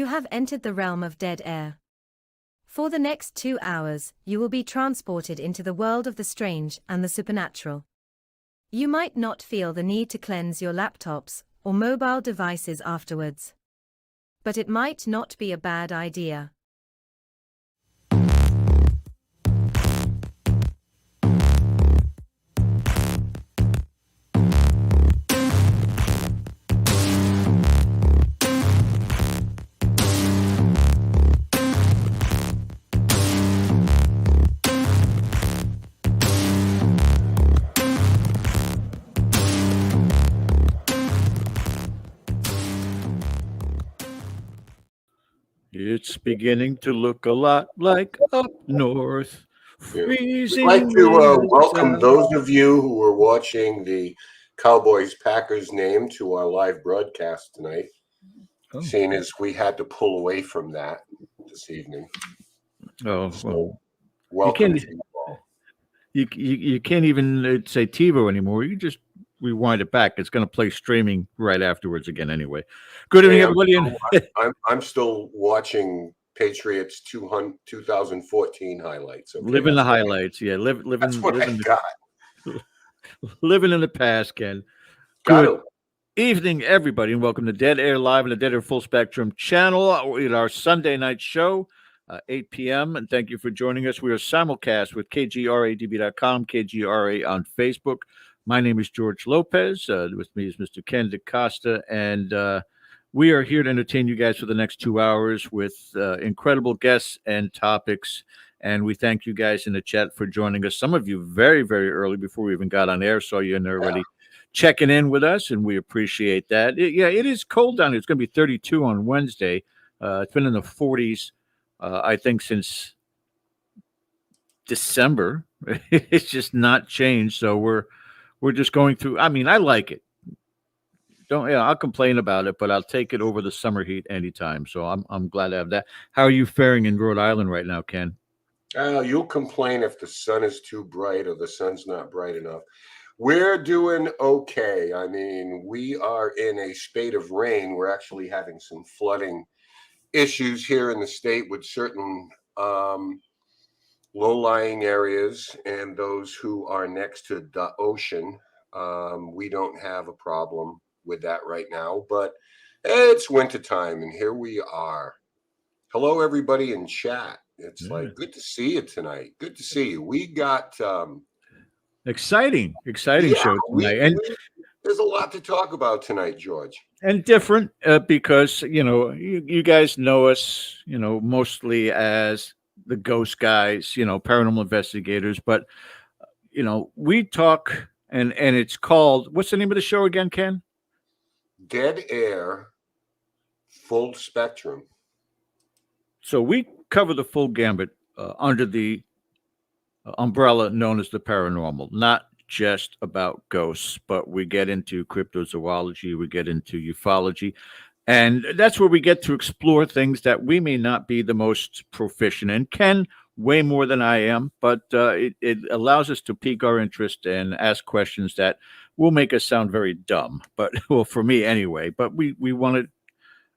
You have entered the realm of dead air. For the next 2 hours, you will be transported into the world of the strange and the supernatural. You might not feel the need to cleanse your laptops or mobile devices afterwards. But it might not be a bad idea. It's beginning to look a lot like up north. Freezing. I'd like to welcome out. those of you who are watching the Cowboys-Packers game to our live broadcast tonight, seeing as we had to pull away from that this evening. Oh, So, well, welcome you to you all. You can't even say TiVo anymore. You just rewind it back. It's going to play streaming right afterwards again anyway. Good evening, everybody. I'm still watching Patriots 2014 highlights. Okay? Living the highlights. Yeah, living. That's what living I got. Living in the past, Ken. Good evening, everybody, and welcome to Dead Air Live on the Dead Air Full Spectrum channel at our Sunday night show, 8 p.m. And thank you for joining us. We are simulcast with KGRADB.com, KGRA on Facebook. My name is George Lopez. With me is Mr. Ken DaCosta, and we are here to entertain you guys for the next 2 hours with incredible guests and topics. And we thank you guys in the chat for joining us. Some of you very, very early before we even got on air. Saw you in there already checking in with us, and we appreciate that. It is cold down here. It's going to be 32 on Wednesday. It's been in the 40s, I think, since December. It's just not changed. So we're just going through. I mean, I like it. I'll complain about it, but I'll take it over the summer heat anytime. So I'm glad to have that. How are you faring in Rhode Island right now, Ken? You'll complain if the sun is too bright or the sun's not bright enough. We're doing okay. I mean, we are in a spate of rain. We're actually having some flooding issues here in the state with certain low-lying areas and those who are next to the ocean. We don't have a problem with that right now, but it's wintertime, and here we are. Hello, everybody in chat. It's like, good to see you tonight. Good to see you. We got exciting show tonight. And there's a lot to talk about tonight, George. And different because, you guys know us, mostly as the ghost guys, paranormal investigators. But, we talk and it's called, what's the name of the show again, Ken? Dead Air Full Spectrum. So we cover the full gambit under the umbrella known as the paranormal, not just about ghosts, but we get into cryptozoology, we get into ufology, and that's where we get to explore things that we may not be the most proficient in. Ken, way more than I am, but it allows us to pique our interest and ask questions that will make us sound very dumb, but well, for me anyway. But we want to.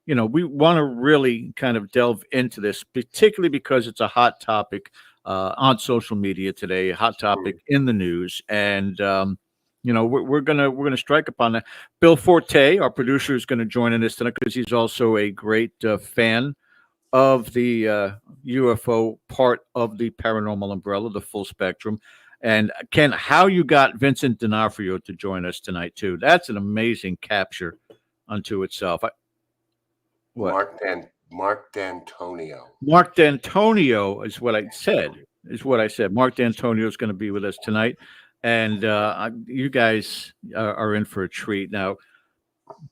We want to really kind of delve into this, particularly because it's a hot topic on social media today, a hot topic in the news, and we're gonna strike upon that. Bill Forte, our producer, is going to join in this tonight because he's also a great fan of the UFO part of the paranormal umbrella, the full spectrum. And Ken, how you got Vincent D'Onofrio to join us tonight too? That's an amazing capture unto itself. Marc D'Antonio. Marc D'Antonio is what I said. Marc D'Antonio is going to be with us tonight, and you guys are in for a treat. Now,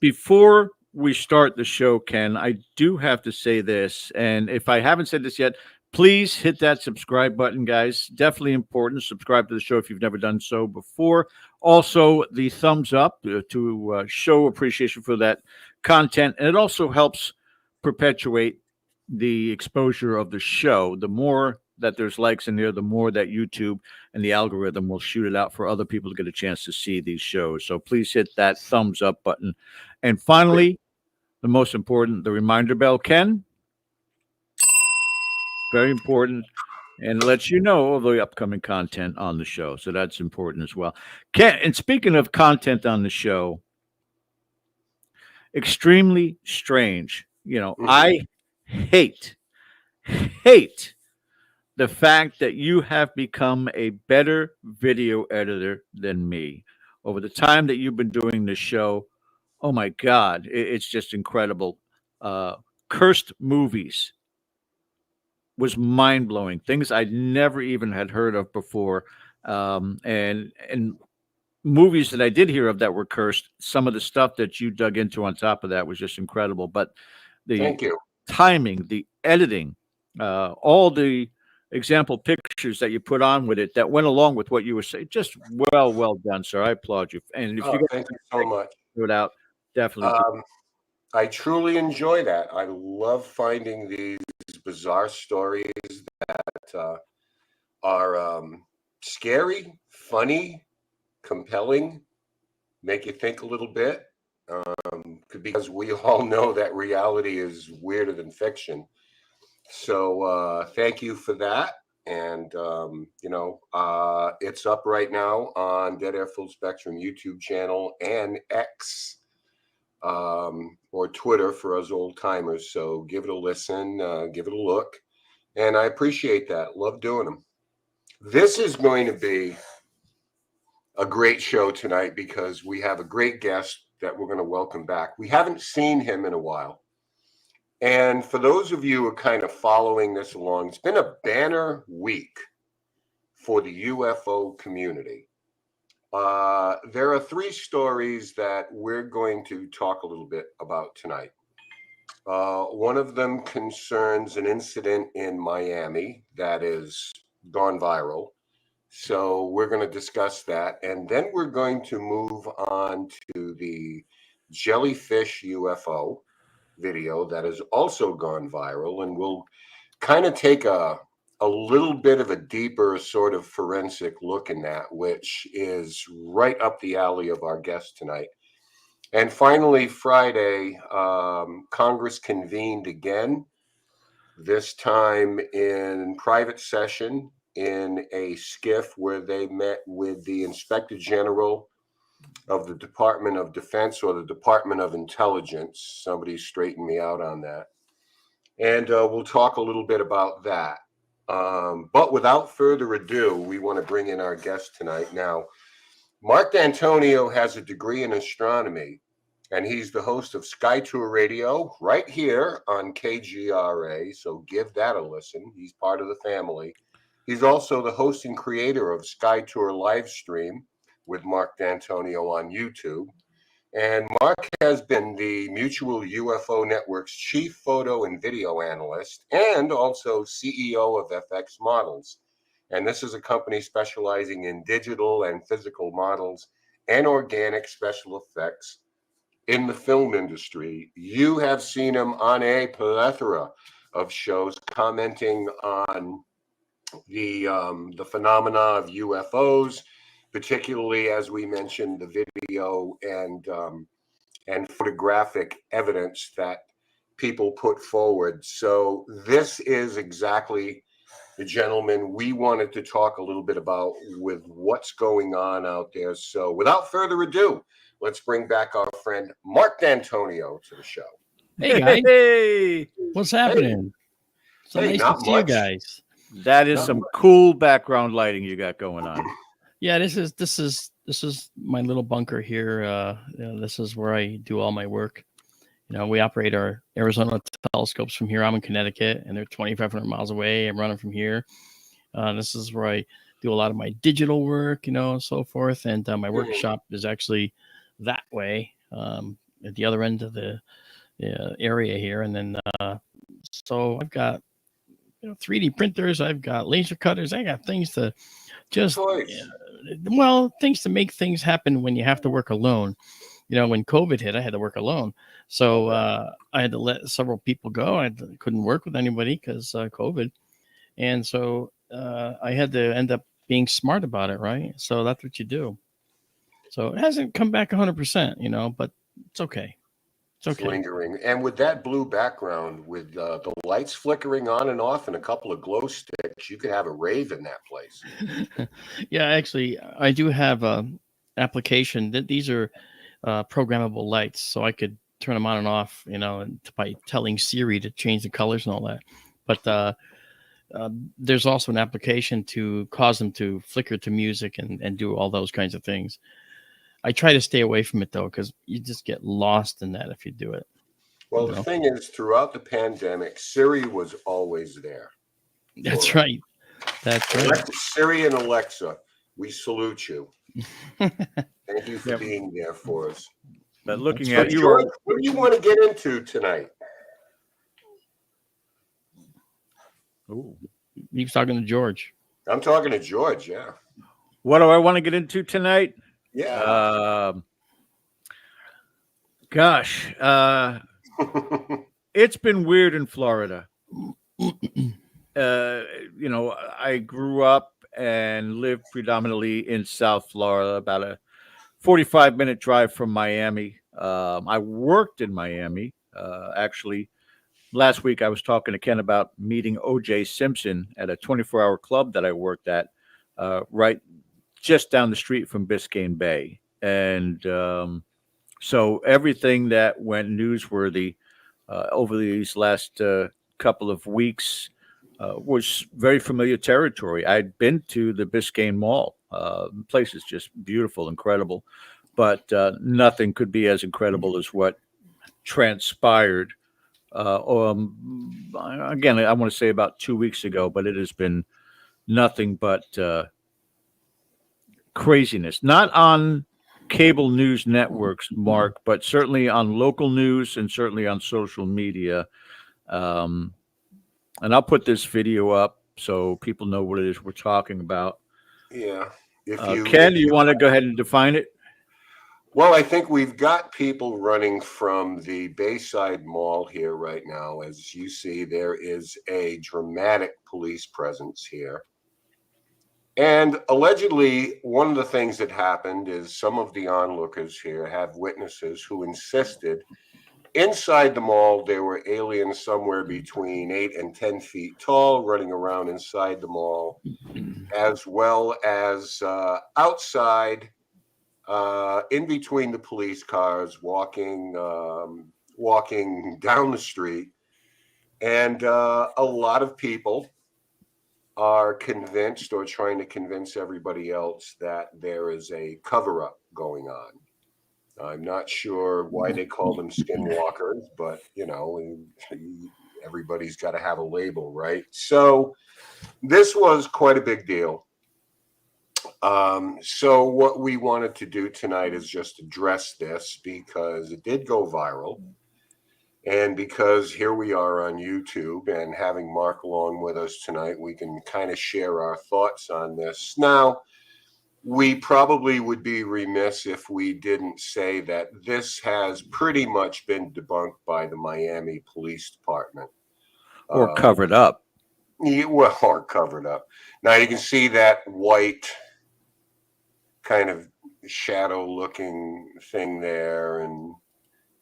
before we start the show, Ken, I do have to say this, and if I haven't said this yet, please hit that subscribe button, guys. Definitely important. Subscribe to the show if you've never done so before. Also, the thumbs up to show appreciation for that content. And it also helps perpetuate the exposure of the show. The more that there's likes in there, the more that YouTube and the algorithm will shoot it out for other people to get a chance to see these shows. So please hit that thumbs up button. And finally, the most important, the reminder bell, Ken, very important, and lets you know of the upcoming content on the show. So that's important as well. Ken, and speaking of content on the show, extremely strange. I hate, hate the fact that you have become a better video editor than me over the time that you've been doing this show. Oh my God, it's just incredible. Uh, Cursed movies was mind blowing. Things I'd never even had heard of before, and movies that I did hear of that were cursed. Some of the stuff that you dug into on top of that was just incredible. But the Thank you. timing, the editing, all the example pictures that you put on with it that went along with what you were saying, just well done, sir. I applaud you. And if you Oh, got thank you so much. it out, definitely do. I truly enjoy that. I love finding these bizarre stories that are scary, funny, compelling, make you think a little bit. Because we all know that reality is weirder than fiction. So thank you for that. And, it's up right now on Dead Air Full Spectrum YouTube channel and X, or Twitter for us old timers. So give it a listen, give it a look. And I appreciate that. Love doing them. This is going to be a great show tonight because we have a great guest that we're going to welcome back. We haven't seen him in a while. And for those of you who are kind of following this along, it's been a banner week for the UFO community. There are three stories that we're going to talk a little bit about tonight. One of them concerns an incident in Miami that is gone viral. So we're going to discuss that. And then we're going to move on to the Jellyfish UFO video that has also gone viral. And we'll kind of take a little bit of a deeper sort of forensic look in that, which is right up the alley of our guest tonight. And finally, Friday, Congress convened again, this time in private session in a skiff where they met with the Inspector General of the Department of Defense or the Department of Intelligence. Somebody straightened me out on that. And we'll talk a little bit about that. But without further ado, we want to bring in our guest tonight. Now, Marc D'Antonio has a degree in astronomy, and he's the host of SkyTour Radio right here on KGRA, so give that a listen. He's part of the family. He's also the host and creator of SkyTour LiveStream with Marc D'Antonio on YouTube. And Marc has been the Mutual UFO Network's chief photo and video analyst and also CEO of FX Models. And this is a company specializing in digital and physical models and organic special effects in the film industry. You have seen him on a plethora of shows commenting on the phenomena of UFOs, particularly, as we mentioned, the video and photographic evidence that people put forward. So this is exactly the gentleman we wanted to talk a little bit about with what's going on out there. So without further ado, let's bring back our friend Marc D'Antonio to the show. Hey guys, Hey, what's happening? So Hey, nice not to see you much. guys. that is Not some much. cool background lighting you got going on. Yeah, this is my little bunker here. This is where I do all my work. We operate our Arizona telescopes from here. I'm in Connecticut, and they're 2,500 miles away. I'm running from here. This is where I do a lot of my digital work, and so forth. And my workshop is actually that way, at the other end of the area here. And then, so I've got 3D printers. I've got laser cutters. I got things to just, things to make things happen when you have to work alone. When COVID hit, I had to work alone. So I had to let several people go. I couldn't work with anybody because COVID. And so I had to end up being smart about it, right? So that's what you do. So it hasn't come back 100%, but it's okay. It's okay. lingering. And with that blue background, with the lights flickering on and off and a couple of glow sticks, you could have a rave in that place. Yeah, actually, I do have a application that these are programmable lights, so I could turn them on and off, and by telling Siri to change the colors and all that. But there's also an application to cause them to flicker to music and do all those kinds of things. I try to stay away from it, though, because you just get lost in that if you do it. Well, the thing is, throughout the pandemic, Siri was always there. That's right. That's right. Siri and Alexa, we salute you. Thank you for being there for us. But looking So, at you, George, what do you want to get into tonight? Ooh. He was talking to George. I'm talking to George, yeah. What do I want to get into tonight? Yeah. Gosh, it's been weird in Florida. I grew up and lived predominantly in South Florida, about a 45-minute drive from Miami. I worked in Miami. Actually, last week I was talking to Ken about meeting O.J. Simpson at a 24-hour club that I worked at, right just down the street from Biscayne Bay. And so everything that went newsworthy over these last couple of weeks was very familiar territory. I'd been to the Biscayne Mall. The place is just beautiful, incredible. But nothing could be as incredible as what transpired. Again, I want to say about 2 weeks ago, but it has been nothing but craziness. Not on cable news networks, Mark, but certainly on local news and certainly on social media. And I'll put this video up so people know what it is we're talking about. Yeah. Ken, do you want to go ahead and define it? Well, I think we've got people running from the Bayside Mall here right now. As you see, there is a dramatic police presence here. And allegedly, one of the things that happened is some of the onlookers here have witnesses who insisted inside the mall there were aliens somewhere between 8 and 10 feet tall running around inside the mall, as well as outside in between the police cars walking down the street. And a lot of people are convinced or trying to convince everybody else that there is a cover-up going on. I'm not sure why they call them skinwalkers, but everybody's got to have a label, right? So this was quite a big deal. So what we wanted to do tonight is just address this because it did go viral. And because here we are on YouTube and having Mark along with us tonight, we can kind of share our thoughts on this. Now, we probably would be remiss if we didn't say that this has pretty much been debunked by the Miami Police Department. Or covered up. Well, or covered up. Now, you can see that white kind of shadow-looking thing there, and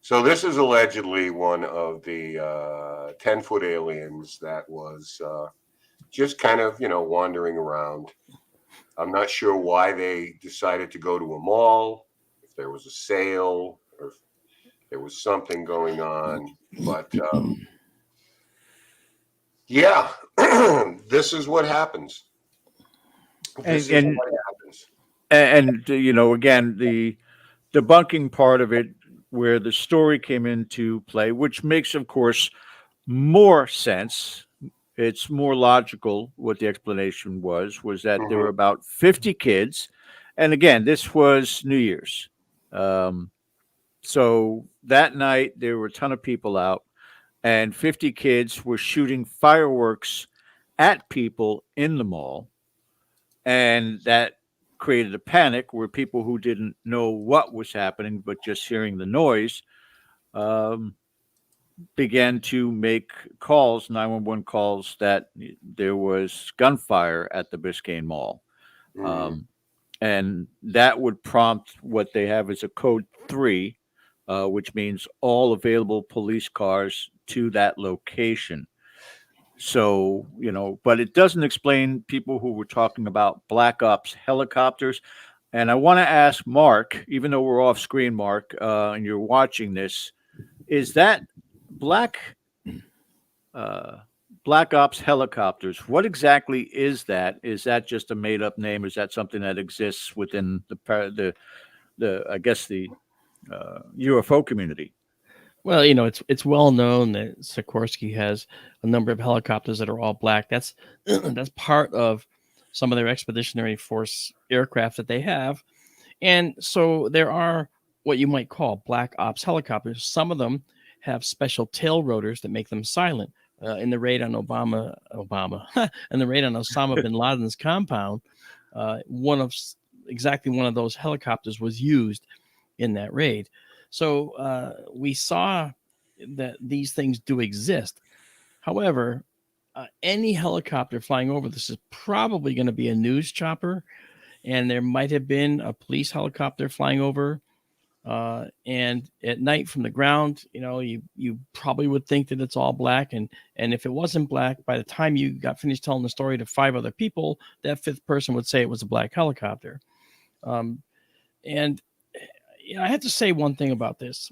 so this is allegedly one of the 10-foot aliens that was just kind of, wandering around. I'm not sure why they decided to go to a mall, if there was a sale, or if there was something going on. But yeah, this is what happens. This is what happens. And again, the debunking part of it, where the story came into play, which makes, of course, more sense. It's more logical. What the explanation was that there were about 50 kids. And again, this was New Year's. So that night, there were a ton of people out, and 50 kids were shooting fireworks at people in the mall. And that created a panic where people who didn't know what was happening, but just hearing the noise, began to make calls, 911 calls, that there was gunfire at the Biscayne Mall. And that would prompt what they have as a code 3, which means all available police cars to that location. So, but it doesn't explain people who were talking about black ops helicopters. And I want to ask Mark, even though we're off screen, Mark, and you're watching this, is that black ops helicopters? What exactly is that? Is that just a made up name? Is that something that exists within the UFO community? Well, it's well known that Sikorsky has a number of helicopters that are all black. That's that's part of some of their expeditionary force aircraft that they have. And so there are what you might call black ops helicopters. Some of them have special tail rotors that make them silent. In the raid on and the raid on Osama bin Laden's compound, one of those helicopters was used in that raid. So we saw that these things do exist. However, any helicopter flying over this is probably going to be a news chopper, and there might have been a police helicopter flying over. And at night from the ground, you probably would think that it's all black. And if it wasn't black, by the time you got finished telling the story to 5 other people, that 5th person would say it was a black helicopter. And I have to say one thing about this.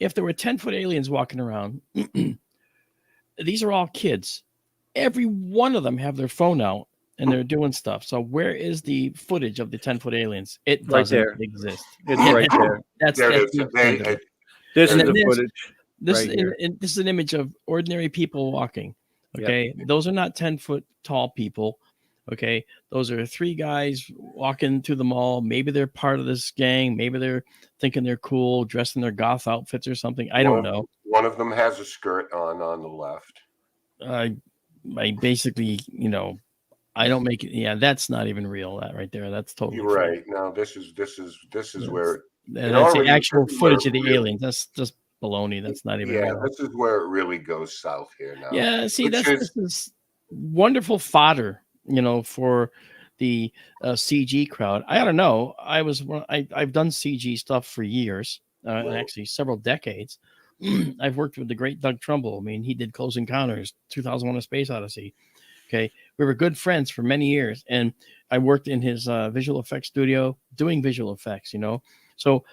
If there were 10-foot aliens walking around, these are all kids. Every one of them have their phone out and they're doing stuff. So where is the footage of the 10-foot aliens? It doesn't exist. It's right there. This is the footage. This is an image of ordinary people walking. Okay. Yep. Those are not 10-foot tall people. Okay. Those are 3 guys walking through the mall. Maybe they're part of this gang. Maybe they're thinking they're cool, dressed in their goth outfits or something. I don't know. One of them has a skirt on the left. I basically, I don't make it. Yeah, that's not even real. That right there. That's totally You're right. Now this is where that's the actual footage of the aliens. That's just baloney. That's not even real. This is where it really goes south here now. Yeah, see, this is wonderful fodder, for the CG crowd. I don't know. I've done CG stuff for years, actually several decades. I've worked with the great Doug Trumbull. I mean, he did Close Encounters, 2001: A Space Odyssey. Okay, we were good friends for many years, and I worked in his visual effects studio doing visual effects. So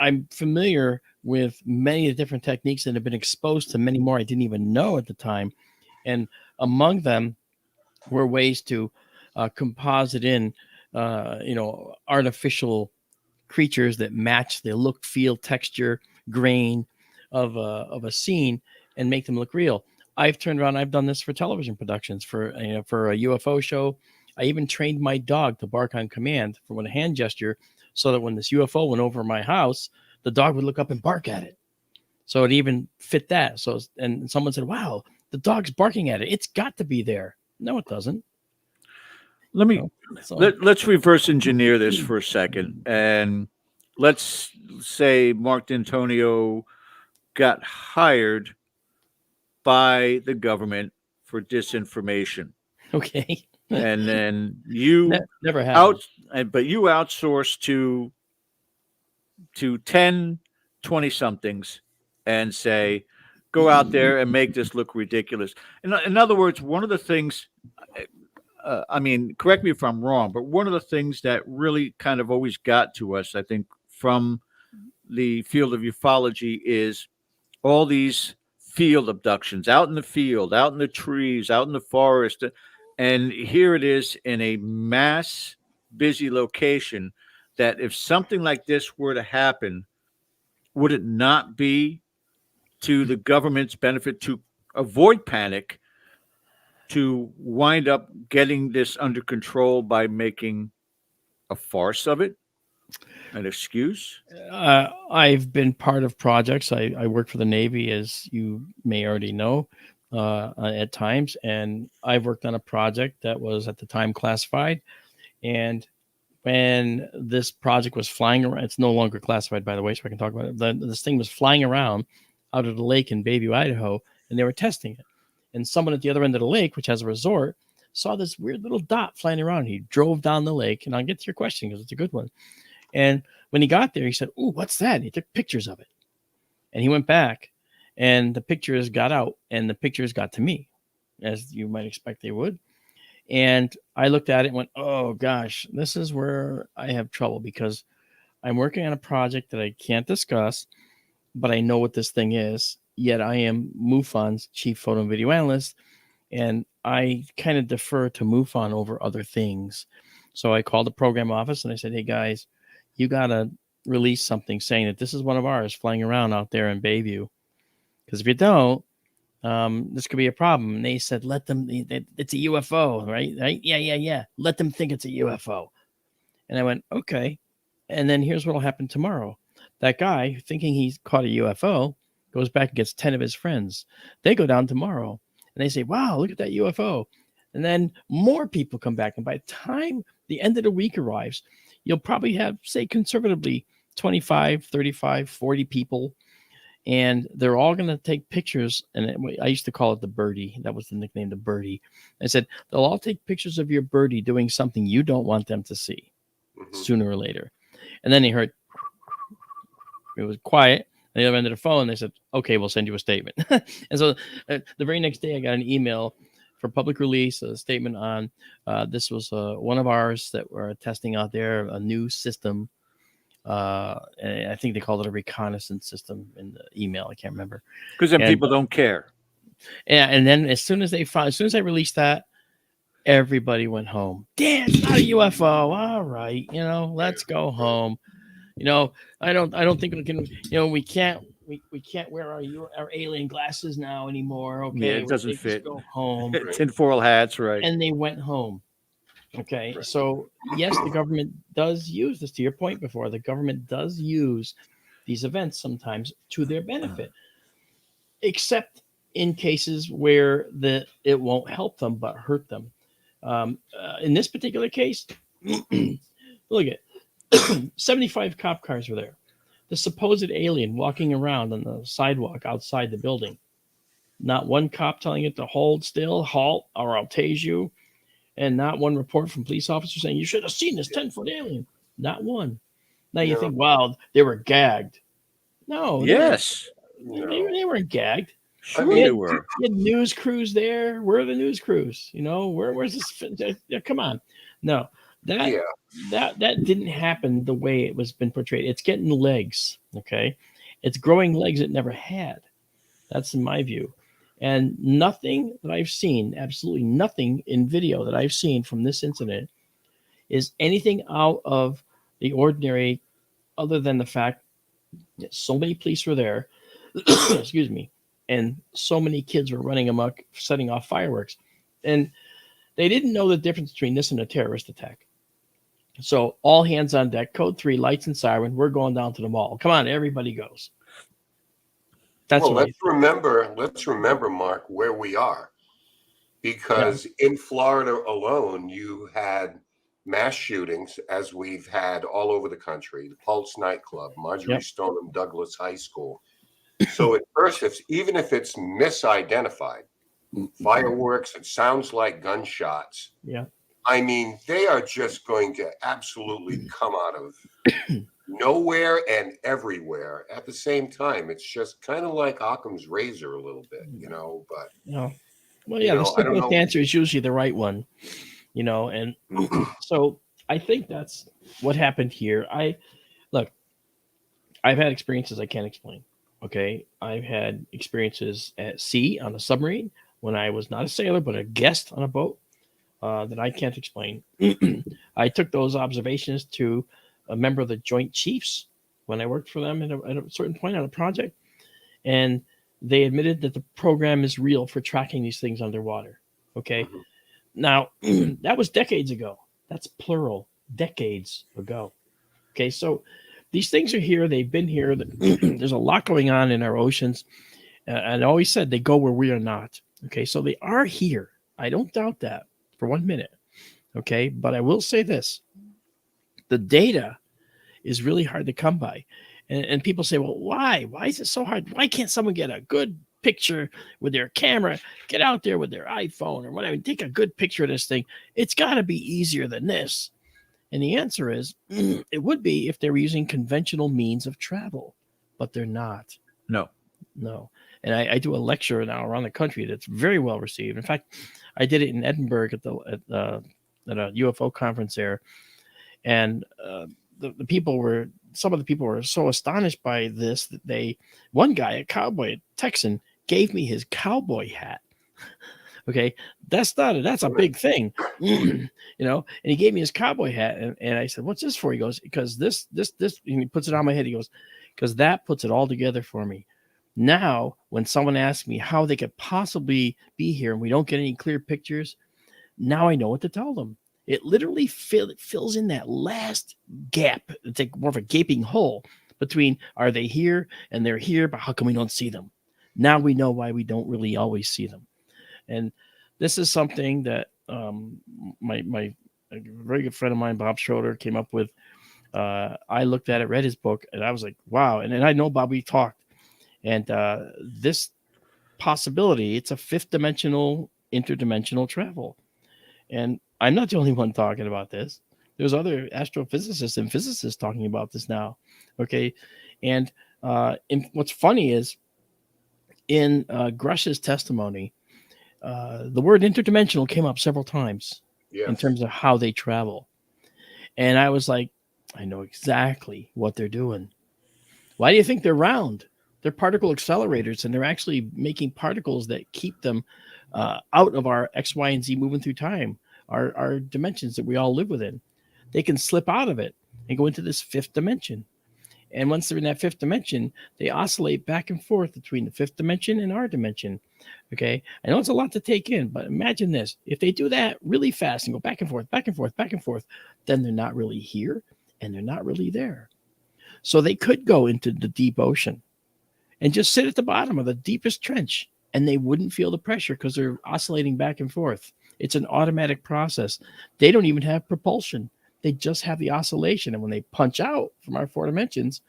I'm familiar with many of the different techniques that have been exposed to many more I didn't even know at the time, and among them were ways to composite in, artificial creatures that match the look, feel, texture, grain of a scene and make them look real. I've done this for television productions, for a UFO show. I even trained my dog to bark on command with a hand gesture, so that when this UFO went over my house, the dog would look up and bark at it. So it even fit that. So, and someone said, "Wow, the dog's barking at it. It's got to be there." No, it doesn't. Let's reverse engineer this for a second, and let's say Marc D'Antonio got hired by the government for disinformation. Okay. And then you never happened. But you outsource to 10, 20 somethings and say, go out there and make this look ridiculous. In other words, one of the things, correct me if I'm wrong, but one of the things that really kind of always got to us, I think, from the field of ufology is all these field abductions out in the field, out in the trees, out in the forest. And here it is in a mass busy location that if something like this were to happen, would it not be to the government's benefit to avoid panic, to wind up getting this under control by making a farce of it? An excuse? I've been part of projects. I work for the Navy, as you may already know, at times. And I've worked on a project that was at the time classified. And when this project was flying around, it's no longer classified, by the way, so I can talk about it. This thing was flying around out of the lake in Bayview, Idaho, and they were testing it. And someone at the other end of the lake, which has a resort, saw this weird little dot flying around. He drove down the lake, and I'll get to your question because it's a good one. And when he got there, he said, "Ooh, what's that?" And he took pictures of it. And he went back, and the pictures got out, and the pictures got to me, as you might expect they would. And I looked at it and went, oh gosh, this is where I have trouble, because I'm working on a project that I can't discuss, but I know what this thing is. Yet I am MUFON's chief photo and video analyst, and I kind of defer to MUFON over other things. So I called the program office and I said, hey guys, you got to release something saying that this is one of ours flying around out there in Bayview. Because if you don't, this could be a problem. And they said, let them, it's a UFO, right? Yeah. Let them think it's a UFO. And I went, okay. And then here's what will happen tomorrow. That guy, thinking he's caught a UFO, goes back and gets 10 of his friends. They go down tomorrow and they say, wow, look at that UFO. And then more people come back. And by the time the end of the week arrives, you'll probably have, say, conservatively 25, 35, 40 people. And they're all going to take pictures. And I used to call it the birdie. That was the nickname, the birdie. I said, they'll all take pictures of your birdie doing something you don't want them to see sooner or later. And then they heard, it was quiet. On the other end of the phone, they said, okay, we'll send you a statement. And so the very next day, I got an email for public release, a statement on this was one of ours that we're testing out there, a new system. And I think they called it a reconnaissance system in the email. I can't remember. Because then people don't care. Yeah, and then as soon as I released that, everybody went home. Damn, it's not a UFO. All right, let's go home. I don't think we can. We can't wear our alien glasses now anymore. Okay, yeah, it doesn't fit. Go home. Tinfoil hats, right? And they went home. Okay, so yes, the government does use this. To your point before, the government does use these events sometimes to their benefit, except in cases where it won't help them but hurt them. In this particular case, look at 75 cop cars were there. The supposed alien walking around on the sidewalk outside the building. Not one cop telling it to hold still, halt, or I'll tase you. And not one report from police officers saying, you should have seen this 10-foot alien. Not one. Now you think, wow, they were gagged. No. Yes. They weren't gagged. Sure they were. You had news crews there. Where are the news crews? Where's this? Come on. No. That didn't happen the way it was been portrayed. It's getting legs, okay? It's growing legs it never had. That's in my view. And nothing that I've seen, absolutely nothing in video that I've seen from this incident is anything out of the ordinary other than the fact that so many police were there, excuse me, and so many kids were running amok, setting off fireworks. And they didn't know the difference between this and a terrorist attack. So all hands on deck, code 3, lights and siren. We're going down to the mall. Come on, everybody goes. That's let's remember, Mark, where we are, because in Florida alone, you had mass shootings, as we've had all over the country. The Pulse nightclub, Marjorie Stoneman Douglas High School. So at first, even if it's misidentified, fireworks, it sounds like gunshots. Yeah. I mean, they are just going to absolutely come out of nowhere and everywhere at the same time. It's just kind of like Occam's razor a little bit, but the simplest answer is usually the right one, and so I think that's what happened here. I've had experiences I can't explain. Okay. I've had experiences at sea on a submarine when I was not a sailor, but a guest on a boat that I can't explain. I took those observations to a member of the Joint Chiefs when I worked for them at a certain point on a project. And they admitted that the program is real for tracking these things underwater. Okay. Now, that was decades ago. That's plural, decades ago. Okay. So these things are here. They've been here. There's a lot going on in our oceans. And I always said they go where we are not. Okay. So they are here. I don't doubt that for 1 minute. Okay. But I will say this. The data is really hard to come by. And people say, well, why? Why is it so hard? Why can't someone get a good picture with their camera, get out there with their iPhone or whatever, take a good picture of this thing? It's got to be easier than this. And the answer is, it would be if they were using conventional means of travel, but they're not. No. No. And I do a lecture now around the country that's very well received. In fact, I did it in Edinburgh at a UFO conference there, and some of the people were so astonished by this that one guy, a cowboy, a Texan, gave me his cowboy hat. Okay, that's a big thing, and he gave me his cowboy hat, and I said, "What's this for?" He goes, "Because this," and he puts it on my head. He goes, "Because that puts it all together for me. Now, when someone asks me how they could possibly be here and we don't get any clear pictures, now I know what to tell them. It literally fills in that last gap. It's like more of a gaping hole between are they here and they're here, but how come we don't see them? Now we know why we don't really always see them." And this is something that my very good friend of mine, Bob Schroeder, came up with. I looked at it, read his book, and I was like, wow. And then I know Bob, we talked. And this possibility, it's a fifth dimensional, interdimensional travel. And I'm not the only one talking about this. There's other astrophysicists and physicists talking about this now. Okay. And what's funny is in Grush's testimony, the word interdimensional came up several times in terms of how they travel. And I was like, I know exactly what they're doing. Why do you think they're round? They're particle accelerators, and they're actually making particles that keep them out of our X, Y, and Z moving through time, our dimensions that we all live within. They can slip out of it and go into this fifth dimension. And once they're in that fifth dimension, they oscillate back and forth between the fifth dimension and our dimension. Okay. I know it's a lot to take in, but imagine this. If they do that really fast and go back and forth, back and forth, back and forth, then they're not really here and they're not really there. So they could go into the deep ocean and just sit at the bottom of the deepest trench, and they wouldn't feel the pressure because they're oscillating back and forth. It's an automatic process. They don't even have propulsion. They just have the oscillation. And when they punch out from our four dimensions,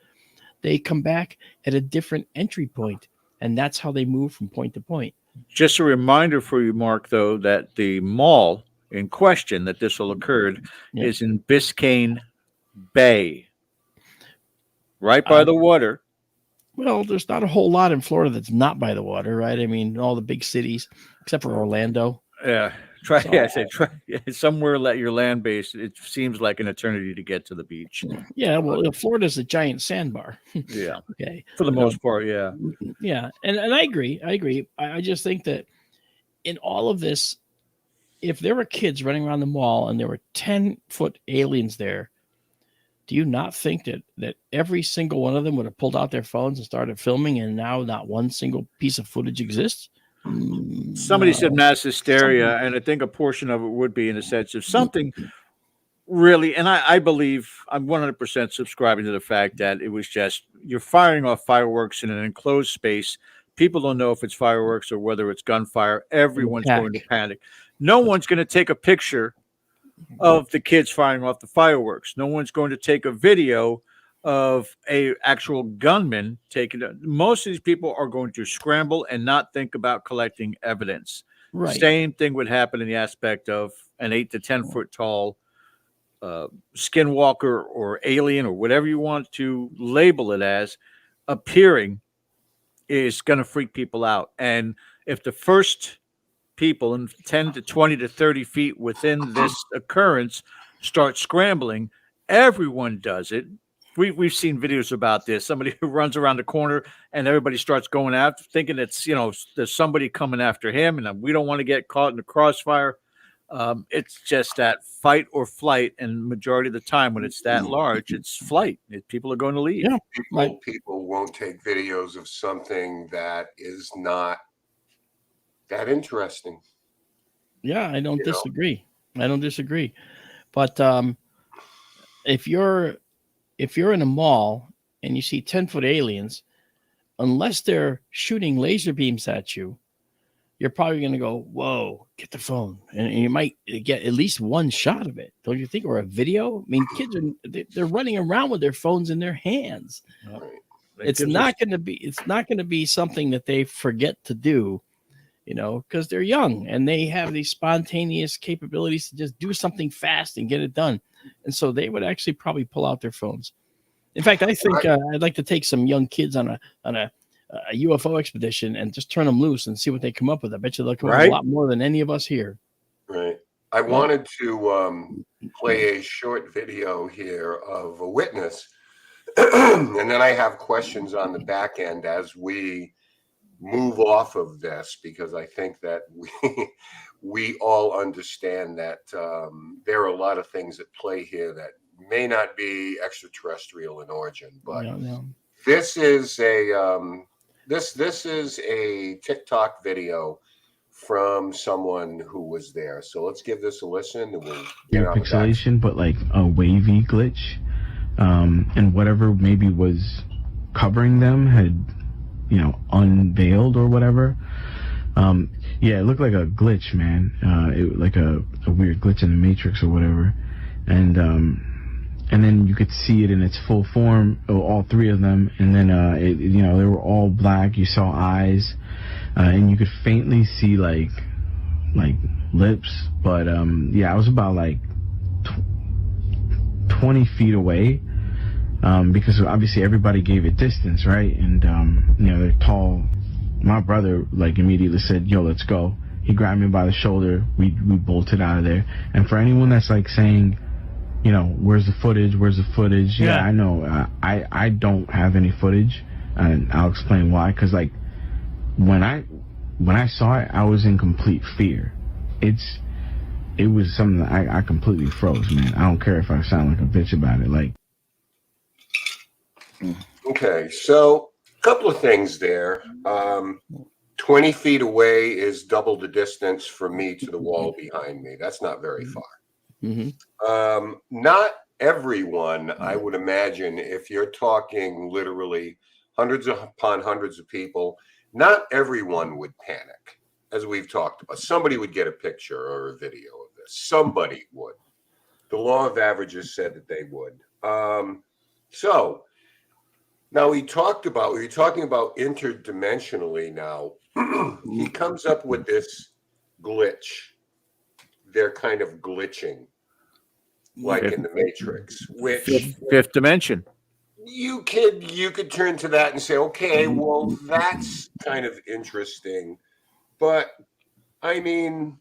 they come back at a different entry point. And that's how they move from point to point. Just a reminder for you, Mark, though, that the mall in question that this will occurred is in Biscayne Bay, right by the water. Well, there's not a whole lot in Florida that's not by the water, right? I mean, all the big cities, except for Orlando. Yeah. Try somewhere let your land base. It seems like an eternity to get to the beach. Yeah, well, Florida's a giant sandbar. Yeah. Okay. For the most part, yeah. Yeah, and I agree. I just think that in all of this, if there were kids running around the mall and there were 10-foot aliens there, do you not think that every single one of them would have pulled out their phones and started filming, and now not one single piece of footage exists? Somebody said mass hysteria, and I think a portion of it would be in the sense of something really, and I believe I'm 100% subscribing to the fact that it was just you're firing off fireworks in an enclosed space. People don't know if it's fireworks or whether it's gunfire. Everyone's going to panic. No one's going to take a picture of the kids firing off the fireworks. No one's going to take a video of a actual gunman taking it. Most of these people are going to scramble and not think about collecting evidence. Right. Same thing would happen in the aspect of an 8 to 10 foot tall skinwalker or alien or whatever you want to label it as appearing is going to freak people out. And if the first people in 10 to 20 to 30 feet within this occurrence start scrambling, everyone does it. We've seen videos about this. Somebody who runs around the corner and everybody starts going after, thinking it's, there's somebody coming after him, and we don't want to get caught in the crossfire. It's just that fight or flight, and majority of the time when it's that large, it's flight. People are going to leave. Yeah. People won't take videos of something that is not that interesting. Yeah, I don't disagree. But if you're in a mall and you see 10-foot aliens, unless they're shooting laser beams at you, you're probably going to go, whoa, get the phone. And you might get at least one shot of it, don't you think? Or a video. I mean, kids they're running around with their phones in their hands. It's not going to be something that they forget to do, because they're young and they have these spontaneous capabilities to just do something fast and get it done. And so they would actually probably pull out their phones. In fact, I think I'd like to take some young kids on a a UFO expedition and just turn them loose and see what they come up with. I bet you they'll come up with Right. a lot more than any of us here. Right. I wanted to play a short video here of a witness, and then I have questions on the back end as we move off of this, because I think that we all understand that there are a lot of things at play here that may not be extraterrestrial in origin. But this is a this is a TikTok video from someone who was there. So let's give this a listen, and we'll get on pixelation, but like a wavy glitch, and whatever maybe was covering them had, you know, unveiled or whatever. Yeah, it looked like a glitch, man. It like a weird glitch in the Matrix or whatever, and then you could see it in its full form, all three of them, and then you know, they were all black. You saw eyes, and you could faintly see like lips, but yeah, I was about like 20 feet away, because obviously everybody gave it distance, right? And you know, they're tall. My brother like immediately said, "Yo, let's go." He grabbed me by the shoulder. We bolted out of there. And for anyone that's like saying, you know, where's the footage? Where's the footage? Yeah, I know. I don't have any footage, and I'll explain why. Because like when I saw it, I was in complete fear. It was something that I completely froze, man. I don't care if I sound like a bitch about it. Like, Okay, so a couple of things there. 20 feet away is double the distance from me to the wall behind me. That's not very far. Not everyone, I would imagine, if you're talking literally hundreds upon hundreds of people, not everyone would panic, as we've talked about. Somebody would get a picture or a video of this. Somebody would. The law of averages said that they would. So now we're talking about interdimensionally now. He comes up with this glitch. They're kind of glitching, like in the Matrix, which fifth dimension. You could turn to that and say, okay, well, that's kind of interesting. But I mean,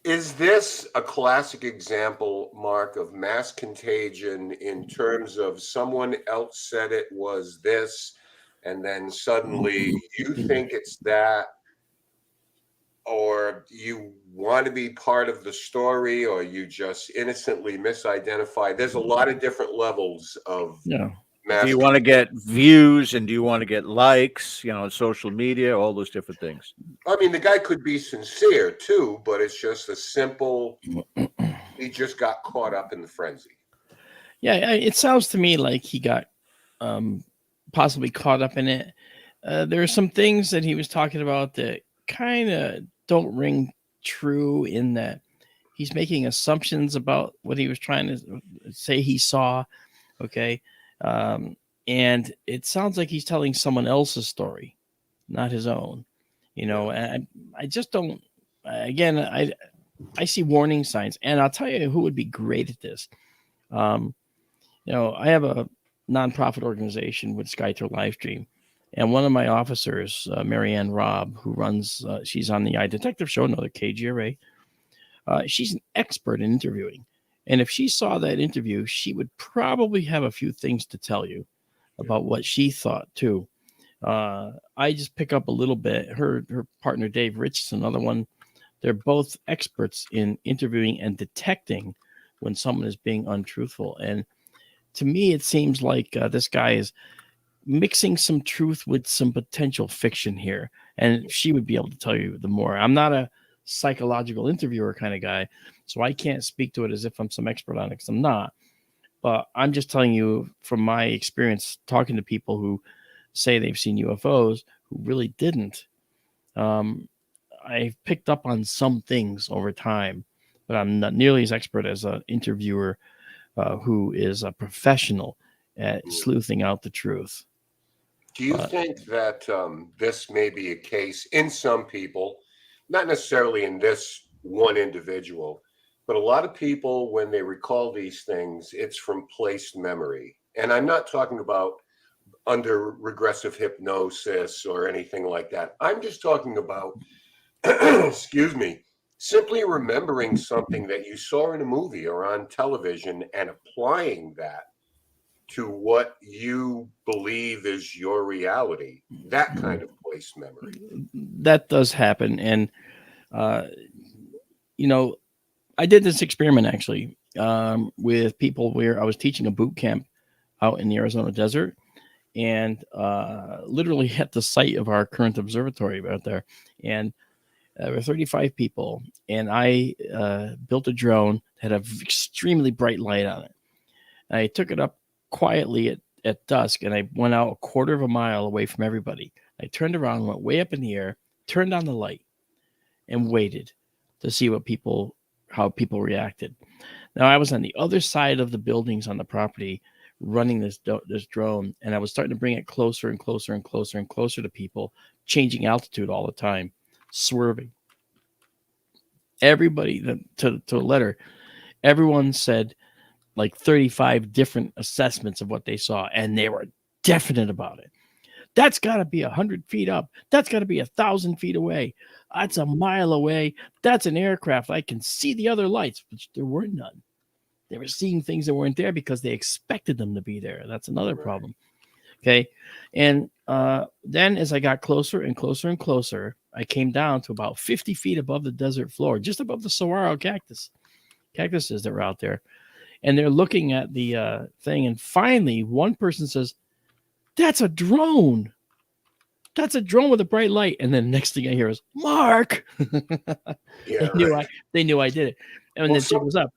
is this a classic example, Mark, of mass contagion in terms of someone else said it was this, and then suddenly you think it's that, or you want to be part of the story, or you just innocently misidentified? There's a lot of different levels of mass. Do you want to get views, and do you want to get likes, you know, on social media, all those different things? I mean, the guy could be sincere too, but it's just a simple, he just got caught up in the frenzy. Yeah, it sounds to me like he got possibly caught up in it. There are some things that he was talking about that kind of don't ring true, in that he's making assumptions about what he was trying to say he saw. Okay. And it sounds like he's telling someone else's story, not his own, you know. And I just don't, again, I see warning signs, and I'll tell you who would be great at this. You know, I have a nonprofit organization with SkyTour LiveStream, and one of my officers, Marianne Robb, who runs, she's on the iDetective show, another KGRA. She's an expert in interviewing. And if she saw that interview, she would probably have a few things to tell you about what she thought too. I just pick up a little bit. Her partner, Dave Rich, is another one. They're both experts in interviewing and detecting when someone is being untruthful. And to me, it seems like this guy is mixing some truth with some potential fiction here. And she would be able to tell you the more. I'm not a psychological interviewer kind of guy, so I can't speak to it as if I'm some expert on it, because I'm not. But I'm just telling you from my experience talking to people who say they've seen UFOs who really didn't. I've picked up on some things over time, but I'm not nearly as expert as an interviewer who is a professional at sleuthing out the truth. Do you think that this may be a case in some people, not necessarily in this one individual, but a lot of people, when they recall these things, it's from placed memory. And I'm not talking about under regressive hypnosis or anything like that. I'm just talking about, excuse me, simply remembering something that you saw in a movie or on television and applying that to what you believe is your reality. That kind of place memory. That does happen. And, I did this experiment actually with people where I was teaching a boot camp out in the Arizona desert, and literally at the site of our current observatory out there. And there were 35 people, and I built a drone that had an extremely bright light on it. And I took it up quietly at dusk, and I went out a quarter of a mile away from everybody. I turned around, went way up in the air, turned on the light, and waited to see how people reacted. Now, I was on the other side of the buildings on the property running this drone, and I was starting to bring it closer and closer and closer and closer to people, changing altitude all the time, swerving. Everybody, to a letter, everyone said like 35 different assessments of what they saw, and they were definite about it. That's got to be 100 feet up. That's got to be 1,000 feet away. That's a mile away. That's an aircraft. I can see the other lights, but there were none. They were seeing things that weren't there because they expected them to be there. That's another problem. Okay. And then as I got closer and closer and closer, I came down to about 50 feet above the desert floor, just above the saguaro cactuses that were out there. And they're looking at the thing. And finally, one person says, "That's a drone. That's a drone with a bright light." And then the next thing I hear is, "Mark." Yeah, they knew I did it. And then it was up.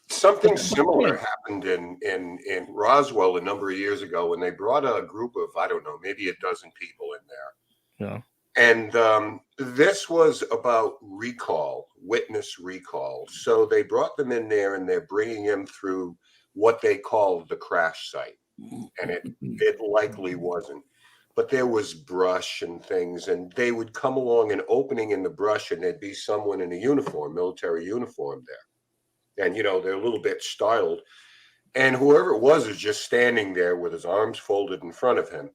Something similar happened in Roswell a number of years ago when they brought a group of, I don't know, maybe a dozen people in there. Yeah. And this was about witness recall. So they brought them in there, and they're bringing them through what they call the crash site. And it likely wasn't. But there was brush and things, and they would come along an opening in the brush, and there'd be someone in a uniform, military uniform there. And, they're a little bit startled. And whoever it was just standing there with his arms folded in front of him.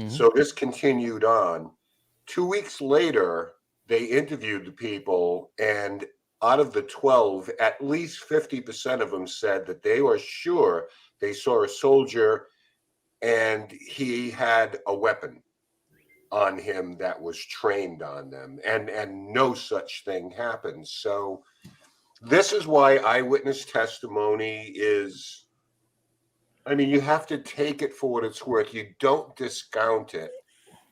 Mm-hmm. So this continued on. 2 weeks later, they interviewed the people, and out of the 12, at least 50% of them said that they were sure they saw a soldier and he had a weapon on him that was trained on them, and no such thing happened. So this is why eyewitness testimony is, you have to take it for what it's worth. You don't discount it.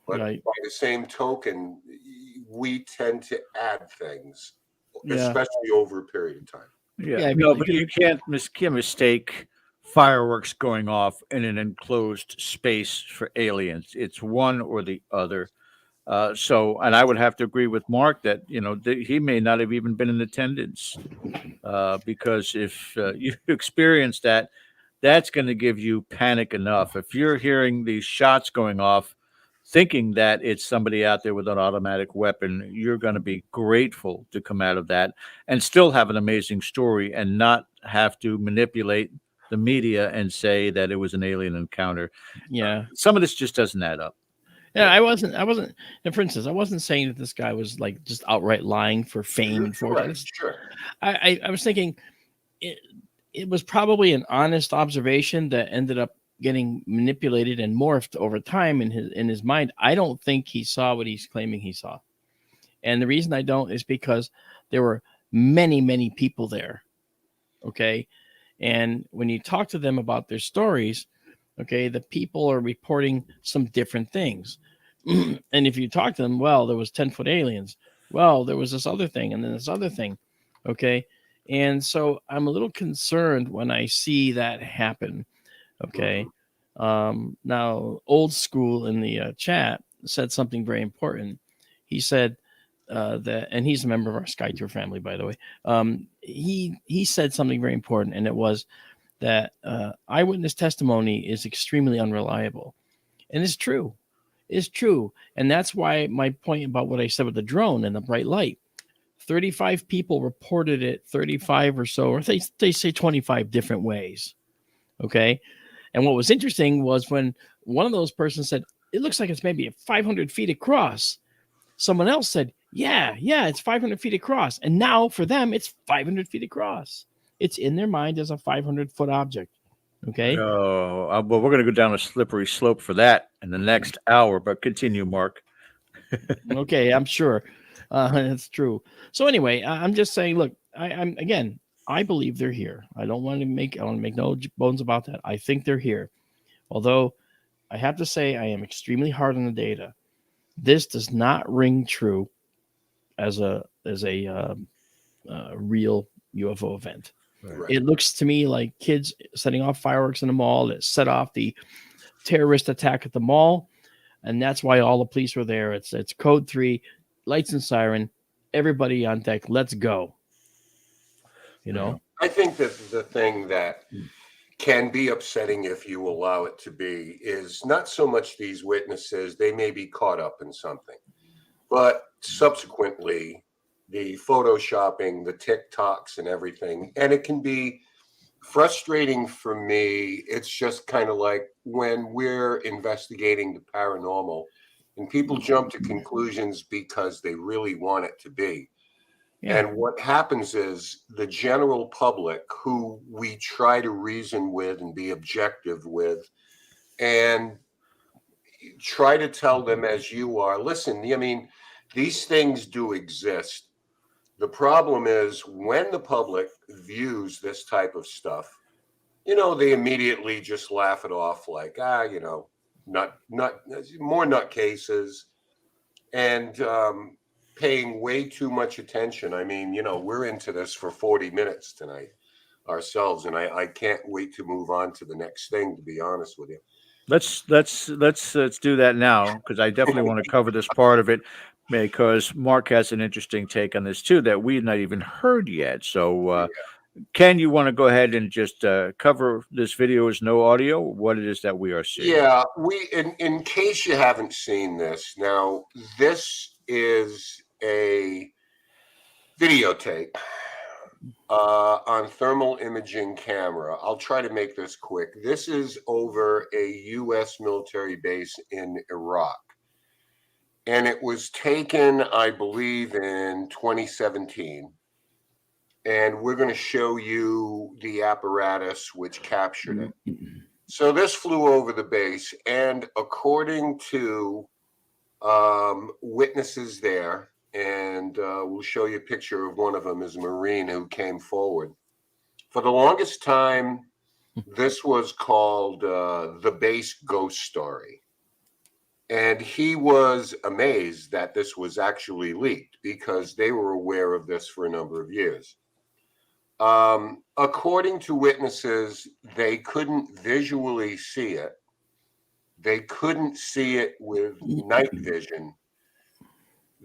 But right. By the same token, we tend to add things, especially over a period of time. Yeah, no, but you can't mistake fireworks going off in an enclosed space for aliens. It's one or the other. And I would have to agree with Mark that, he may not have even been in attendance because if you experience that, that's going to give you panic enough. If you're hearing these shots going off, thinking that it's somebody out there with an automatic weapon, you're going to be grateful to come out of that and still have an amazing story and not have to manipulate the media and say that it was an alien encounter. Yeah. Some of this just doesn't add up. Yeah, I wasn't, and for instance, I wasn't saying that this guy was like just outright lying for fame and fortune. Sure. I was thinking it was probably an honest observation that ended up getting manipulated and morphed over time in his mind. I don't think he saw what he's claiming he saw. And the reason I don't is because there were many, many people there. Okay. And when you talk to them about their stories, okay, the people are reporting some different things. And if you talk to them, well, there was 10-foot aliens. Well, there was this other thing and then this other thing. Okay. And so I'm a little concerned when I see that happen. Okay. Now, Old School in the chat said something very important. He said that, and he's a member of our SkyTour family, by the way. He said something very important, and it was that eyewitness testimony is extremely unreliable. And it's true. It's true. And that's why my point about what I said with the drone and the bright light. 35 people reported it 35 or so, or they say 25 different ways. Okay. And what was interesting was when one of those persons said, it looks like it's maybe 500 feet across. Someone else said, yeah, it's 500 feet across. And now for them, it's 500 feet across. It's in their mind as a 500-foot object. Okay. Oh, well, we're going to go down a slippery slope for that in the next hour, but continue, Mark. Okay, I'm sure. It's true. So anyway, I'm just saying, look, I believe they're here. I want to make no bones about that. I think they're here. Although I have to say I am extremely hard on the data. This does not ring true as a real UFO event. Right. It looks to me like kids setting off fireworks in the mall that set off the terrorist attack at the mall, and that's why all the police were there. It's code 3, lights and siren, everybody on deck. Let's go. You know, I think that the thing that can be upsetting, if you allow it to be, is not so much these witnesses. They may be caught up in something, but subsequently the photoshopping, the TikToks and everything. And it can be frustrating for me. It's just kind of like when we're investigating the paranormal and people jump to conclusions because they really want it to be. Yeah. And what happens is the general public, who we try to reason with and be objective with, and try to tell them, as you are, listen, I mean, these things do exist. The problem is when the public views this type of stuff, they immediately just laugh it off like, not more nutcases, and paying way too much attention. I mean, we're into this for 40 minutes tonight ourselves, and I can't wait to move on to the next thing, to be honest with you. Let's do that now, because I definitely want to cover this part of it, because Mark has an interesting take on this too that we've not even heard yet. So Ken, you want to go ahead and just cover this video as no audio, what it is that we are seeing? Yeah, in case you haven't seen this, now this is a videotape on thermal imaging camera. I'll try to make this quick. This is over a U.S. military base in Iraq. And it was taken, I believe, in 2017. And we're going to show you the apparatus which captured it. So this flew over the base. And according to witnesses there, and we'll show you a picture of one of them, is a Marine who came forward. For the longest time, this was called the base ghost story. And he was amazed that this was actually leaked because they were aware of this for a number of years. According to witnesses, they couldn't visually see it. They couldn't see it with night vision.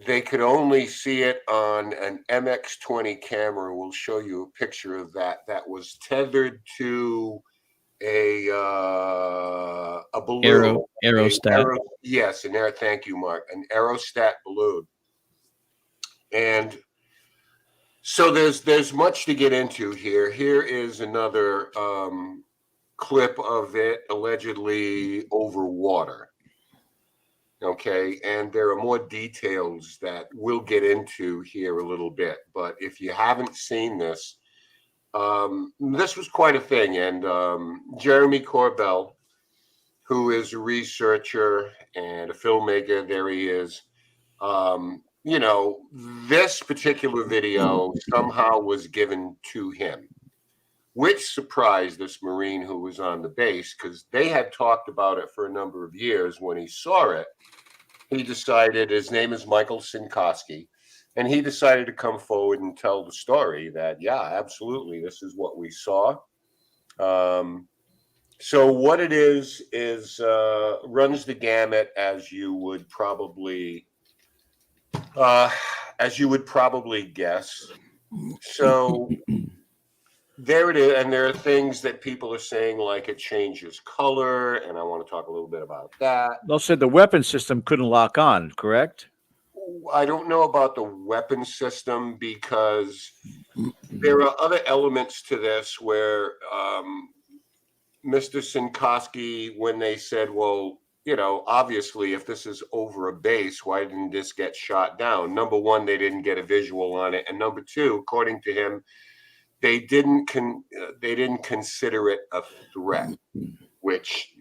They could only see it on an MX-20 camera. We'll show you a picture of that. That was tethered to a balloon. Aerostat. Yes, thank you, Mark. An aerostat balloon. And so there's much to get into here. Here is another clip of it allegedly over water. Okay, and there are more details that we'll get into here a little bit. But if you haven't seen this, this was quite a thing. And Jeremy Corbell, who is a researcher and a filmmaker, there he is. This particular video somehow was given to him, which surprised this Marine who was on the base, because they had talked about it for a number of years. When he saw it, he decided, his name is Michael Sinkowski, and he decided to come forward and tell the story that, yeah, absolutely, this is what we saw. So what it is runs the gamut, as you would probably guess. So there it is, and there are things that people are saying, like it changes color, and I want to talk a little bit about that. They'll say the weapon system couldn't lock on, correct? I don't know about the weapon system, because there are other elements to this where Mr. Sinkowski, when they said, well, obviously, if this is over a base, why didn't this get shot down? Number one, they didn't get a visual on it, and number two, according to him, they didn't consider it a threat, which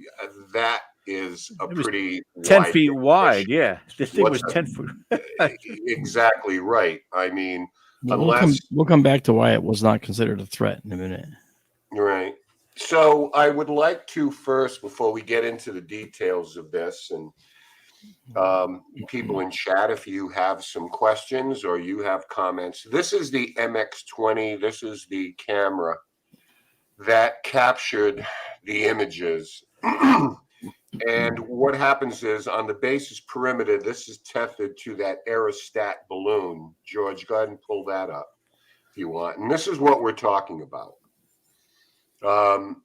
that is a pretty 10 feet wide. Yeah, the thing was 10 foot. Exactly right. I mean, we'll come back to why it was not considered a threat in a minute. Right. So I would like to first, before we get into the details of this, and people in chat, if you have some questions or you have comments, this is the MX-20. This is the camera that captured the images. And what happens is, on the base's perimeter, this is tethered to that aerostat balloon. George, go ahead and pull that up if you want. And this is what we're talking about.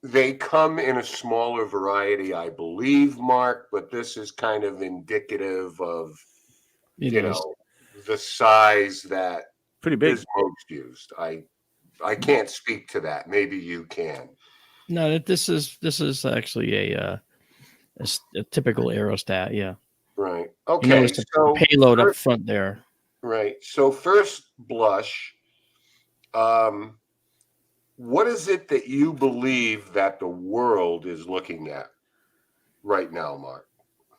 They come in a smaller variety, I believe, Mark, but this is kind of indicative of, the size that pretty big is most used. I can't speak to that. Maybe you can. No, this is actually a typical aerostat. Yeah. Right. Okay. So payload up front there. Right. So first blush, what is it that you believe that the world is looking at right now, Mark?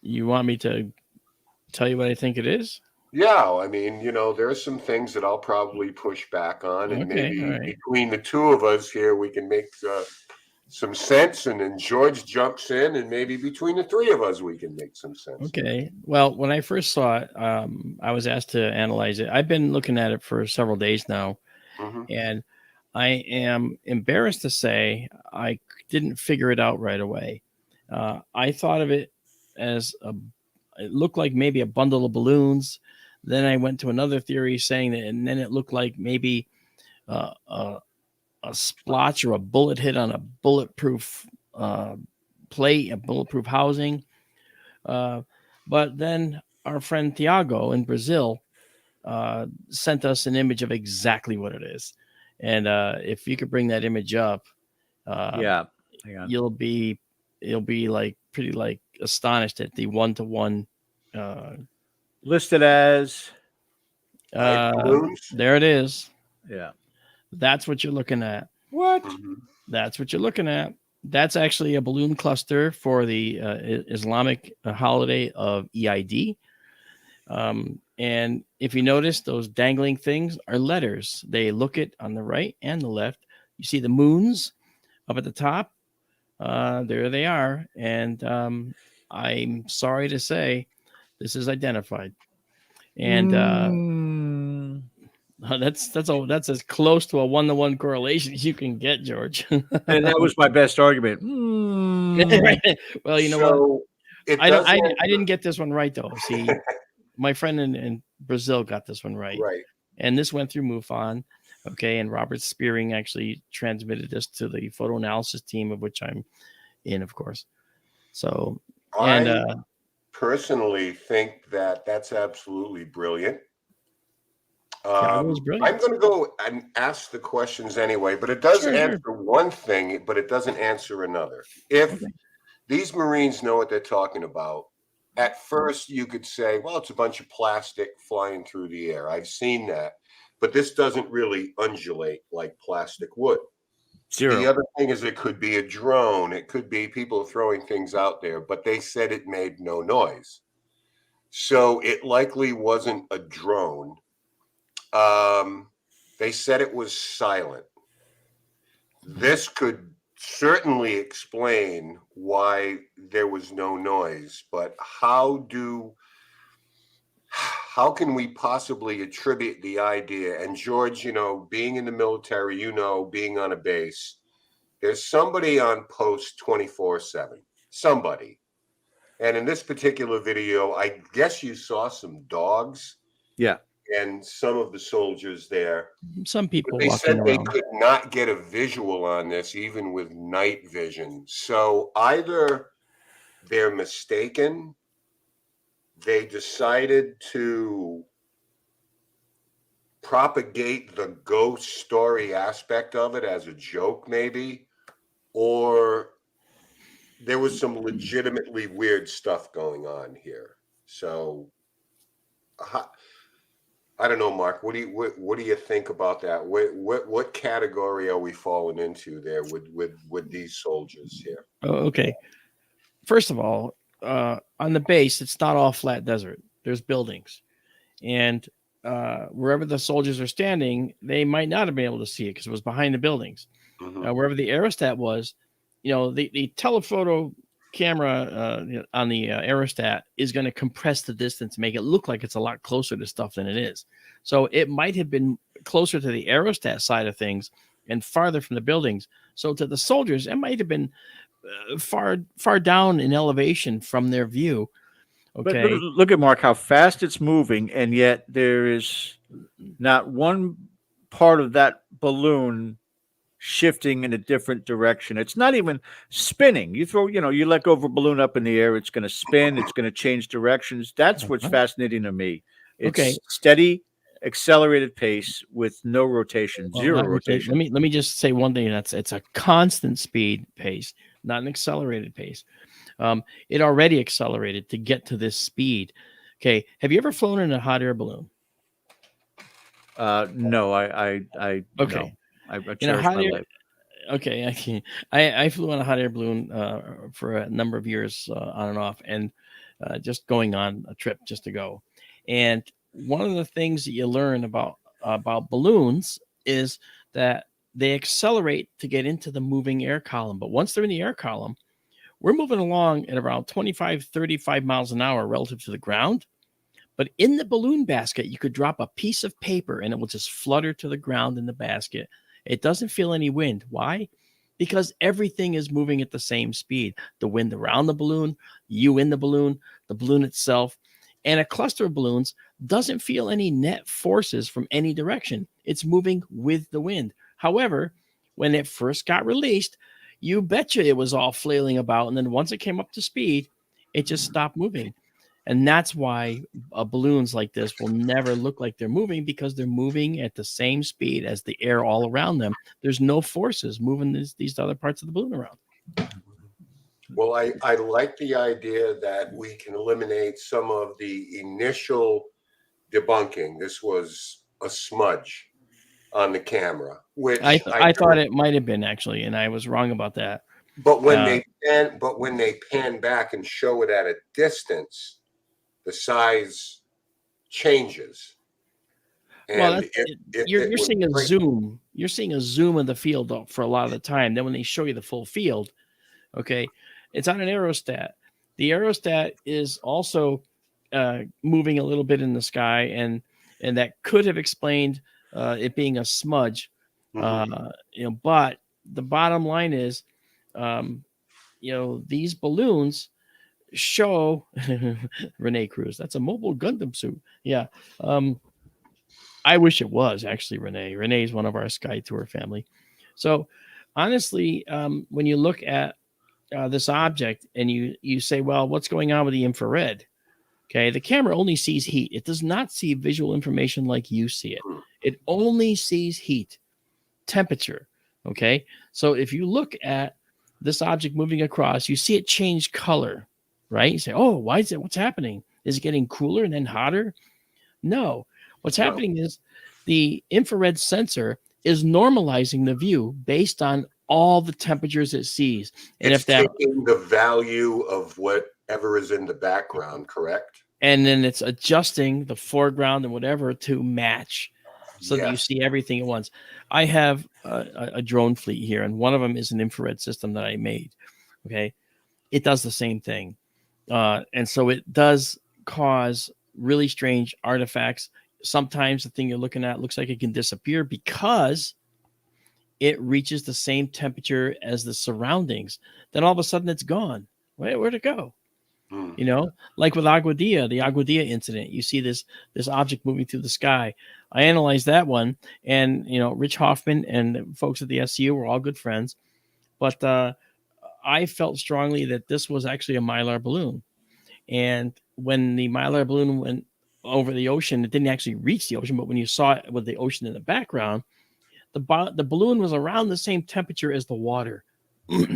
You want me to tell you what I think it is? Yeah, I mean, there's some things that I'll probably push back on, and maybe between the two of us here, we can make some sense, and then George jumps in, and maybe between the three of us, we can make some sense. Okay. Well, when I first saw it, I was asked to analyze it. I've been looking at it for several days now, and I am embarrassed to say I didn't figure it out right away. I thought of it as it looked like maybe a bundle of balloons. Then I went to another theory saying that, and then it looked like maybe a splotch or a bullet hit on a bulletproof plate, a bulletproof housing. But then our friend Tiago in Brazil sent us an image of exactly what it is. And if you could bring that image up, you'll be pretty astonished at the 1-to-1 listed as there it is. Yeah, that's what you're looking at. What? That's what you're looking at. That's actually a balloon cluster for the Islamic holiday of Eid. And if you notice, those dangling things are letters. They look it on the right and the left. You see the moons up at the top. There they are. And I'm sorry to say, this is identified. And that's as close to a 1-to-1 correlation as you can get, George. And that was my best argument. Well, you know what? I didn't get this one right, though. See, my friend in Brazil got this one right. Right. And this went through MUFON. Okay. And Robert Spearing actually transmitted this to the photo analysis team, of which I'm in, of course. So, I personally think that that's absolutely brilliant. I'm going to go and ask the questions anyway, but it does answer one thing, but it doesn't answer another. If these Marines know what they're talking about, at first you could say, well, it's a bunch of plastic flying through the air. I've seen that, but this doesn't really undulate like plastic would. The other thing is it could be a drone. It could be people throwing things out there, but they said it made no noise. So it likely wasn't a drone. They said it was silent. This could certainly explain why there was no noise, but how can we possibly attribute the idea? And George, being in the military, being on a base, there's somebody on post 24/7, somebody. And in this particular video, I guess you saw some dogs. Yeah. And some of the soldiers there. Some people. But they said they could not get a visual on this, even with night vision. So either they're mistaken, they decided to propagate the ghost story aspect of it as a joke, maybe, or there was some legitimately weird stuff going on here. So I don't know, Mark. What do you think about that? What category are we falling into there with these soldiers here? Okay. First of all, on the base, it's not all flat desert. There's buildings, and wherever the soldiers are standing, they might not have been able to see it because it was behind the buildings. Wherever the aerostat was, the telephoto camera on the aerostat is going to compress the distance, make it look like it's a lot closer to stuff than it is. So it might have been closer to the aerostat side of things and farther from the buildings. So to the soldiers, it might have been far down in elevation from their view. Okay. But look at Mark, how fast it's moving, and yet there is not one part of that balloon shifting in a different direction. It's not even spinning. You let go of a balloon up in the air, it's going to spin, it's going to change directions. That's what's fascinating to me. It's steady, accelerated pace with no rotation, zero rotation. Let me just say one thing. It's a constant speed pace, not an accelerated pace. It already accelerated to get to this speed. Okay. Have you ever flown in a hot air balloon? No, I okay. No. I cherish my life. Okay, I flew on a hot air balloon for a number of years on and off, and just going on a trip just to go. And one of the things that you learn about balloons is that they accelerate to get into the moving air column. But once they're in the air column, we're moving along at around 25, 35 miles an hour relative to the ground. But in the balloon basket, you could drop a piece of paper and it will just flutter to the ground in the basket. It doesn't feel any wind. Why? Because everything is moving at the same speed. The wind around the balloon, you in the balloon itself. And a cluster of balloons doesn't feel any net forces from any direction. It's moving with the wind. However, when it first got released, you betcha it was all flailing about. And then once it came up to speed, it just stopped moving. And that's why balloons like this will never look like they're moving, because they're moving at the same speed as the air all around them. There's no forces moving these other parts of the balloon around. Well, I like the idea that we can eliminate some of the initial debunking. This was a smudge on the camera, which I thought it might have been, actually, and I was wrong about that. But when they pan back and show it at a distance, the size changes. And you're seeing a zoom. You're seeing a zoom of the field for a lot of the time. Then when they show you the full field, okay, it's on an aerostat. The aerostat is also moving a little bit in the sky, and that could have explained it being a smudge. But the bottom line is, these balloons show Renee Cruz. That's a mobile Gundam suit. Yeah. I wish it was actually Renee. Renee is one of our SkyTour family. So honestly, when you look at this object and you say, well, what's going on with the infrared? Okay. The camera only sees heat. It does not see visual information like you see it. It only sees heat, temperature. Okay. So if you look at this object moving across, you see it change color. Right? You say, oh, why is it? What's happening? Is it getting cooler and then hotter? No. What's happening is the infrared sensor is normalizing the view based on all the temperatures it sees. And it's taking the value of whatever is in the background, correct? And then it's adjusting the foreground and whatever to match so that you see everything at once. I have a drone fleet here, and one of them is an infrared system that I made. Okay. It does the same thing. And so it does cause really strange artifacts. Sometimes the thing you're looking at looks like it can disappear because it reaches the same temperature as the surroundings. Then all of a sudden it's gone. Where'd it go? Like with the Agua Dia incident, you see this object moving through the sky. I analyzed that one, and Rich Hoffman and folks at the SCU were all good friends, but I felt strongly that this was actually a Mylar balloon. And when the Mylar balloon went over the ocean, it didn't actually reach the ocean, but when you saw it with the ocean in the background, the balloon was around the same temperature as the water.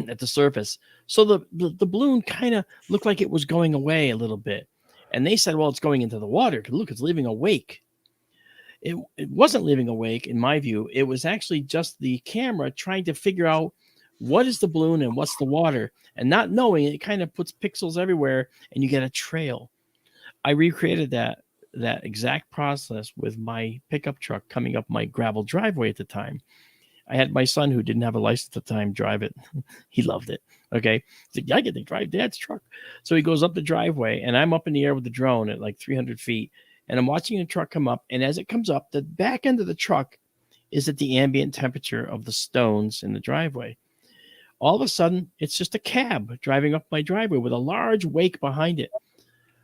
at the surface. So the balloon kind of looked like it was going away a little bit. And they said, well, it's going into the water. Look, it's leaving a wake. It wasn't leaving a wake, in my view. It was actually just the camera trying to figure out what is the balloon and what's the water. And not knowing, it kind of puts pixels everywhere and you get a trail. I recreated that exact process with my pickup truck coming up my gravel driveway at the time. I had my son, who didn't have a license at the time, drive it. He loved it. Okay. He's like, I get to drive Dad's truck. So he goes up the driveway and I'm up in the air with the drone at like 300 feet. And I'm watching the truck come up. And as it comes up, the back end of the truck is at the ambient temperature of the stones in the driveway. All of a sudden, it's just a cab driving up my driveway with a large wake behind it,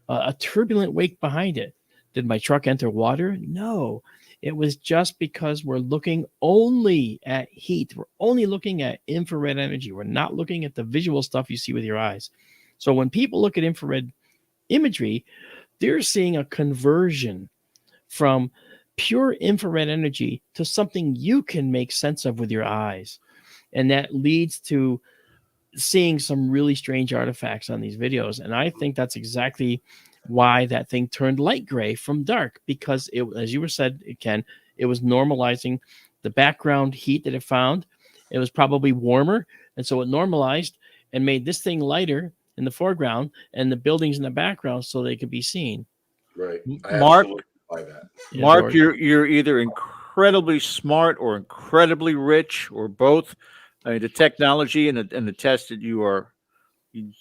a turbulent wake behind it. Did my truck enter water? No. It was just because we're looking only at heat. We're only looking at infrared energy. We're not looking at the visual stuff you see with your eyes. So when people look at infrared imagery, they're seeing a conversion from pure infrared energy to something you can make sense of with your eyes. And that leads to seeing some really strange artifacts on these videos. And I think that's exactly why that thing turned light gray from dark, because it, as you were said, it was normalizing the background heat that it found. It was probably warmer. And so it normalized and made this thing lighter in the foreground and the buildings in the background so they could be seen. Right. Mark, That. Yeah, Mark, George. you're either incredibly smart or incredibly rich or both. I mean, the technology and the test that you are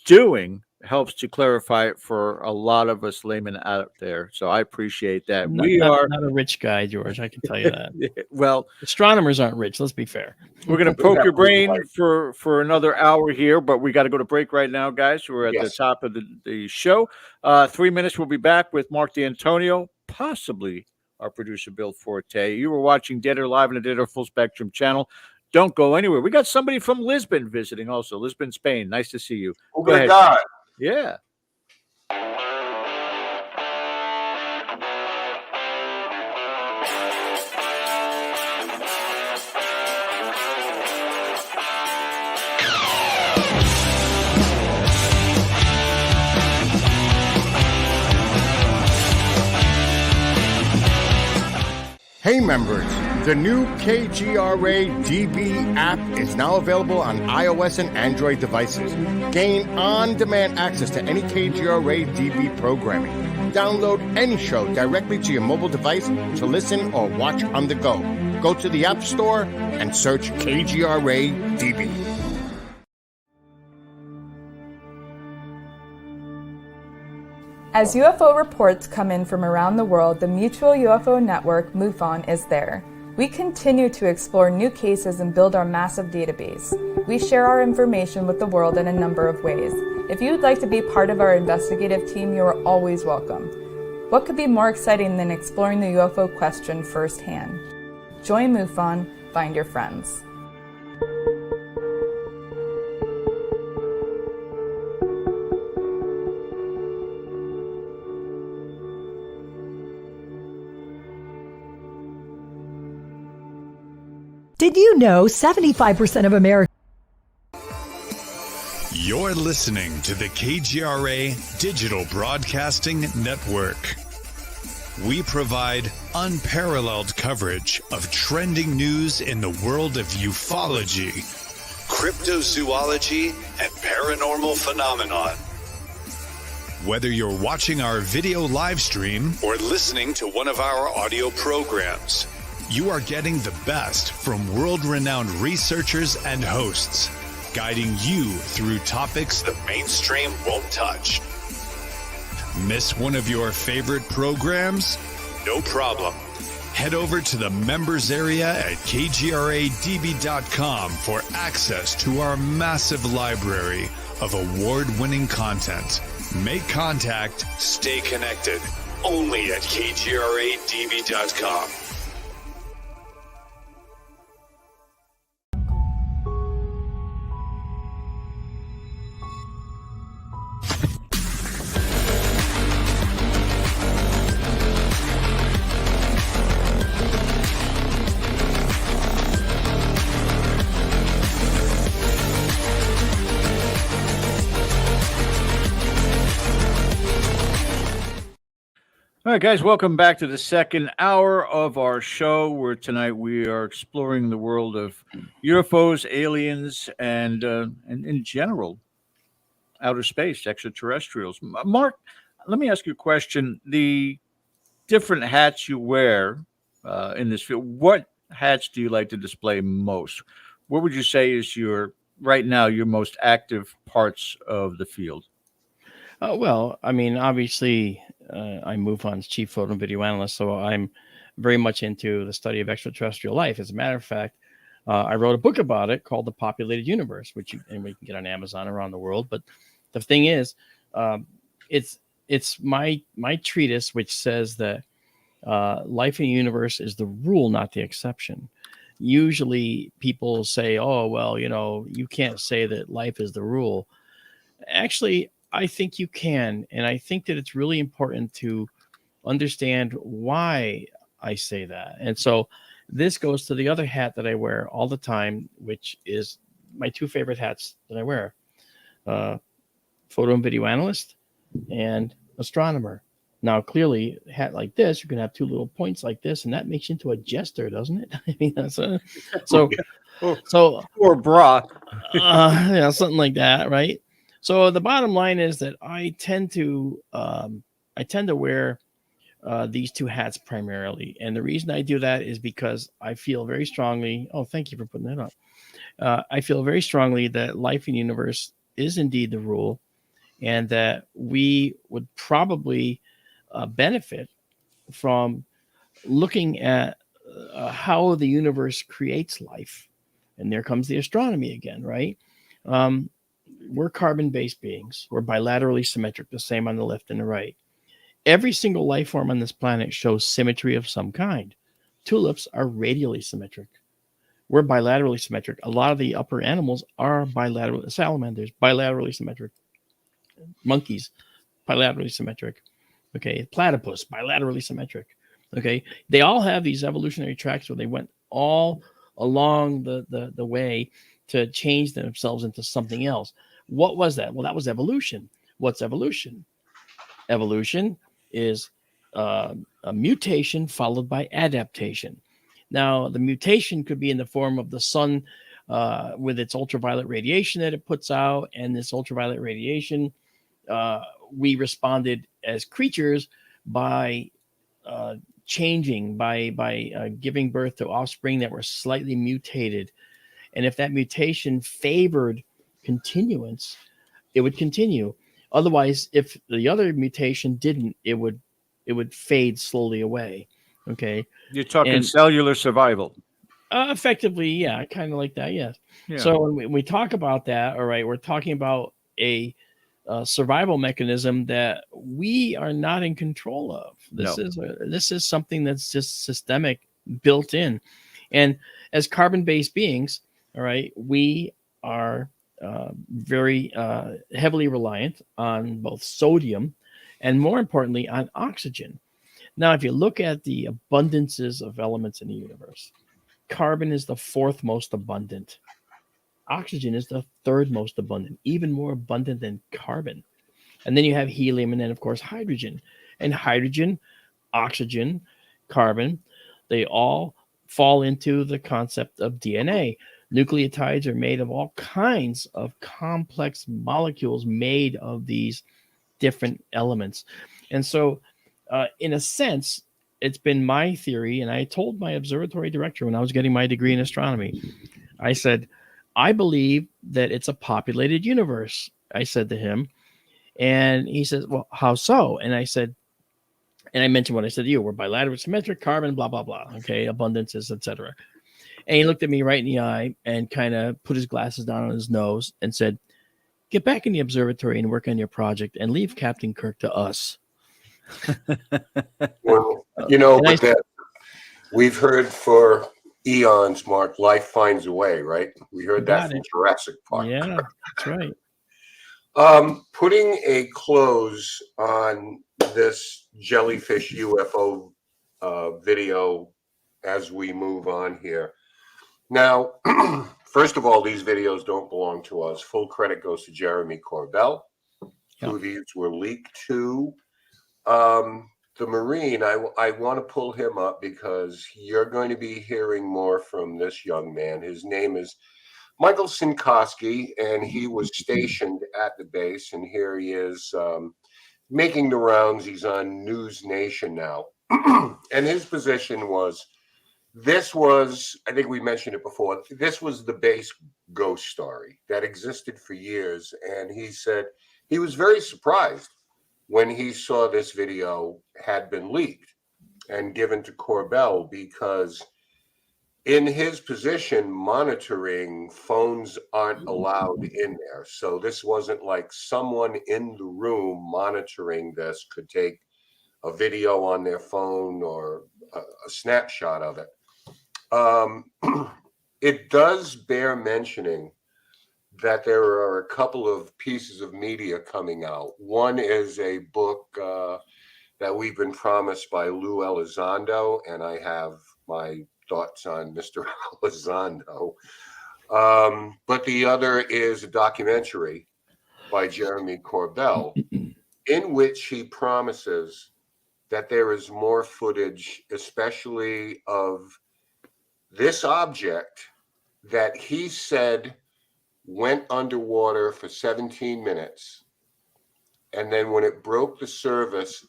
doing helps to clarify it for a lot of us laymen out there. So I appreciate that. We are not a rich guy, George. I can tell you that. Well, astronomers aren't rich. Let's be fair. we're going to poke your brain for another hour here, but we got to go to break right now, guys. We're at the top of the show. 3 minutes. We'll be back with Marc D'Antonio, possibly our producer, Bill Forte. You were watching Dead or Live on the Dead or Full Spectrum channel. Don't go anywhere. We got somebody from Lisbon visiting also. Lisbon, Spain. Nice to see you. Oh, Go ahead. God. Yeah. Hey members, the new KGRA DB app is now available on iOS and Android devices. Gain on-demand access to any KGRA DB programming. Download any show directly to your mobile device to listen or watch on the go. Go to the App Store and search KGRA DB. As UFO reports come in from around the world, the Mutual UFO Network, MUFON, is there. We continue to explore new cases and build our massive database. We share our information with the world in a number of ways. If you'd like to be part of our investigative team, you are always welcome. What could be more exciting than exploring the UFO question firsthand? Join MUFON, find your friends. Did you know 75% of Americans... You're listening to the KGRA Digital Broadcasting Network. We provide unparalleled coverage of trending news in the world of ufology, cryptozoology, and paranormal phenomenon. Whether you're watching our video live stream or listening to one of our audio programs, you are getting the best from world-renowned researchers and hosts, guiding you through topics the mainstream won't touch. Miss one of your favorite programs? No problem. Head over to the members area at kgradb.com for access to our massive library of award-winning content. Make contact, stay connected, only at kgradb.com. right, guys, welcome back to the second hour of our show, where tonight we are exploring the world of UFOs, aliens, and in general, outer space, extraterrestrials. Mark, let me ask you a question. The different hats you wear in this field, what hats do you like to display most? What would you say is right now your most active parts of the field? Well, I mean, obviously, I'm MUFON's chief photo and video analyst, so I'm very much into the study of extraterrestrial life. As a matter of fact, I wrote a book about it called The Populated Universe, which we can get on Amazon around the world. But the thing is, it's my treatise, which says that life in the universe is the rule, not the exception. Usually people say, oh, well, you can't say that life is the rule. Actually, I think you can. And I think that it's really important to understand why I say that. And so this goes to the other hat that I wear all the time, which is my two favorite hats that I wear. Photo and video analyst and astronomer. Now, clearly, a hat like this, you can have two little points like this, and that makes you into a jester, doesn't it? I mean, that's or bra, something like that, right? So the bottom line is that I tend to wear these two hats primarily, and the reason I do that is because I feel very strongly. Oh, thank you for putting that up. I feel very strongly that life in the universe is indeed the rule, and that we would probably benefit from looking at how the universe creates life. And there comes the astronomy again, right? We're carbon-based beings. We're bilaterally symmetric, the same on the left and the right. Every single life form on this planet shows symmetry of some kind. Tulips are radially symmetric. We're bilaterally symmetric. A lot of the upper animals are bilateral. Salamanders, bilaterally symmetric. Monkeys, bilaterally symmetric. Okay, platypus, bilaterally symmetric. Okay, they all have these evolutionary tracks where they went all along the way to change themselves into something else. What was that? Well, that was evolution. What's evolution? Evolution is a mutation followed by adaptation. Now, the mutation could be in the form of the sun with its ultraviolet radiation that it puts out, and this ultraviolet radiation, we responded as creatures by changing, by giving birth to offspring that were slightly mutated. And if that mutation favored continuance, it would continue. Otherwise, if the other mutation didn't, it would fade slowly away. Okay. You're talking cellular survival. Effectively, yeah, kind of like that, yes. Yeah. So when we talk about that, all right, we're talking about a survival mechanism that we are not in control of. This is something that's just systemic, built in. And as carbon-based beings, all right, we are very heavily reliant on both sodium and, more importantly, on oxygen. Now, if you look at the abundances of elements in the universe, carbon is the fourth most abundant. Oxygen is the third most abundant, even more abundant than carbon. And then you have helium, and then, of course, hydrogen. And hydrogen, oxygen, carbon, they all fall into the concept of DNA. Nucleotides are made of all kinds of complex molecules made of these different elements. And so, in a sense, it's been my theory, and I told my observatory director when I was getting my degree in astronomy, I said, I believe that it's a populated universe, I said to him. And he says, well, how so? And I said, and I mentioned what I said to you, we're bilateral symmetric, carbon, blah, blah, blah. Okay, abundances, etc. And he looked at me right in the eye and kind of put his glasses down on his nose and said, get back in the observatory and work on your project and leave Captain Kirk to us. Well, but that we've heard for eons, Mark, life finds a way, right? We heard that from Jurassic Park. Yeah, that's right. Putting a close on this Jellyfish UFO video as we move on here. Now, first of all, these videos don't belong to us. Full credit goes to Jeremy Corbell, who these were leaked to. the Marine, I want to pull him up because you're going to be hearing more from this young man. His name is Michael Sinkowski, and he was stationed at the base, and here he is making the rounds. He's on News Nation now. And his position was, this was, I think we mentioned it before, this was the base ghost story that existed for years. And he said he was very surprised when he saw this video had been leaked and given to Corbell, because in his position, monitoring phones aren't allowed in there. So this wasn't like someone in the room monitoring this could take a video on their phone or a snapshot of it. It does bear mentioning that there are a couple of pieces of media coming out. One is a book that we've been promised by Lou Elizondo, and I have my thoughts on Mr. Elizondo. But the other is a documentary by Jeremy Corbell, in which he promises that there is more footage, especially of this object that he said went underwater for 17 minutes. And then when it broke the surface,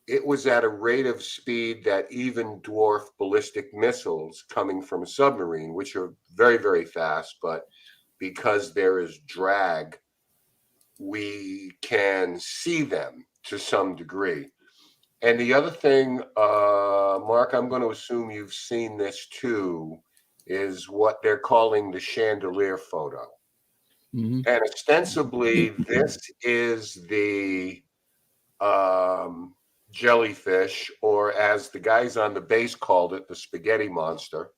it was at a rate of speed that even dwarfed ballistic missiles coming from a submarine, which are very, very fast. But because there is drag, we can see them to some degree. And the other thing, Mark, I'm going to assume you've seen this too, is what they're calling the chandelier photo. Mm-hmm. And ostensibly, this is the jellyfish, or as the guys on the base called it, the spaghetti monster.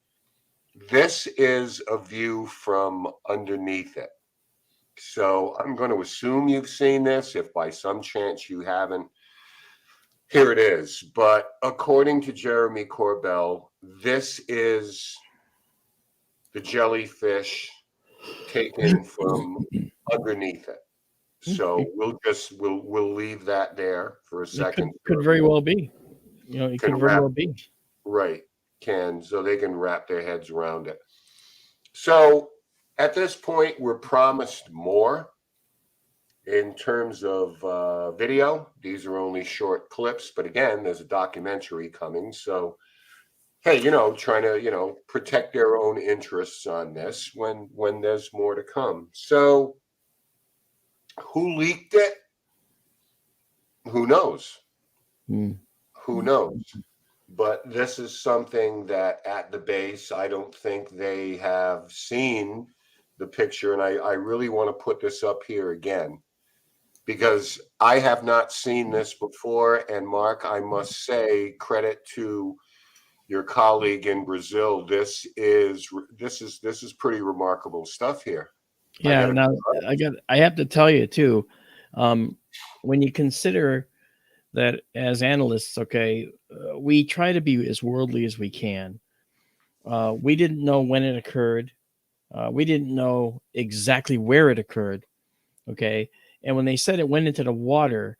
This is a view from underneath it. So I'm going to assume you've seen this. If by some chance you haven't, here it is. But according to Jeremy Corbell, this is the jellyfish taken from underneath it. So we'll leave that there for a second. Could very well be. It could very well be. Right. So they can wrap their heads around it. So at this point, we're promised more in terms of video. These are only short clips, but again, there's a documentary coming. So, hey, trying to, protect their own interests on this when there's more to come. So who leaked it? Who knows? Who knows? But this is something that at the base, I don't think they have seen the picture. And I really want to put this up here again, because I have not seen this before. And Mark, I must say, credit to your colleague in Brazil. This is pretty remarkable stuff here. Yeah. I have to tell you too, when you consider that as analysts, okay, we try to be as worldly as we can. We didn't know when it occurred. We didn't know exactly where it occurred. Okay. And when they said it went into the water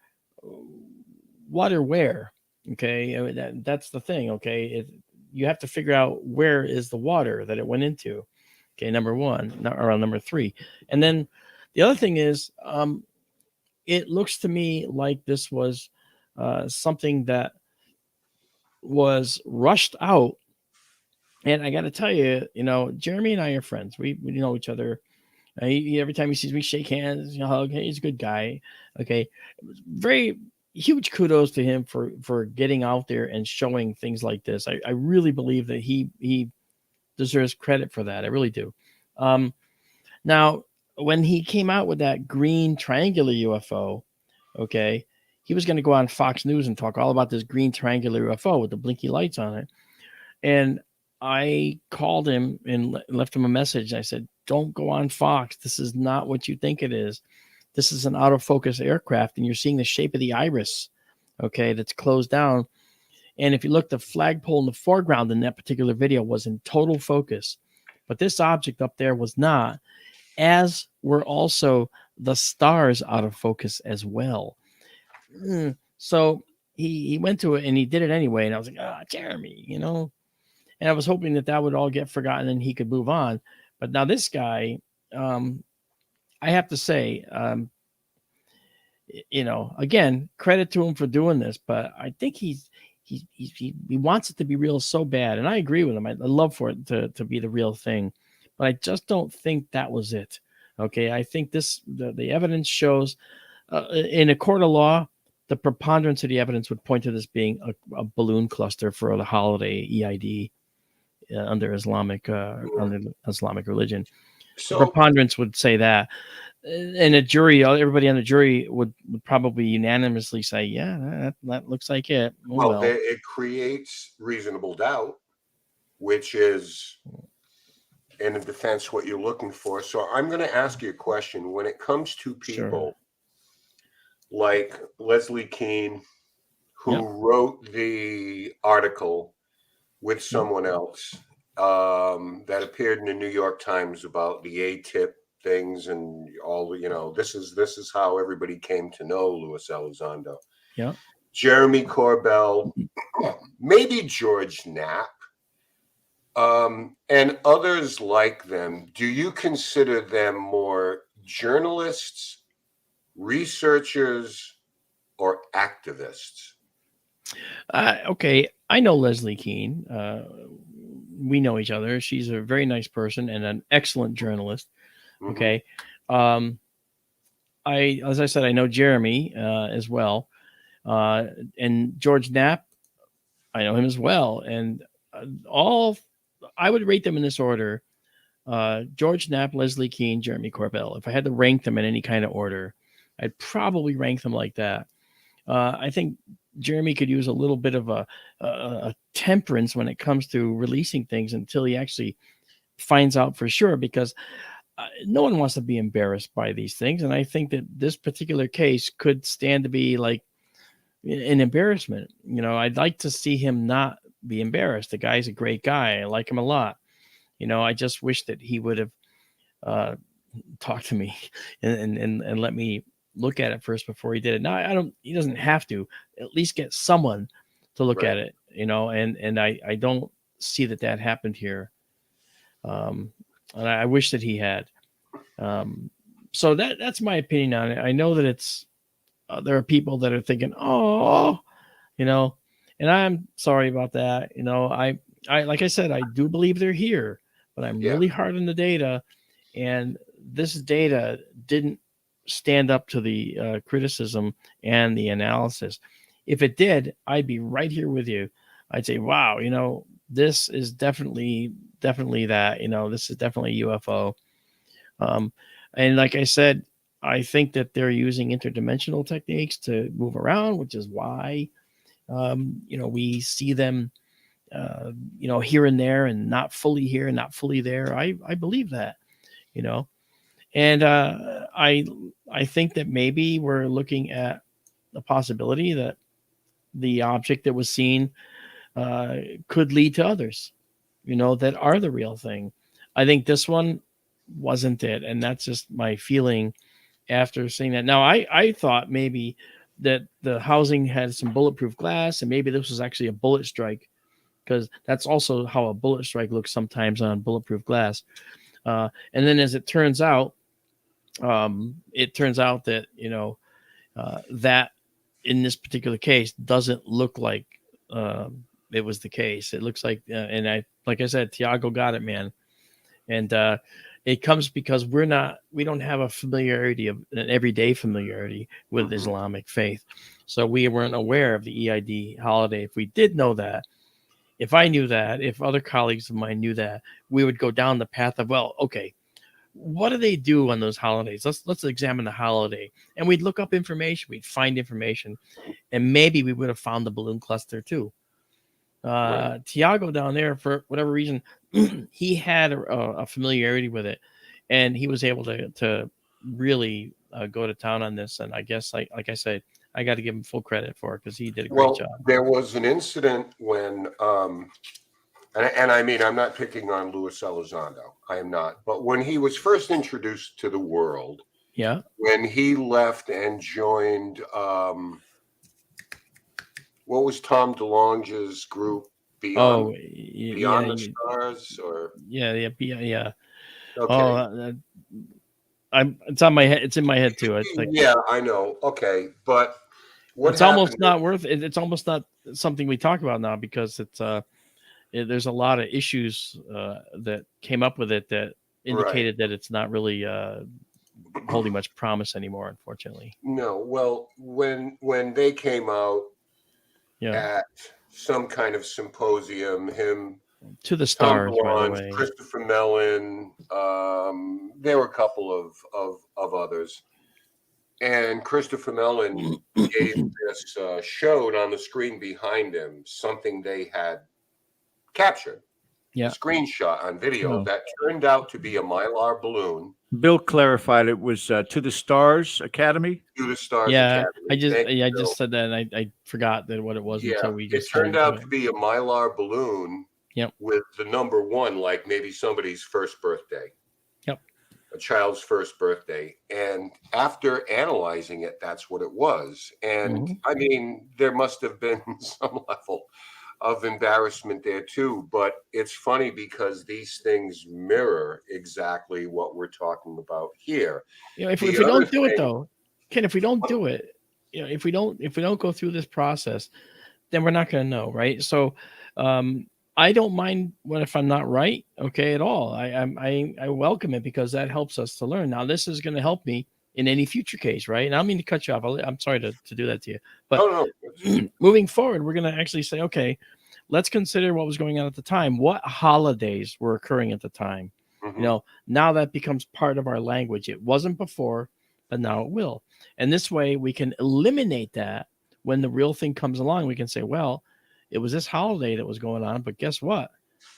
where? Okay. I mean, that's the thing. Okay. You have to figure out where is the water that it went into. Okay. Number one, or number three. And then the other thing is, it looks to me like this was something that was rushed out. And I got to tell you, Jeremy and I are friends. We know each other. Every time he sees me, shake hands, hug. Hey, he's a good guy. Okay. Very huge kudos to him for getting out there and showing things like this. I really believe that he deserves credit for that. I really do. Now, when he came out with that green triangular UFO, okay, he was going to go on Fox News and talk all about this green triangular UFO with the blinky lights on it. And I called him and left him a message. I said, don't go on Fox. This is not what you think it is. This is an out of focus aircraft, and you're seeing the shape of the iris, okay, that's closed down. And if you look, the flagpole in the foreground in that particular video was in total focus. But this object up there was not, as were also the stars out of focus as well. So he went to it and he did it anyway. And I was like, Jeremy, and I was hoping that would all get forgotten and he could move on. But now this guy, I have to say, again, credit to him for doing this, but I think he wants it to be real so bad. And I agree with him. I'd love for it to be the real thing, but I just don't think that was it. Okay. I think the evidence shows in a court of law, the preponderance of the evidence would point to this being a balloon cluster for the holiday EID under Islamic religion. So, the preponderance would say that. And a jury, everybody on the jury would probably unanimously say, yeah, that looks like it. Well, it creates reasonable doubt, which is, in a defense, what you're looking for. So I'm going to ask you a question. When it comes to people like Leslie Kean, who wrote the article with someone else that appeared in the New York Times about the A-tip things and all, this is how everybody came to know Luis Elizondo. Yeah. Jeremy Corbell, maybe George Knapp, and others like them. Do you consider them more journalists, researchers, or activists? Okay. I know Leslie Kean. We know each other. She's a very nice person and an excellent journalist. Okay. As I said, I know Jeremy as well. And George Knapp, I know him as well. And I would rate them in this order. George Knapp, Leslie Kean, Jeremy Corbell. If I had to rank them in any kind of order, I'd probably rank them like that. I think Jeremy could use a little bit of a temperance when it comes to releasing things until he actually finds out for sure, because no one wants to be embarrassed by these things. And I think that this particular case could stand to be like an embarrassment. I'd like to see him not be embarrassed. The guy's a great guy. I like him a lot. I just wish that he would have talked to me and let me look at it first before he did it. Now, he doesn't have to. At least get someone to look at it, and I don't see that happened here. And I wish that he had. So that's my opinion on it. I know that it's there are people that are thinking, and I'm sorry about that. I like I said, I do believe they're here, but I'm really hard on the data, and this data didn't stand up to the criticism and the analysis. If it did, I'd be right here with you. I'd say, wow, this is definitely that, this is definitely UFO. And like I said, I think that they're using interdimensional techniques to move around, which is why, we see them, here and there and not fully here and not fully there. I believe that, and I think that maybe we're looking at the possibility that the object that was seen could lead to others, that are the real thing. I think this one wasn't it. And that's just my feeling after seeing that. Now, I thought maybe that the housing had some bulletproof glass and maybe this was actually a bullet strike, because that's also how a bullet strike looks sometimes on bulletproof glass. And then as it turns out that, that in this particular case doesn't look like it was the case. It looks like, like I said, Tiago got it, man. And it comes because we don't have a familiarity of an everyday familiarity with Islamic faith. So we weren't aware of the EID holiday. If we did know that, if I knew that, if other colleagues of mine knew that, we would go down the path of, well, okay, what do they do on those holidays? Let's examine the holiday. And we'd look up information, we'd find information, and maybe we would have found the balloon cluster too. Tiago down there, for whatever reason, he had a familiarity with it, and he was able to really go to town on this. And I guess, like I said, I got to give him full credit for it because he did a great job. There was an incident when, and I mean, I'm not picking on Luis Elizondo. I am not. But when he was first introduced to the world, yeah, when he left and joined what was Tom DeLonge's group? Oh, Beyond the Stars, or yeah. okay. Oh, it's on my head. It's in my head too. It's like, yeah, I know. Okay, but it's almost not worth it. It's almost not something we talk about now because there's a lot of issues that came up with it that indicated that it's not really holding much promise anymore, unfortunately. No, well, when they came out at some kind of symposium, him, To the Stars, by the way, Christopher Mellon, there were a couple of others, and Christopher Mellon gave this showed on the screen behind him something they had captured, screenshot on video that turned out to be a Mylar balloon. Bill clarified it was To the Stars Academy. To the Stars Academy. I just said that, and I forgot that what it was until we just. It turned out to be a Mylar balloon. With the number 1, like maybe somebody's first birthday. A child's first birthday. And after analyzing it, that's what it was. And I mean, there must have been some level of embarrassment there too. But it's funny because these things mirror exactly what we're talking about here. If we don't do it though, Ken, if we don't do it, if we don't go through this process, then we're not going to know, right? So, I don't mind if I'm not right, at all. I welcome it because that helps us to learn. Now, this is going to help me in any future case, right? And I don't mean to cut you off. I'm sorry to do that to you. But moving forward, we're going to actually say, okay, let's consider what was going on at the time. What holidays were occurring at the time? Now that becomes part of our language. It wasn't before, but now it will. And this way we can eliminate that when the real thing comes along. We can say, well, it was this holiday that was going on, but guess what?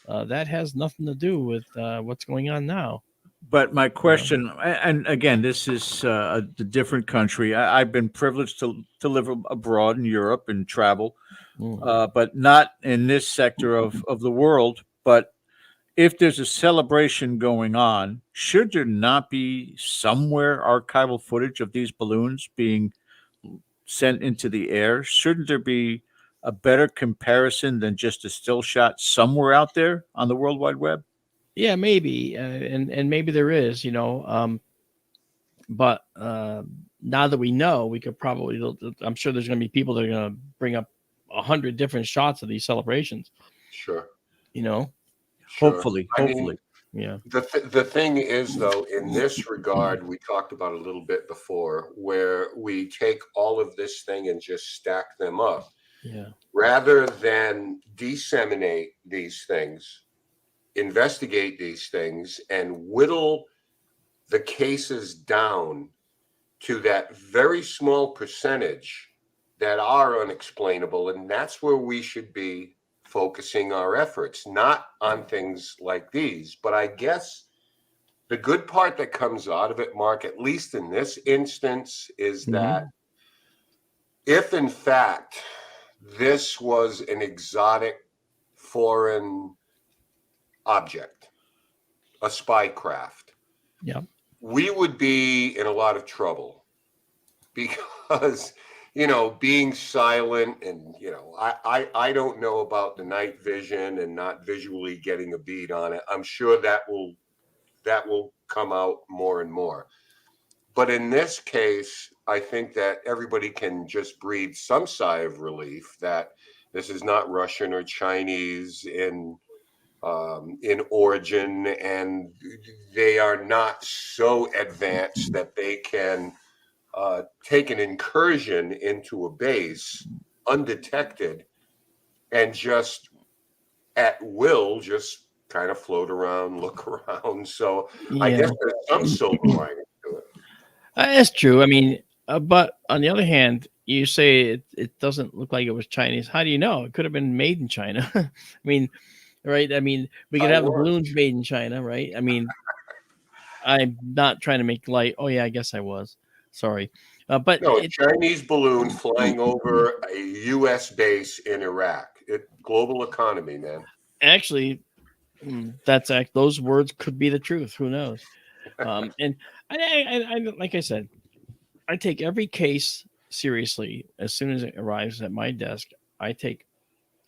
That has nothing to do with what's going on now. But my question, and again, this is a different country. I've been privileged to live abroad in Europe and travel, but not in this sector of the world. But if there's a celebration going on, should there not be somewhere archival footage of these balloons being sent into the air? Shouldn't there be a better comparison than just a still shot somewhere out there on the World Wide Web? Yeah, maybe, and maybe there is, but now that we know, we could probably. I'm sure there's going to be people that are going to bring up 100 different shots of these celebrations. Sure. Sure. Hopefully. Yeah. The thing is, though, in this regard, we talked about a little bit before, where we take all of this thing and just stack them up. Yeah. Rather than disseminate these things, investigate these things, and whittle the cases down to that very small percentage that are unexplainable. And that's where we should be focusing our efforts, not on things like these. But I guess the good part that comes out of it, Mark, at least in this instance, is that if in fact this was an exotic foreign object, a spy craft, we would be in a lot of trouble because, being silent and, I don't know about the night vision and not visually getting a bead on it. I'm sure that will come out more and more. But in this case, I think that everybody can just breathe some sigh of relief that this is not Russian or Chinese in origin, and they are not so advanced that they can take an incursion into a base undetected and just at will just kind of float around, look around. So I guess there's some silver lining to it. That's true. I mean, but on the other hand, you say it doesn't look like it was Chinese. How do you know? It could have been made in China. I mean, right? I mean, we could have the balloons made in China, right? I mean, I'm not trying to make light. Oh, yeah, I guess I was. Sorry. But no, a Chinese balloon flying over a U.S. base in Iraq. Global economy, man. Actually, those words could be the truth. Who knows? And I like I said, I take every case seriously as soon as it arrives at my desk. I take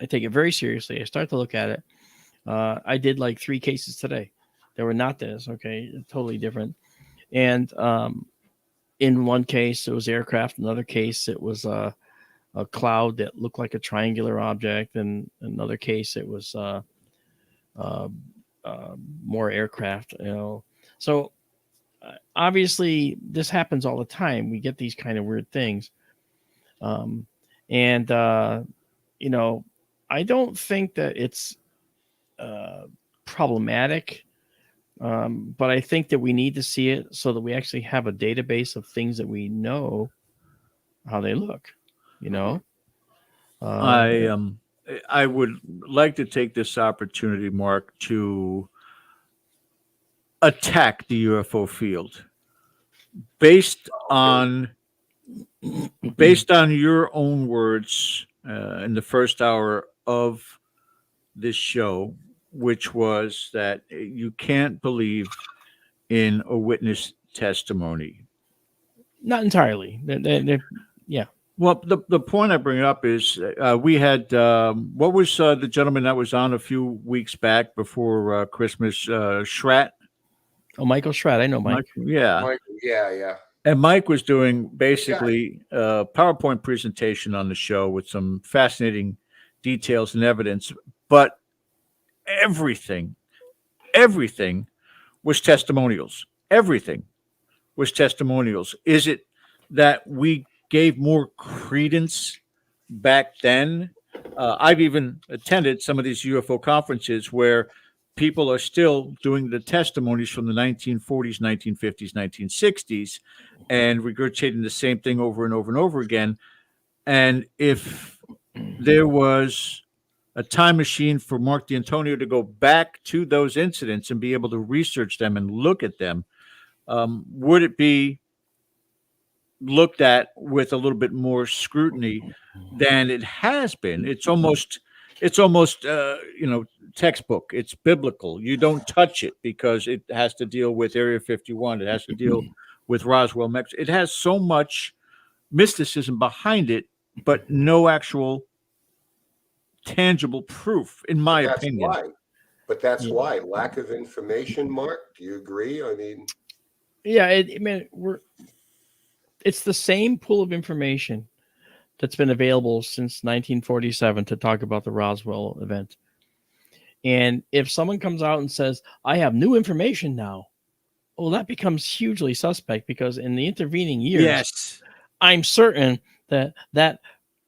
it very seriously. I start to look at it. I did like 3 cases today. They were not this, okay, totally different. And in one case, it was aircraft. Another case, it was a cloud that looked like a triangular object. And another case, it was more aircraft. So obviously, this happens all the time. We get these kind of weird things. I don't think that it's problematic. But I think that we need to see it so that we actually have a database of things that we know how they look, I would like to take this opportunity, Mark, to attack the UFO field based on your own words in the first hour of this show, which was that you can't believe in a witness testimony. Not entirely. Yeah. Well, the point I bring up is we had, what was the gentleman that was on a few weeks back before Christmas, Schratt? Oh, Michael Schratt. I know Mike. Yeah. Yeah. And Mike was doing basically a PowerPoint presentation on the show with some fascinating details and evidence, but everything was testimonials. Everything was testimonials. Is it that we gave more credence back then? I've even attended some of these UFO conferences where people are still doing the testimonies from the 1940s, 1950s, 1960s, and regurgitating the same thing over and over and over again. And if there was a time machine for Marc D'Antonio to go back to those incidents and be able to research them and look at them, would it be looked at with a little bit more scrutiny than it has been? It's almost textbook. It's biblical. You don't touch it because it has to deal with Area 51. It has to deal with Roswell, Mexico. It has so much mysticism behind it, but no actual tangible proof, in my opinion. But that's why lack of information. Mark, do you agree? I mean, it's the same pool of information that's been available since 1947 to talk about the Roswell event. And if someone comes out and says, I have new information now, well, that becomes hugely suspect, because in the intervening years, I'm certain that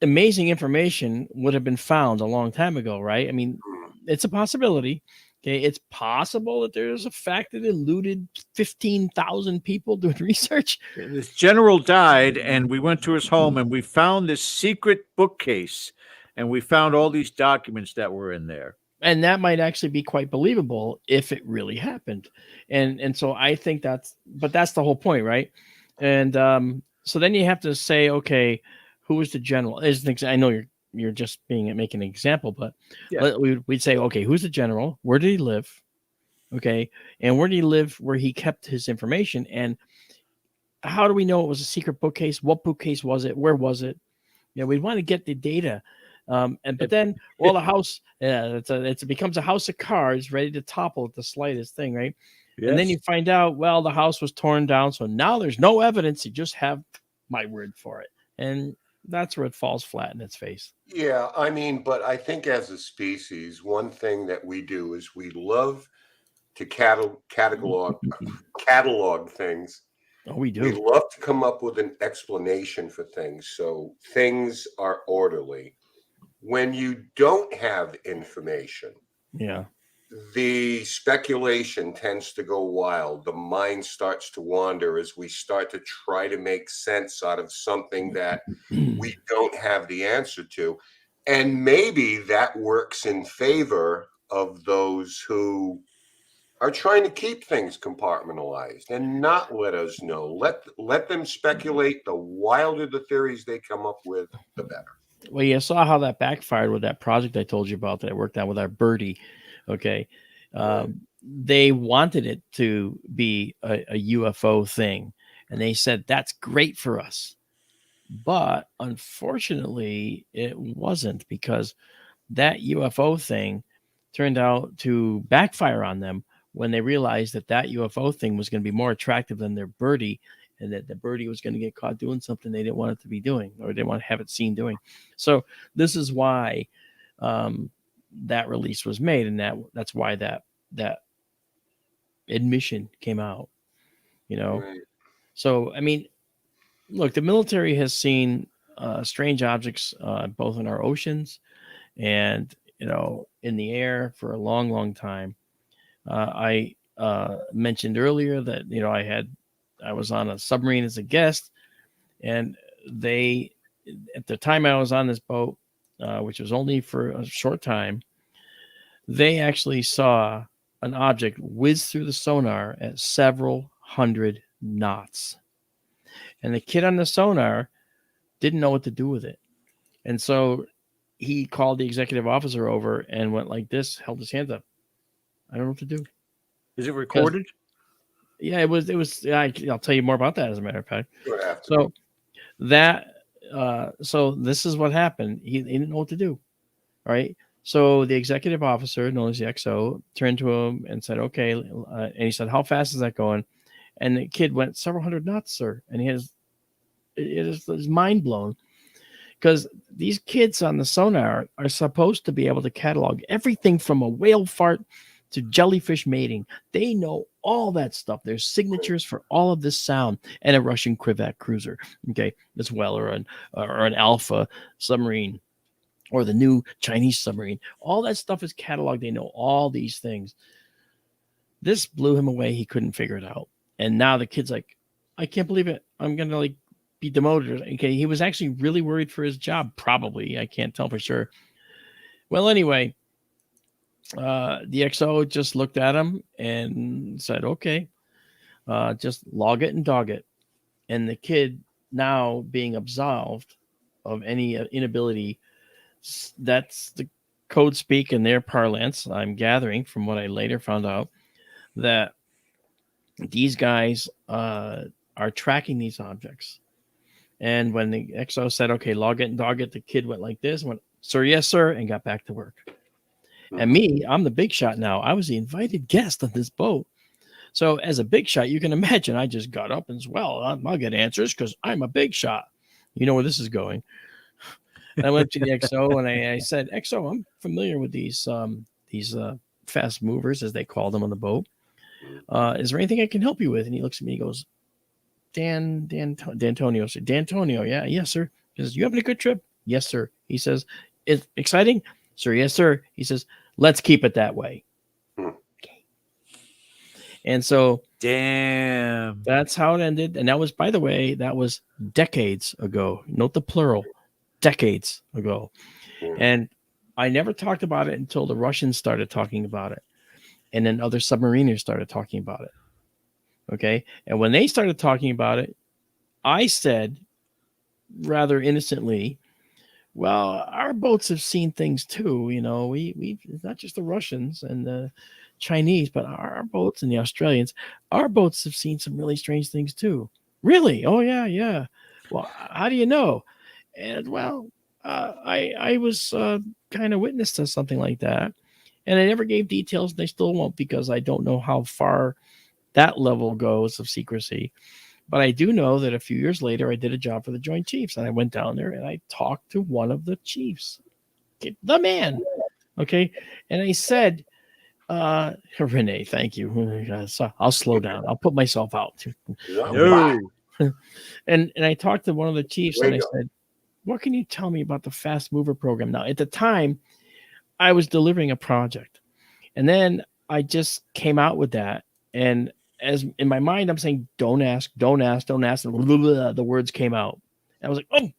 amazing information would have been found a long time ago, right? I mean, it's a possibility. Okay, it's possible that there's a fact that eluded 15,000 people doing research. This general died, and we went to his home, and we found this secret bookcase, and we found all these documents that were in there. And that might actually be quite believable if it really happened. And so I think that's the whole point, right? And so then you have to say, okay, who was the general? I know you're just making an example, but we'd say, okay, who's the general? Where did he live? Okay. And where did he live where he kept his information? And how do we know it was a secret bookcase? What bookcase was it? Where was it? We'd want to get the data. But then, the house, it becomes a house of cards ready to topple at the slightest thing, right? Yes. And then you find out, the house was torn down, so now there's no evidence. You just have my word for it. And that's where it falls flat in its face. Yeah, I mean, but I think as a species, one thing that we do is we love to catalog things. Oh, we do. We love to come up with an explanation for things, so things are orderly. When you don't have information, the speculation tends to go wild. The mind starts to wander as we start to try to make sense out of something that we don't have the answer to. And maybe that works in favor of those who are trying to keep things compartmentalized and not let us know. Let them speculate. The wilder the theories they come up with, the better. Well, you saw how that backfired with that project I told you about that I worked on with our birdie. Okay. They wanted it to be a UFO thing. And they said, that's great for us. But unfortunately, it wasn't, because that UFO thing turned out to backfire on them when they realized that that UFO thing was going to be more attractive than their birdie, and that the birdie was going to get caught doing something they didn't want it to be doing, or didn't want to have it seen doing. So this is why that release was made, and that's why that admission came out, you know. Right. So I mean, look, the military has seen strange objects both in our oceans and, you know, in the air for a long, long time. I mentioned earlier that, you know, I was on a submarine as a guest, and they, at the time I was on this boat, which was only for a short time, they actually saw an object whiz through the sonar at several hundred knots. And the kid on the sonar didn't know what to do with it. And so he called the executive officer over and went like this, held his hands up. I don't know what to do. Is it recorded? Yeah, it was. I'll tell you more about that, as a matter of fact. So So this is what happened. He didn't know what to do. Right. So the executive officer, known as the XO, turned to him and said, okay. And he said, how fast is that going? And the kid went several hundred knots, sir. And it is mind blown, because these kids on the sonar are supposed to be able to catalog everything from a whale fart to jellyfish mating. They know all that stuff. There's signatures for all of this sound, and a Russian Corvette cruiser, okay, as well, or an Alpha submarine, or the new Chinese submarine. All that stuff is cataloged. They know all these things. This blew him away. He couldn't figure it out. And now the kid's like, I can't believe it. I'm going to be demoted. Okay. He was actually really worried for his job. Probably. I can't tell for sure. Well, anyway, the XO just looked at him and said, okay, just log it and dog it. And the kid, now being absolved of any inability, that's the code speak in their parlance. I'm gathering from what I later found out, that these guys are tracking these objects. And when the XO said, okay, log it and dog it, the kid went like this, went, sir, yes, sir, and got back to work. And me, I'm the big shot now. I was the invited guest on this boat. So as a big shot, you can imagine I just got up and said, well, I'll get answers because I'm a big shot. You know where this is going. And I went to the XO and I said, XO, I'm familiar with these fast movers, as they call them on the boat. Is there anything I can help you with? And he looks at me, he goes, D'Antonio. So D'Antonio, yeah, yes, sir. He says, you having a good trip? Yes, sir. He says, it's exciting? Sir, yes, sir. He says, let's keep it that way. Okay. And so damn, that's how it ended. And that was, by the way, that was decades ago. Note the plural, decades ago. And I never talked about it until the Russians started talking about it. And then other submariners started talking about it. Okay. And when they started talking about it, I said rather innocently, well, our boats have seen things too. You know, we not just the Russians and the Chinese, but our boats and the Australians, our boats have seen some really strange things too. Really? Oh, yeah, yeah. Well, how do you know? And well, I was kind of witness to something like that. And I never gave details, and they still won't, because I don't know how far that level goes of secrecy. But I do know that a few years later, I did a job for the Joint Chiefs, and I went down there and I talked to one of the chiefs, the man. Okay. And I said, Renee, thank you. So I'll slow down. I'll put myself out. No. And I talked to one of the chiefs, and I said, what can you tell me about the fast mover program? Now, at the time, I was delivering a project, and then I just came out with that. And as in my mind, I'm saying, don't ask, don't ask, don't ask. And blah, blah, blah, the words came out. And I was like, oh, and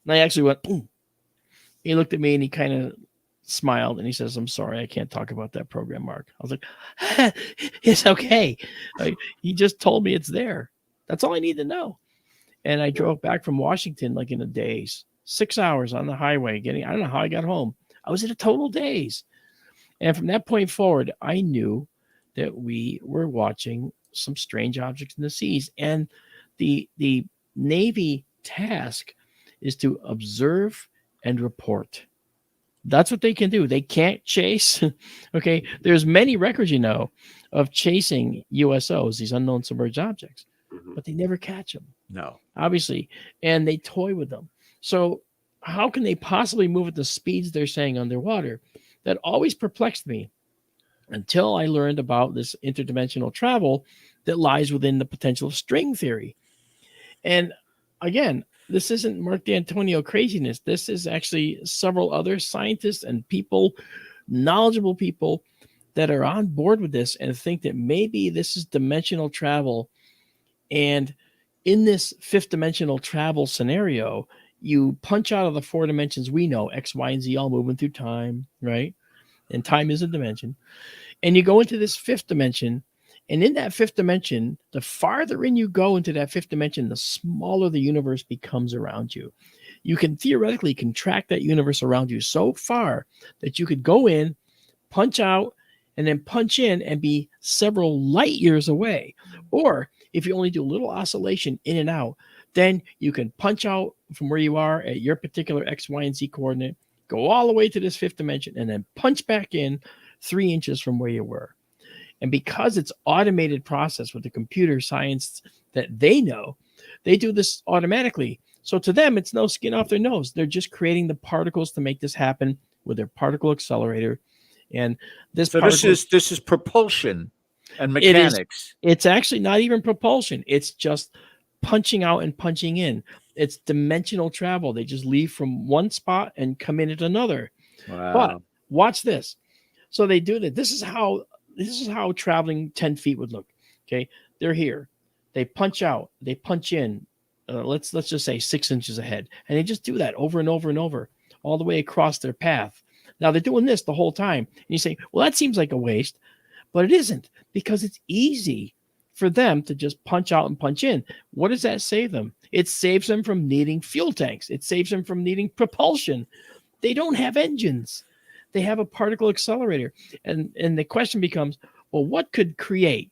I actually went, oh. He looked at me and he kind of smiled and he says, I'm sorry, I can't talk about that program, Mark. I was like, it's okay. He just told me it's there. That's all I need to know. And I drove back from Washington like in a daze, 6 hours on the highway I don't know how I got home. I was in a total daze. And from that point forward, I knew that we were watching some strange objects in the seas. And the Navy task is to observe and report. That's what they can do. They can't chase. Okay. There's many records, of chasing USOs, these unknown submerged objects, but they never catch them. No. Obviously. And they toy with them. So how can they possibly move at the speeds they're saying underwater? That always perplexed me until I learned about this interdimensional travel that lies within the potential of string theory. And again, this isn't Marc D'Antonio craziness. This is actually several other scientists and people, knowledgeable people, that are on board with this and think that maybe this is dimensional travel. And in this fifth dimensional travel scenario, you punch out of the four dimensions we know, X, Y, and Z, all moving through time, right? And time is a dimension. And you go into this fifth dimension. And in that fifth dimension, the farther in you go into that fifth dimension, the smaller the universe becomes around you. You can theoretically contract that universe around you so far that you could go in, punch out, and then punch in and be several light years away. Or if you only do a little oscillation in and out, then you can punch out from where you are at your particular X, Y, and Z coordinate, go all the way to this fifth dimension, and then punch back in 3 inches from where you were. And because it's automated process with the computer science that they know, they do this automatically. So to them, it's no skin off their nose. They're just creating the particles to make this happen with their particle accelerator. And this is propulsion and mechanics. It's actually not even propulsion. It's just punching out and punching in. It's dimensional travel. They just leave from one spot and come in at another. Wow. But watch this. So they do that. This is how traveling 10 feet would look. Okay. They're here. They punch out, they punch in, let's just say 6 inches ahead. And they just do that over and over and over, all the way across their path. Now they're doing this the whole time. And you say, well, that seems like a waste, but it isn't, because it's easy for them to just punch out and punch in. What does that save them? It saves them from needing fuel tanks. It saves them from needing propulsion. They don't have engines. They have a particle accelerator. And the question becomes, well, what could create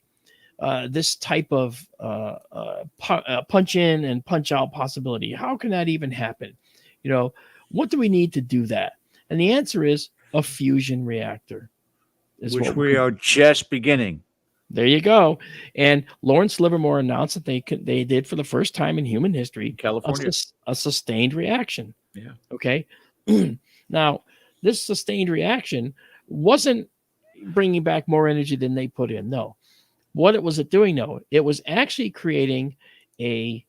this type of punch in and punch out possibility? How can that even happen? What do we need to do that? And the answer is a fusion reactor. Which we are just beginning. There you go. And Lawrence Livermore announced that they did for the first time in human history, California, a sustained reaction. Yeah. Okay. Now, this sustained reaction wasn't bringing back more energy than they put in. No. What was it doing? No, it was actually creating a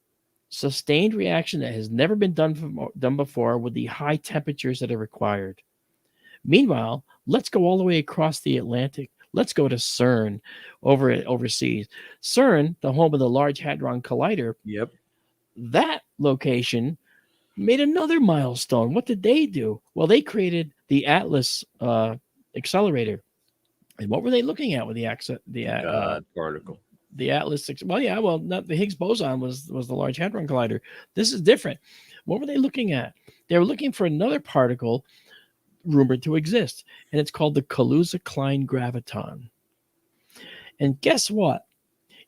sustained reaction that has never been done before with the high temperatures that are required. Meanwhile, let's go all the way across the Atlantic. Let's go to CERN overseas. CERN, the home of the Large Hadron Collider. Yep. That location made another milestone. What did they do? Well, they created the Atlas accelerator. And what were they looking at with the particle? The Atlas. Not the Higgs boson was the Large Hadron Collider. This is different. What were they looking at? They were looking for another particle rumored to exist, and it's called the Kaluza-Klein graviton. And guess what?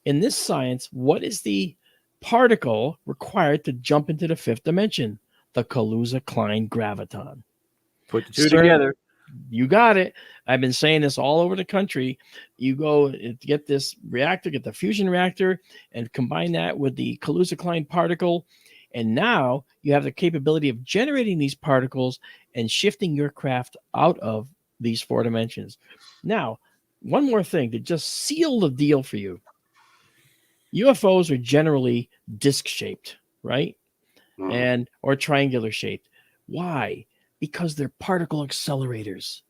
In this science, what is the particle required to jump into the fifth dimension? The Kaluza-Klein graviton. Put the two together. You got it. I've been saying this all over the country. You go get this reactor, get the fusion reactor, and combine that with the Kaluza-Klein particle. And now you have the capability of generating these particles and shifting your craft out of these four dimensions. Now, one more thing to just seal the deal for you. UFOs are generally disc-shaped, right? And or triangular shaped. Why? Because they're particle accelerators.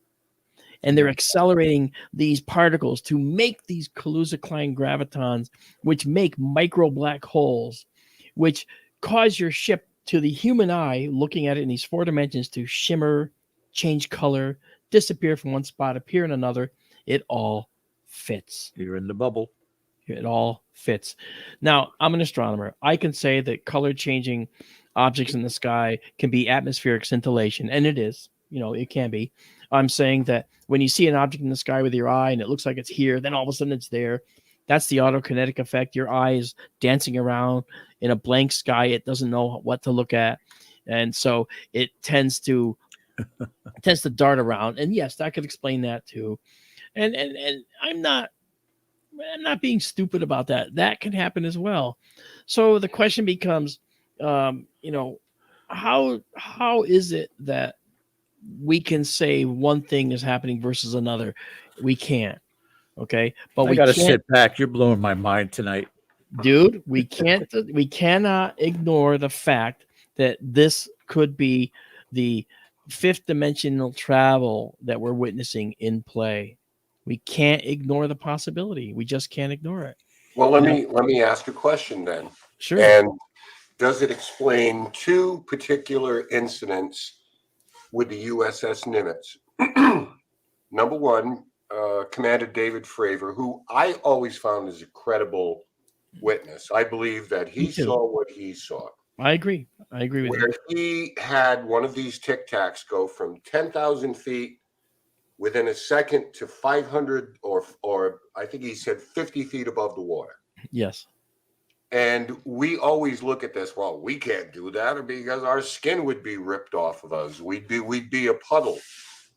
And they're accelerating these particles to make these Kaluza-Klein gravitons, which make micro black holes, which cause your ship, to the human eye looking at it in these four dimensions, to shimmer, change color, disappear from one spot, appear in another. It all fits. You're in the bubble. It all fits. Now, I'm an astronomer. I can say that color changing objects in the sky can be atmospheric scintillation, and it is. It can be. I'm saying that when you see an object in the sky with your eye and it looks like it's here, then all of a sudden it's there. That's the autokinetic effect. Your eye is dancing around in a blank sky. It doesn't know what to look at. And so it tends to dart around. And yes, that could explain that too. And I'm not being stupid about that. That can happen as well. So the question becomes, how is it that we can say one thing is happening versus another? We can't. Okay, but I got to sit back. You're blowing my mind tonight, dude. We cannot ignore the fact that this could be the fifth dimensional travel that we're witnessing in play. We can't ignore the possibility. We just can't ignore it. Well, let me ask a question then. Sure. And does it explain two particular incidents with the USS Nimitz? Number one, Commander David Fravor, who I always found as a credible witness. I believe that he saw what he saw. I agree with you. Where he had one of these Tic Tacs go from 10,000 feet within a second to 500 or I think he said 50 feet above the water. Yes. And we always look at this, well, we can't do that because our skin would be ripped off of us. We'd be a puddle.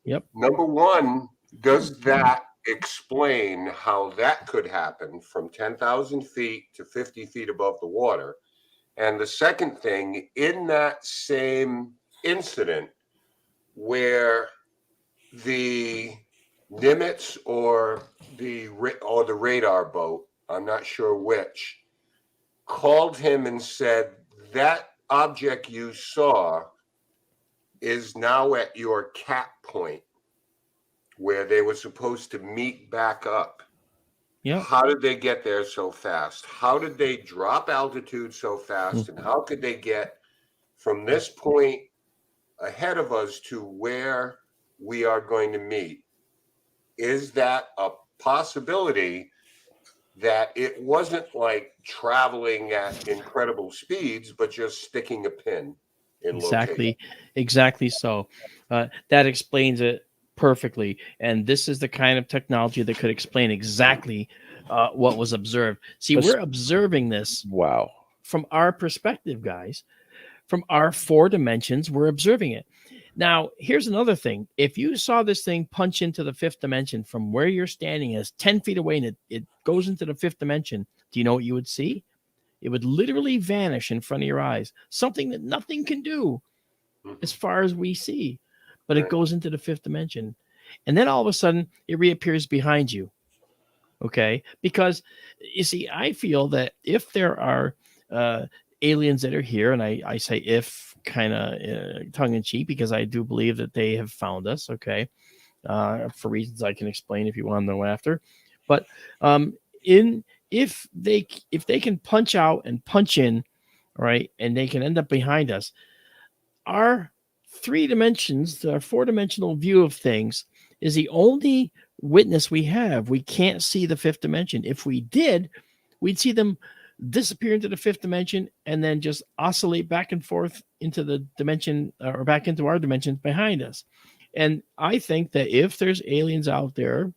Yep. Number one, does that explain how that could happen from 10,000 feet to 50 feet above the water? And the second thing, in that same incident where the Nimitz or the radar boat, I'm not sure which, called him and said, that object you saw is now at your cap point where they were supposed to meet back up. Yeah. How did they get there so fast? How did they drop altitude so fast? And how could they get from this point ahead of us to where we are going to meet? Is that a possibility that it wasn't like traveling at incredible speeds, but just sticking a pin in location? Exactly so. That explains it perfectly. And this is the kind of technology that could explain exactly what was observed. See, we're observing this. Wow. From our perspective, guys, from our 4 dimensions, we're observing it. Now, here's another thing. If you saw this thing punch into the 5th dimension from where you're standing is 10 feet away and it goes into the 5th dimension, do you know what you would see? It would literally vanish in front of your eyes. Something that nothing can do as far as we see. But it goes into the 5th dimension. And then all of a sudden, it reappears behind you. Okay? Because, you see, I feel that if there are aliens that are here, and I say if kind of tongue-in-cheek, because I do believe that they have found us, okay? For reasons I can explain if you want to know after. But if they can punch out and punch in, right, and they can end up behind us, our 3 dimensions, our 4-dimensional view of things is the only witness we have. We can't see the 5th dimension. If we did, we'd see them disappear into the 5th dimension and then just oscillate back and forth into the dimension or back into our dimensions behind us. And I think that if there's aliens out there,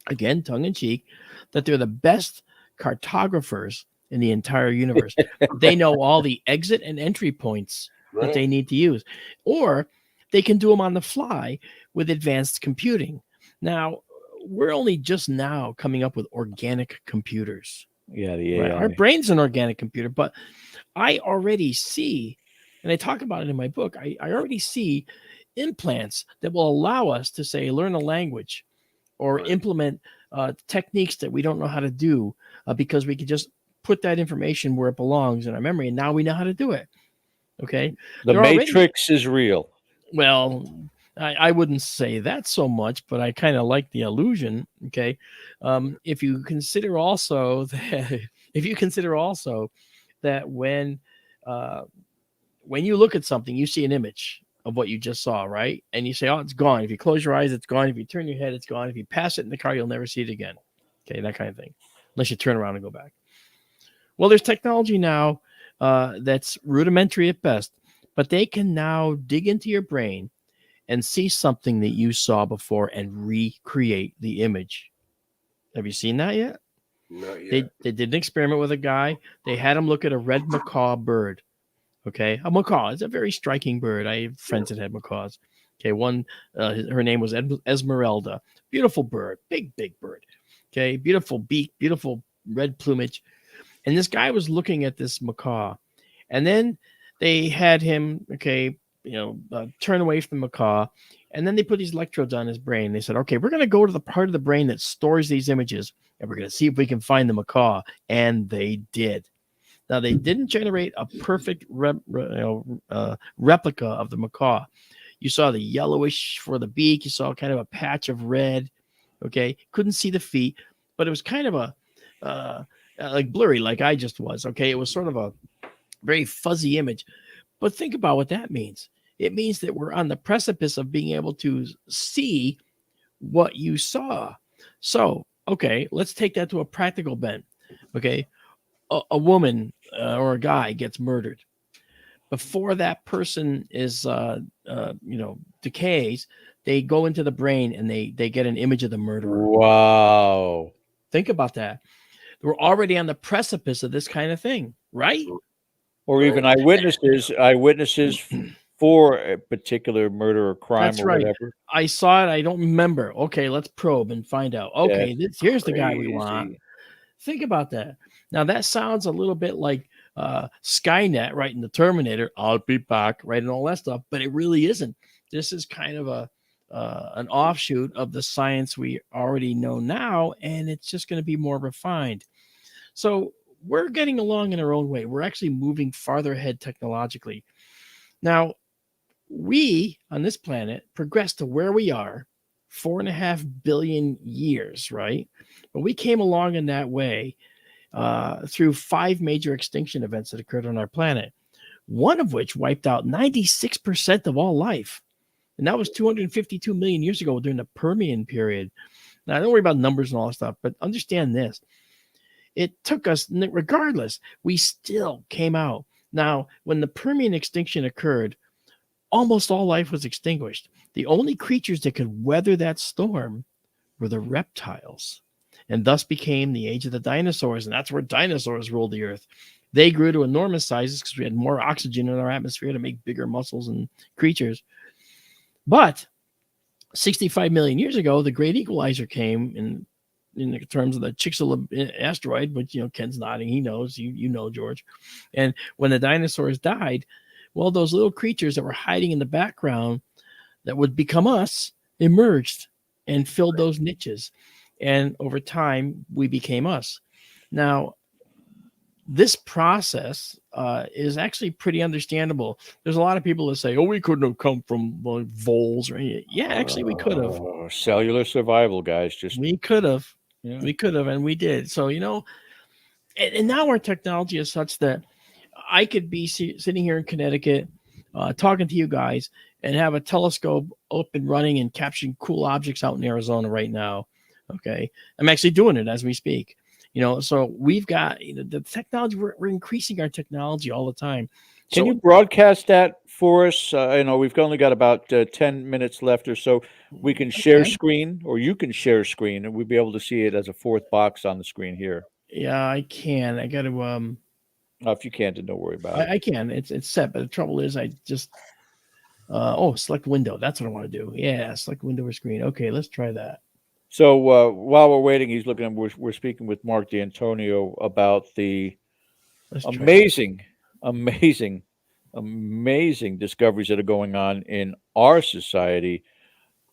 again, tongue in cheek, that they're the best cartographers in the entire universe. They know all the exit and entry points that they need to use, or they can do them on the fly with advanced computing. Now, we're only just now coming up with organic computers. Yeah, the right? AI. Our brain's an organic computer, but I already see, and I talk about it in my book, I already see implants that will allow us to, say, learn a language or implement techniques that we don't know how to do because we could just put that information where it belongs in our memory, and now we know how to do it. Okay? The Matrix is real. Well, I wouldn't say that so much, but I kind of like the illusion. Okay, if you consider also that when you look at something, you see an image of what you just saw, right? And you say, "Oh, it's gone." If you close your eyes, it's gone. If you turn your head, it's gone. If you pass it in the car, you'll never see it again. Okay, that kind of thing, unless you turn around and go back. Well, there's technology now that's rudimentary at best, but they can now dig into your brain and see something that you saw before and recreate the image. Have you seen that yet? Not They yet. did an experiment with a guy. They had him look at a red macaw bird. Okay, a macaw is a very striking bird. I have friends that had macaws. Okay, one, her name was Esmeralda. Beautiful bird, big bird. Okay, beautiful beak, beautiful red plumage. And this guy was looking at this macaw, and then they had him, turn away from the macaw, and then they put these electrodes on his brain. They said, okay, we're going to go to the part of the brain that stores these images, and we're going to see if we can find the macaw. And they did. Now, they didn't generate a perfect replica of the macaw. You saw the yellowish for the beak. You saw kind of a patch of red. Okay, couldn't see the feet, but it was kind of like blurry, like I just was. Okay, it was sort of a very fuzzy image. But think about what that means. It means that we're on the precipice of being able to see what you saw. So, okay, let's take that to a practical bent. Okay, a woman or a guy gets murdered. Before that person is, decays, they go into the brain and they get an image of the murderer. Wow. Think about that. We're already on the precipice of this kind of thing, right? Or even eyewitnesses for a particular murder or crime. That's or right. whatever. I saw it. I don't remember. Okay, let's probe and find out. Okay, here's the guy we want. Think about that. Now, that sounds a little bit like Skynet, right, in the Terminator. I'll be back, right, and all that stuff. But it really isn't. This is kind of an offshoot of the science we already know now, and it's just going to be more refined. So we're getting along in our own way. We're actually moving farther ahead technologically. Now, we on this planet progressed to where we are 4.5 billion years, right? But we came along in that way through 5 major extinction events that occurred on our planet, one of which wiped out 96% of all life. And that was 252 million years ago during the Permian period. Now, don't worry about numbers and all that stuff, but understand this. It took us, regardless, we still came out. Now, when the Permian extinction occurred, almost all life was extinguished. The only creatures that could weather that storm were the reptiles, and thus became the age of the dinosaurs. And that's where dinosaurs ruled the earth. They grew to enormous sizes because we had more oxygen in our atmosphere to make bigger muscles and creatures. But 65 million years ago, the great equalizer came in terms of the Chicxulub asteroid, which, Ken's nodding. He knows, you know, George. And when the dinosaurs died, well, those little creatures that were hiding in the background that would become us emerged and filled those niches. And over time, we became us. Now, this process is actually pretty understandable. There's a lot of people that say, oh, we couldn't have come from voles. Yeah, actually, we could have. Cellular survival, guys. We could have. Yeah. We could have, and we did. So, and now our technology is such that I could be sitting here in Connecticut talking to you guys and have a telescope up and running and capturing cool objects out in Arizona right now. Okay. I'm actually doing it as we speak. So we've got the technology. We're increasing our technology all the time. Can you broadcast that for us? We've only got about 10 minutes left or so. We can share screen, or you can share screen, and we'll be able to see it as a fourth box on the screen here. Yeah, I can. I got to. If you can't, then don't worry about it. I can. It's set, but the trouble is, I just. Select window. That's what I want to do. Yeah, select window or screen. Okay, let's try that. So while we're waiting, he's looking. We're speaking with Marc D'Antonio about the amazing discoveries that are going on in our society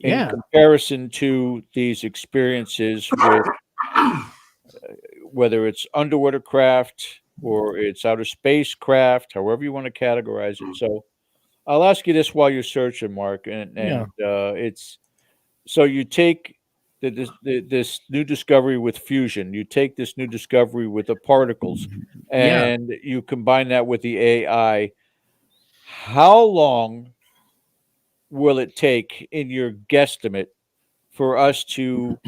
in comparison to these experiences with whether it's underwater craft or it's outer space craft, however you want to categorize it. So I'll ask you this while you're searching, Marc, and it's so you take this new discovery with fusion, you take this new discovery with the particles, and you combine that with the AI. How long will it take, in your guesstimate, for us to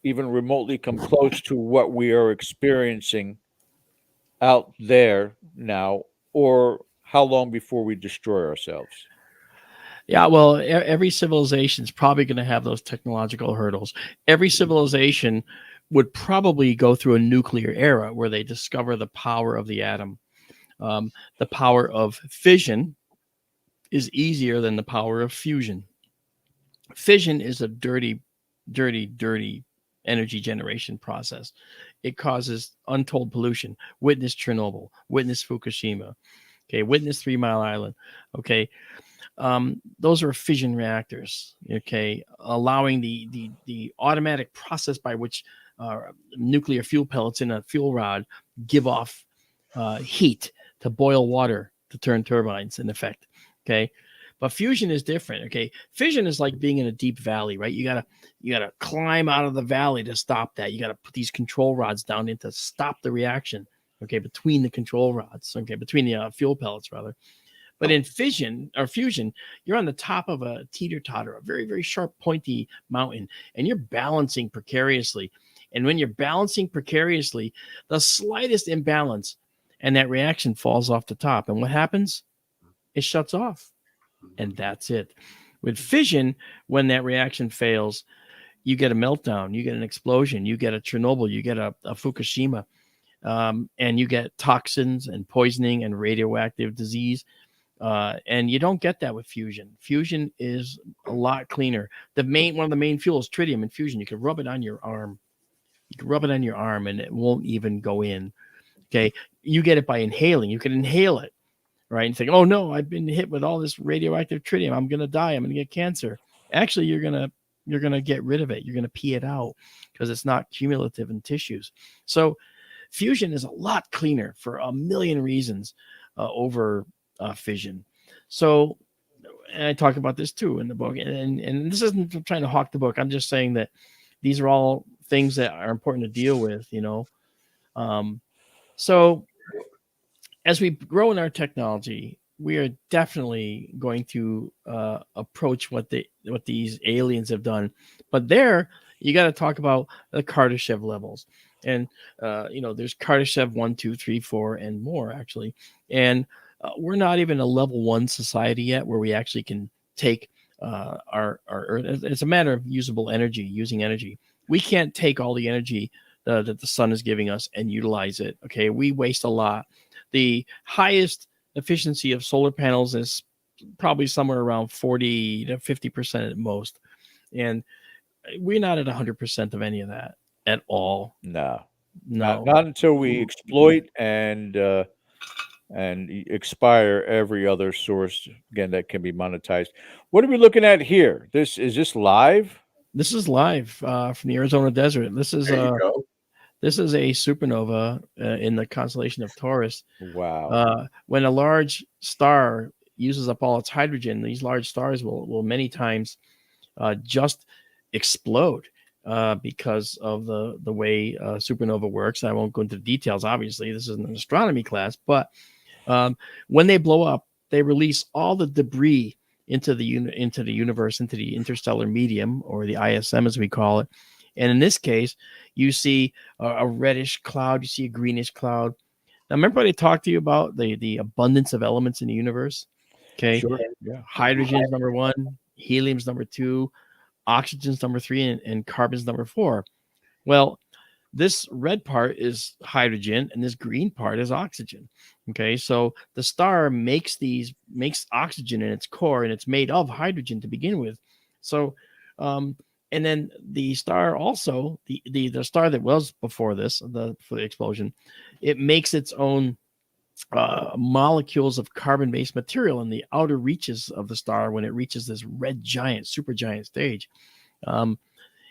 even remotely come close to what we are experiencing out there now, or how long before we destroy ourselves? Yeah, well, every civilization is probably going to have those technological hurdles. Every civilization would probably go through a nuclear era where they discover the power of the atom. The power of fission is easier than the power of fusion. Fission is a dirty energy generation process. It causes untold pollution. Witness Chernobyl, witness Fukushima, okay, witness 3 Mile Island, okay. Those are fission reactors, okay, allowing the automatic process by which nuclear fuel pellets in a fuel rod give off heat to boil water to turn turbines in effect, okay. But fusion is different, okay. Fission is like being in a deep valley, right? You gotta climb out of the valley to stop that. You gotta put these control rods down in to stop the reaction, okay, between the control rods, okay, between the fuel pellets rather. But in fission or fusion, you're on the top of a teeter-totter, a very, very sharp, pointy mountain, and you're balancing precariously. And when you're balancing precariously, the slightest imbalance, and that reaction falls off the top. And what happens? It shuts off. And that's it. With fission, when that reaction fails, you get a meltdown, you get an explosion, you get a Chernobyl, you get a Fukushima, and you get toxins and poisoning and radioactive disease. And you don't get that with fusion. Fusion is a lot cleaner. One of the main fuels, tritium in fusion, you can rub it on your arm. You can rub it on your arm and it won't even go in. Okay. You get it by inhaling. You can inhale it, right? And think, oh no, I've been hit with all this radioactive tritium. I'm going to die. I'm going to get cancer. Actually, you're going to get rid of it. You're going to pee it out because it's not cumulative in tissues. So fusion is a lot cleaner for a million reasons over fission. So, and I talk about this too in the book, and this isn't trying to hawk the book. I'm just saying that these are all things that are important to deal with, so as we grow in our technology, we are definitely going to approach what these aliens have done. But there, you got to talk about the Kardashev levels, and there's Kardashev 1, 2, 3, 4, and more actually, and we're not even a level 1 society yet where we actually can take our Earth. It's a matter of usable energy, using energy. We can't take all the energy that the sun is giving us and utilize it. Okay, we waste a lot. The highest efficiency of solar panels is probably somewhere around 40 to 50% at most. And we're not at 100% of any of that at all. No. Not until we exploit and expire every other source again that can be monetized. What are we looking at here? Is this live? This is live from the Arizona desert. This is a supernova in the constellation of Taurus. Wow. When a large star uses up all its hydrogen, these large stars will many times just explode because of the way supernova works. I won't go into the details. Obviously, this is an astronomy class, but when they blow up, they release all the debris into the universe, into the interstellar medium, or the ISM as we call it. And in this case, you see a reddish cloud, you see a greenish cloud. Now, remember what I talked to you about the abundance of elements in the universe? Okay, sure. Yeah. Hydrogen is number 1, helium is number 2, oxygen is number 3, and carbon is number 4. Well, this red part is hydrogen and this green part is oxygen. Okay, so the star makes oxygen in its core, and it's made of hydrogen to begin with. So, and then the star also, the star that was before this, for the explosion, it makes its own molecules of carbon-based material in the outer reaches of the star when it reaches this red giant, supergiant stage.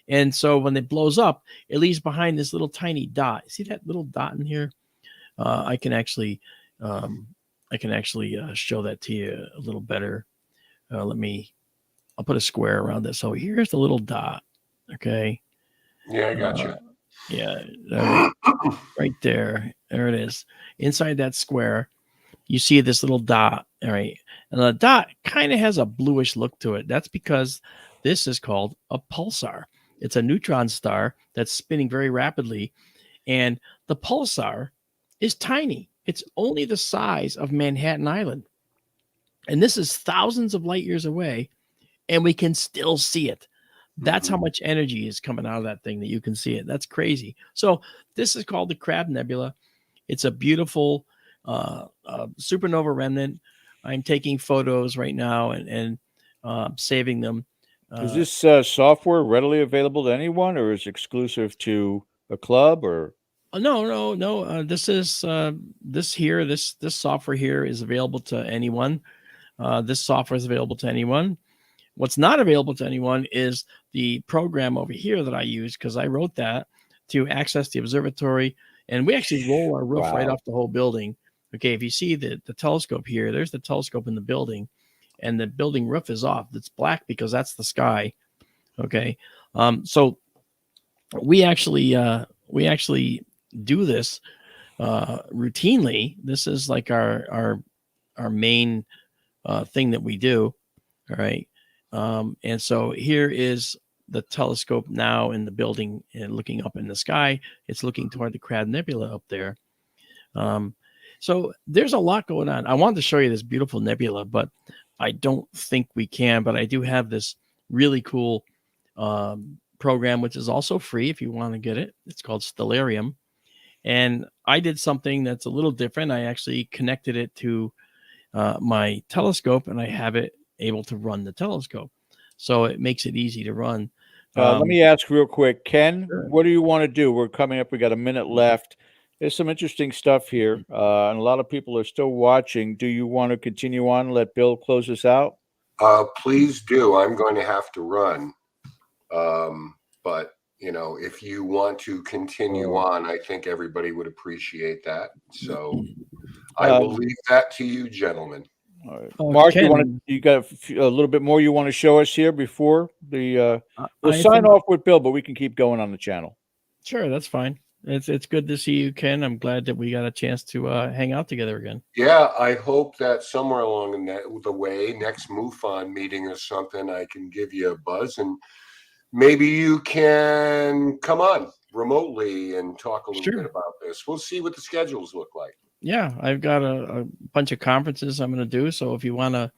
And so when it blows up, it leaves behind this little tiny dot. See that little dot in here? I can actually show that to you a little better. I'll put a square around this. So here's the little dot. Okay. Yeah, I got you. Yeah, right there. There it is. Inside that square, you see this little dot. All right. And the dot kind of has a bluish look to it. That's because this is called a pulsar. It's a neutron star that's spinning very rapidly. And the pulsar is tiny. It's only the size of Manhattan Island. And this is thousands of light years away, and we can still see it. That's how much energy is coming out of that thing that you can see it. That's crazy. So this is called the Crab Nebula. It's a beautiful supernova remnant. I'm taking photos right now and saving them. Is this software readily available to anyone, or is it exclusive to a club? Or no. This is this software here is available to anyone. This software is available to anyone. What's not available to anyone is the program over here that I use, because I wrote that to access the observatory, and we actually roll our roof right off the whole building. Okay, if you see the telescope here, there's the telescope in the building, and the building roof is off. It's black because that's the sky. Okay, so we actually do this routinely. This is like our main thing that we do. All right. And so here is the telescope now in the building and looking up in the sky. It's looking toward the Crab Nebula up there. So there's a lot going on. I wanted to show you this beautiful nebula, but I don't think we can. But I do have this really cool program, which is also free if you want to get it. It's called Stellarium. And I did something that's a little different. I actually connected it to my telescope, and I have it able to run the telescope. So it makes it easy to run. Let me ask real quick, Ken, Sure. what do you want to do? We're coming up. We got a minute left. There's some interesting stuff here, and a lot of people are still watching. Do you want to continue on and let Bill close us out? Please do. I'm going to have to run. But, if you want to continue on, I think everybody would appreciate that. So I will leave that to you, gentlemen. All right. Mark, you got a little bit more you want to show us here before the we'll sign off with Bill, but we can keep going on the channel. Sure, that's fine. It's good to see you, Ken. I'm glad that we got a chance to hang out together again. Yeah, I hope that somewhere along the way, next MUFON meeting or something, I can give you a buzz, and maybe you can come on remotely and talk a little bit about this. We'll see what the schedules look like. Yeah, I've got a bunch of conferences I'm going to do. So if you want to,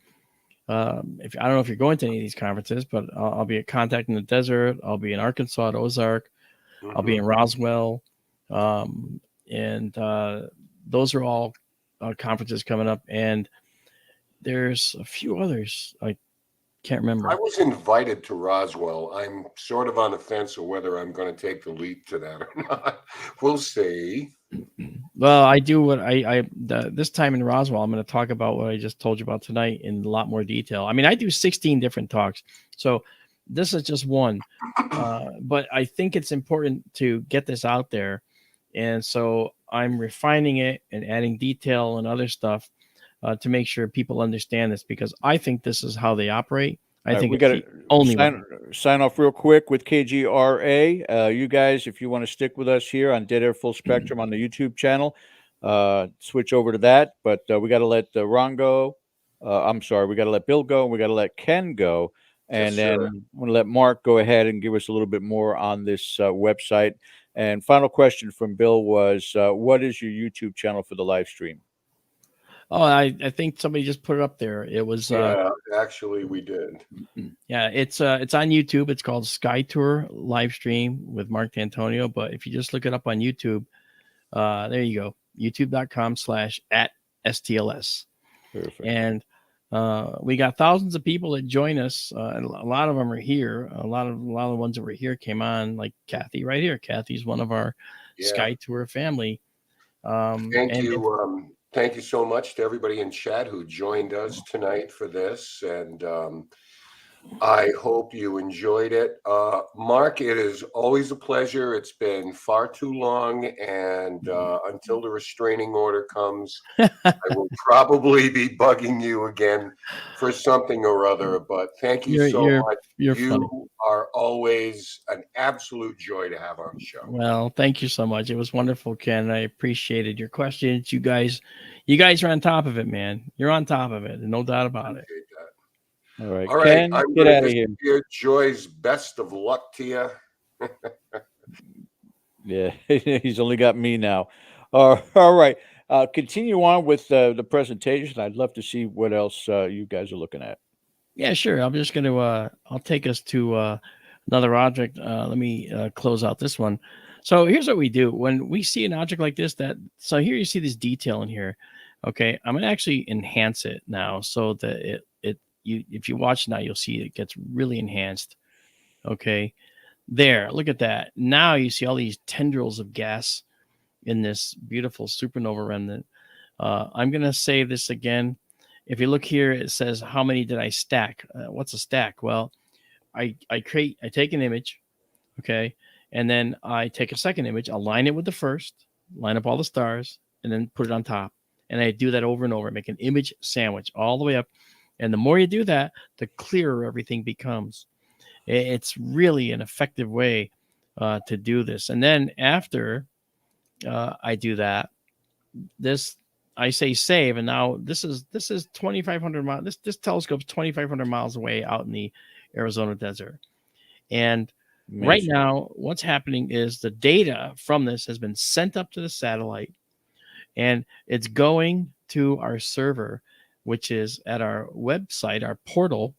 I don't know if you're going to any of these conferences, but I'll be at Contact in the Desert. I'll be in Arkansas at Ozark. I'll be in Roswell. And those are all conferences coming up. And there's a few others. I can't remember. I was invited to Roswell. I'm sort of on the fence of whether I'm going to take the leap to that or not. We'll see. Well, I do what this time in Roswell, I'm going to talk about what I just told you about tonight in a lot more detail. I mean, I do 16 different talks. So this is just one. But I think it's important to get this out there. And so I'm refining it and adding detail and other stuff to make sure people understand this, because I think this is how they operate. I think we got to only sign off real quick with KGRA. You guys, if you want to stick with us here on Dead Air Full Spectrum on the YouTube channel, switch over to that. But we got to let Ron go. I'm sorry, we got to let Bill go. And we got to let Ken go. And then I'm going to let Mark go ahead and give us a little bit more on this website. And final question from Bill was, what is your YouTube channel for the live stream? Oh, I think somebody just put it up there. It was actually we did. Yeah, it's on YouTube. It's called SkyTour LiveStream with Marc D'Antonio. But if you just look it up on YouTube, there you go. YouTube.com/@STLS. Perfect. And we got thousands of people that join us. And a lot of them are here. A lot of the ones that were here came on, like Kathy right here. Kathy's one of our SkyTour family. Thank you so much to everybody in chat who joined us tonight for this. And I hope you enjoyed it. Mark, it is always a pleasure. It's been far too long. And until the restraining order comes, I will probably be bugging you again for something or other. But thank you so much. You are always an absolute joy to have on the show. Well, thank you so much. It was wonderful, Ken. I appreciated your questions. You guys are on top of it, man. You're on top of it. No doubt about it. All right. All right. Ken, get out of here. Joy's best of luck to you. Yeah, he's only got me now. All right. Continue on with the presentation. I'd love to see what else you guys are looking at. Yeah, sure. I'm just going to I'll take us to another object. Let me close out this one. So here's what we do when we see an object like this. So here you see this detail in here. Okay, I'm gonna actually enhance it now so that if you watch now, you'll see it gets really enhanced. Okay, there, look at that. Now you see all these tendrils of gas in this beautiful supernova remnant. I'm gonna save this again. If you look here, it says how many did I stack? What's a stack? Well, I take an image, okay, and then I take a second image, align it with the first, line up all the stars, and then put it on top. And I do that over and over, make an image sandwich all the way up. And the more you do that, the clearer everything becomes. It's really an effective way to do this. And then after I do that, I say save, and now this is 2,500 miles. This telescope's 2,500 miles away out in the Arizona desert. And Amazing. Right now, what's happening is the data from this has been sent up to the satellite, and it's going to our server, which is at our website, our portal,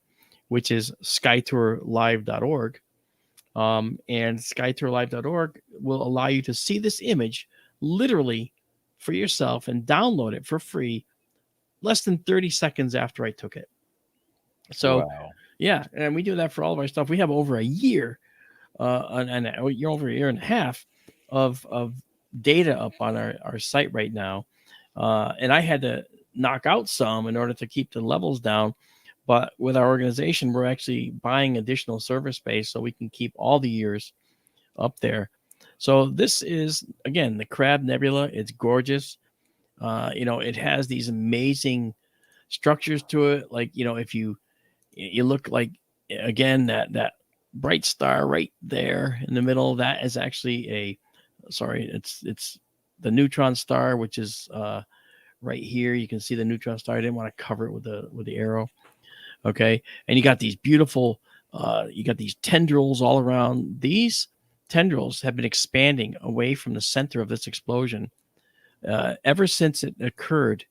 which is SkyTourLive.org. And SkyTourLive.org will allow you to see this image literally for yourself and download it for free less than 30 seconds after I took it. So, wow. Yeah, and we do that for all of our stuff. We have over a year, and over a year and a half of data up on our site right now. And I had to knock out some in order to keep the levels down. But with our organization, we're actually buying additional server space so we can keep all the years up there. So this is, again, the Crab Nebula. It's gorgeous. It has these amazing structures to it. Like, if you look like, again, that bright star right there in the middle, that is actually it's the neutron star, which is right here. You can see the neutron star. I didn't want to cover it with the arrow. Okay. And you got these beautiful, you got these tendrils all around. These tendrils have been expanding away from the center of this explosion ever since it occurred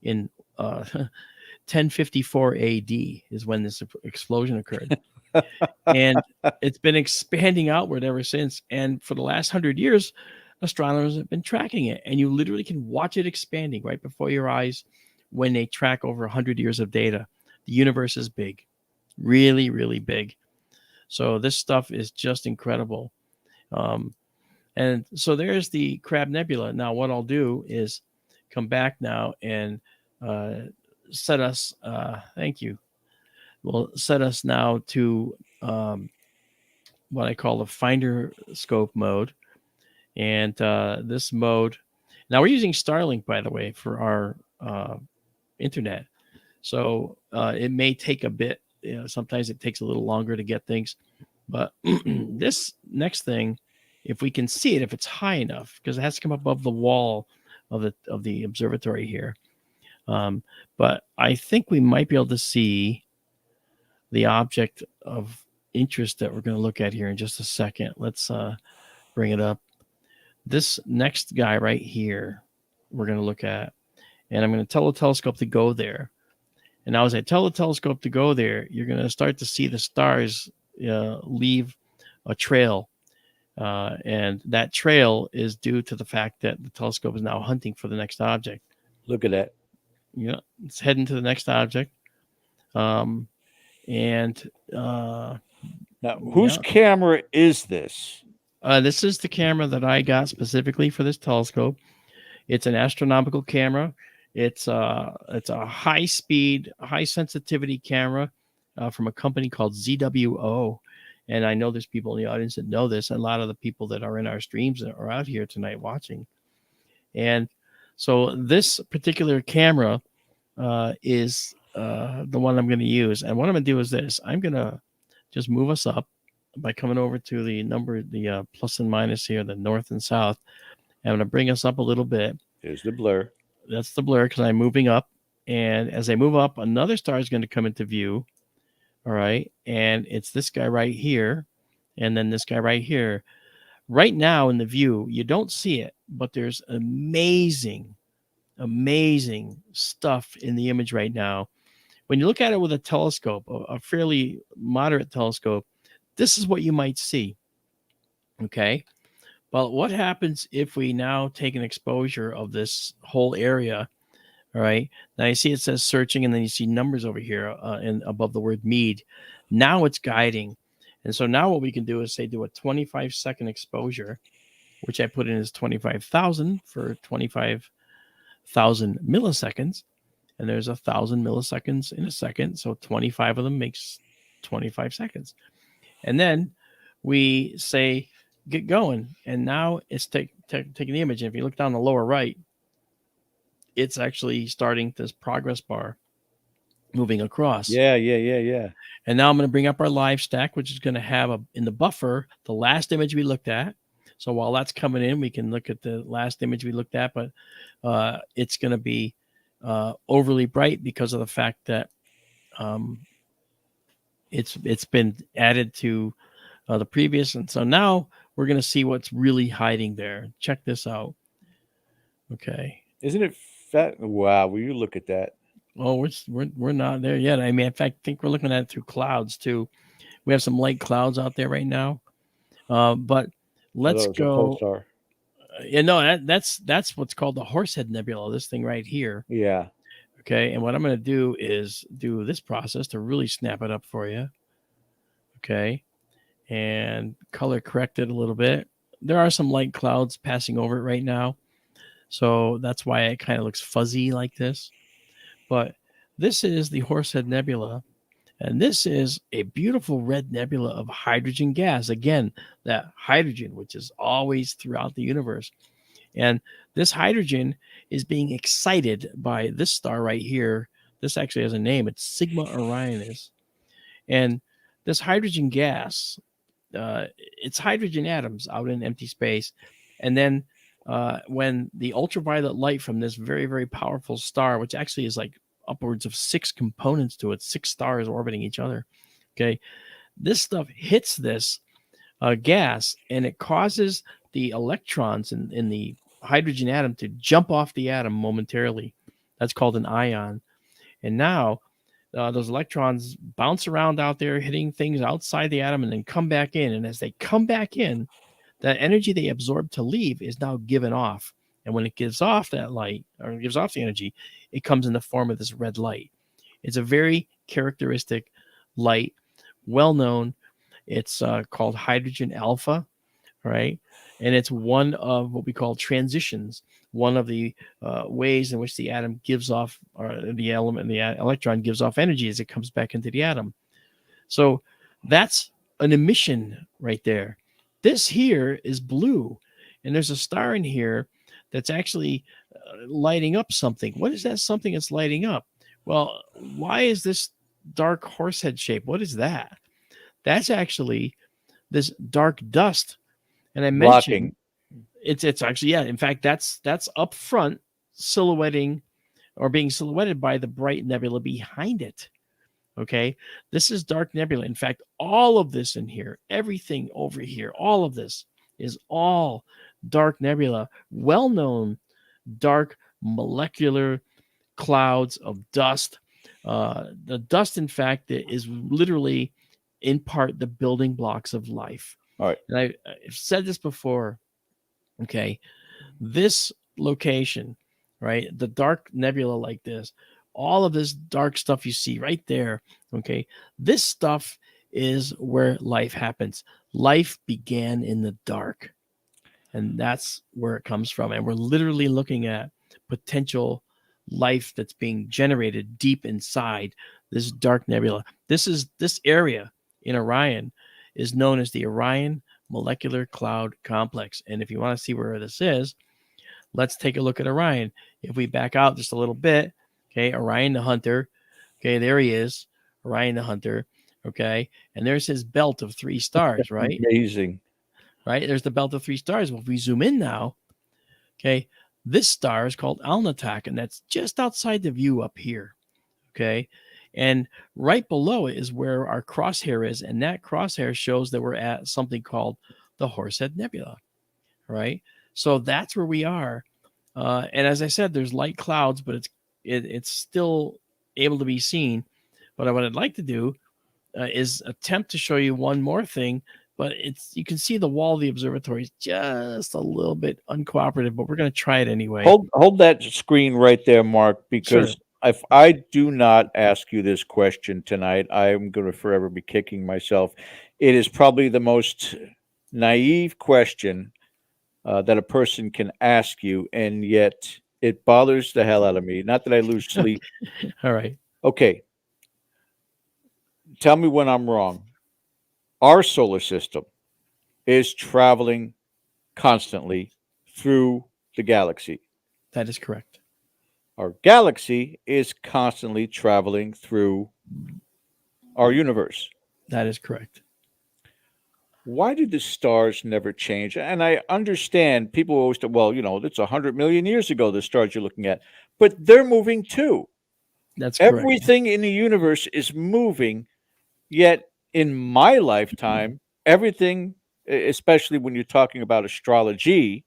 in 1054 AD is when this explosion occurred. And it's been expanding outward ever since. And for the last 100 years, astronomers have been tracking it. And you literally can watch it expanding right before your eyes when they track over 100 years of data. The universe is big, really, really big. So this stuff is just incredible. And so there's the Crab Nebula. Now, what I'll do is come back now and set us, thank you. We'll set us now to what I call the finder scope mode. And this mode, now we're using Starlink, by the way, for our internet. So it may take a bit. Sometimes it takes a little longer to get things. But this next thing, if we can see it, if it's high enough, because it has to come above the wall of the observatory here. But I think we might be able to see the object of interest that we're going to look at here in just a second. Let's bring it up. This next guy right here, we're going to look at, and I'm going to tell the telescope to go there. And now as I tell the telescope to go there, you're going to start to see the stars leave a trail. And that trail is due to the fact that the telescope is now hunting for the next object. Look at that. Yeah, it's heading to the next object. Now, whose camera is this? This is the camera that I got specifically for this telescope. It's an astronomical camera. It's a high-speed, high-sensitivity camera from a company called ZWO. And I know there's people in the audience that know this. And a lot of the people that are in our streams are out here tonight watching. And so this particular camera is the one I'm going to use. And what I'm going to do is this. I'm going to just move us up by coming over to the plus and minus here, the north and south. I'm going to bring us up a little bit. There's the blur. That's the blur because I'm moving up. And as I move up, another star is going to come into view. All right. And it's this guy right here. And then this guy right here. Right now in the view, you don't see it, but there's amazing stuff in the image right now. When you look at it with a telescope, a fairly moderate telescope, this is what you might see. Okay. But what happens if we now take an exposure of this whole area? All right. Now you see it says searching, and then you see numbers over here and above the word Mead. Now it's guiding. And so now what we can do is say do a 25-second exposure, which I put in as 25,000 for 25,000 milliseconds. And there's 1,000 milliseconds in a second. So 25 of them makes 25 seconds. And then we say, get going. And now it's taking the image. And if you look down the lower right, it's actually starting this progress bar moving across. Yeah. And now I'm going to bring up our live stack, which is going to have in the buffer the last image we looked at. So while that's coming in, we can look at the last image we looked at, but it's going to be overly bright because of the fact that it's been added to the previous. And so now we're going to see what's really hiding there. Check this out. Okay. Isn't it fat? Wow. Will you look at that? Oh, we're not there yet. I mean, in fact, I think we're looking at it through clouds too. We have some light clouds out there right now. But let's go. Yeah, no, that's what's called the Horsehead Nebula, this thing right here. Yeah. Okay. And what I'm going to do is do this process to really snap it up for you. Okay. And color correct it a little bit. There are some light clouds passing over it right now. So that's why it kind of looks fuzzy like this. But this is the Horsehead Nebula. And this is a beautiful red nebula of hydrogen gas. Again, that hydrogen, which is always throughout the universe. And this hydrogen is being excited by this star right here. This actually has a name. It's Sigma Orionis. And this hydrogen gas, it's hydrogen atoms out in empty space. And then when the ultraviolet light from this very, very powerful star, which actually is like upwards of 6 components to it, 6 stars orbiting each other. Okay. This stuff hits this gas, and it causes the electrons in the hydrogen atom to jump off the atom momentarily. That's called an ion. And now those electrons bounce around out there, hitting things outside the atom, and then come back in. And as they come back in, that energy they absorb to leave is now given off. And when it gives off that light, or gives off the energy, it comes in the form of this red light. It's a very characteristic light, well known. It's called hydrogen alpha, right? And it's one of what we call transitions, one of the ways in which the atom gives off, or the electron gives off energy as it comes back into the atom. So that's an emission right there. This here is blue, and there's a star in here that's actually lighting up something. What is that something that's lighting up? Well, why is this dark horsehead shape? What is that? That's actually this dark dust. And I mentioned it's actually, yeah, in fact, that's up front silhouetting or being silhouetted by the bright nebula behind it. Okay. This is dark nebula. In fact, all of this in here, everything over here, all of this is all dark nebula, well-known dark molecular clouds of dust. The dust, in fact, is literally in part the building blocks of life. All right. And I've said this before. Okay. This location, right? The dark nebula like this, all of this dark stuff you see right there. Okay. This stuff is where life happens. Life began in the dark. And that's where it comes from. And we're literally looking at potential life that's being generated deep inside this dark nebula. This area in Orion is known as the Orion Molecular Cloud Complex. And if you want to see where this is, let's take a look at Orion. If we back out just a little bit, okay, Orion the Hunter, okay, there he is, Orion the Hunter, okay, and there's his belt of 3 stars, right? Amazing. Right, there's the belt of 3 stars. Well, if we zoom in now, okay, this star is called Alnitak, and that's just outside the view up here, okay? And right below it is where our crosshair is, and that crosshair shows that we're at something called the Horsehead Nebula, right? So that's where we are. And as I said, there's light clouds, but it's still able to be seen. But what I'd like to do is attempt to show you one more thing, but you can see the wall of the observatory is just a little bit uncooperative, but we're going to try it anyway. Hold that screen right there, Mark, because Sure. if I do not ask you this question tonight, I'm going to forever be kicking myself. It is probably the most naive question that a person can ask you, and yet it bothers the hell out of me. Not that I lose sleep. All right. Okay. Tell me when I'm wrong. Our solar system is traveling constantly through the galaxy. That is correct. Our galaxy is constantly traveling through our universe. That is correct. Why did the stars never change? And I understand people always say, well, it's 100 million years ago, the stars you're looking at, but they're moving too. That's correct. Everything in the universe is moving, yet in my lifetime, everything, especially when you're talking about astrology,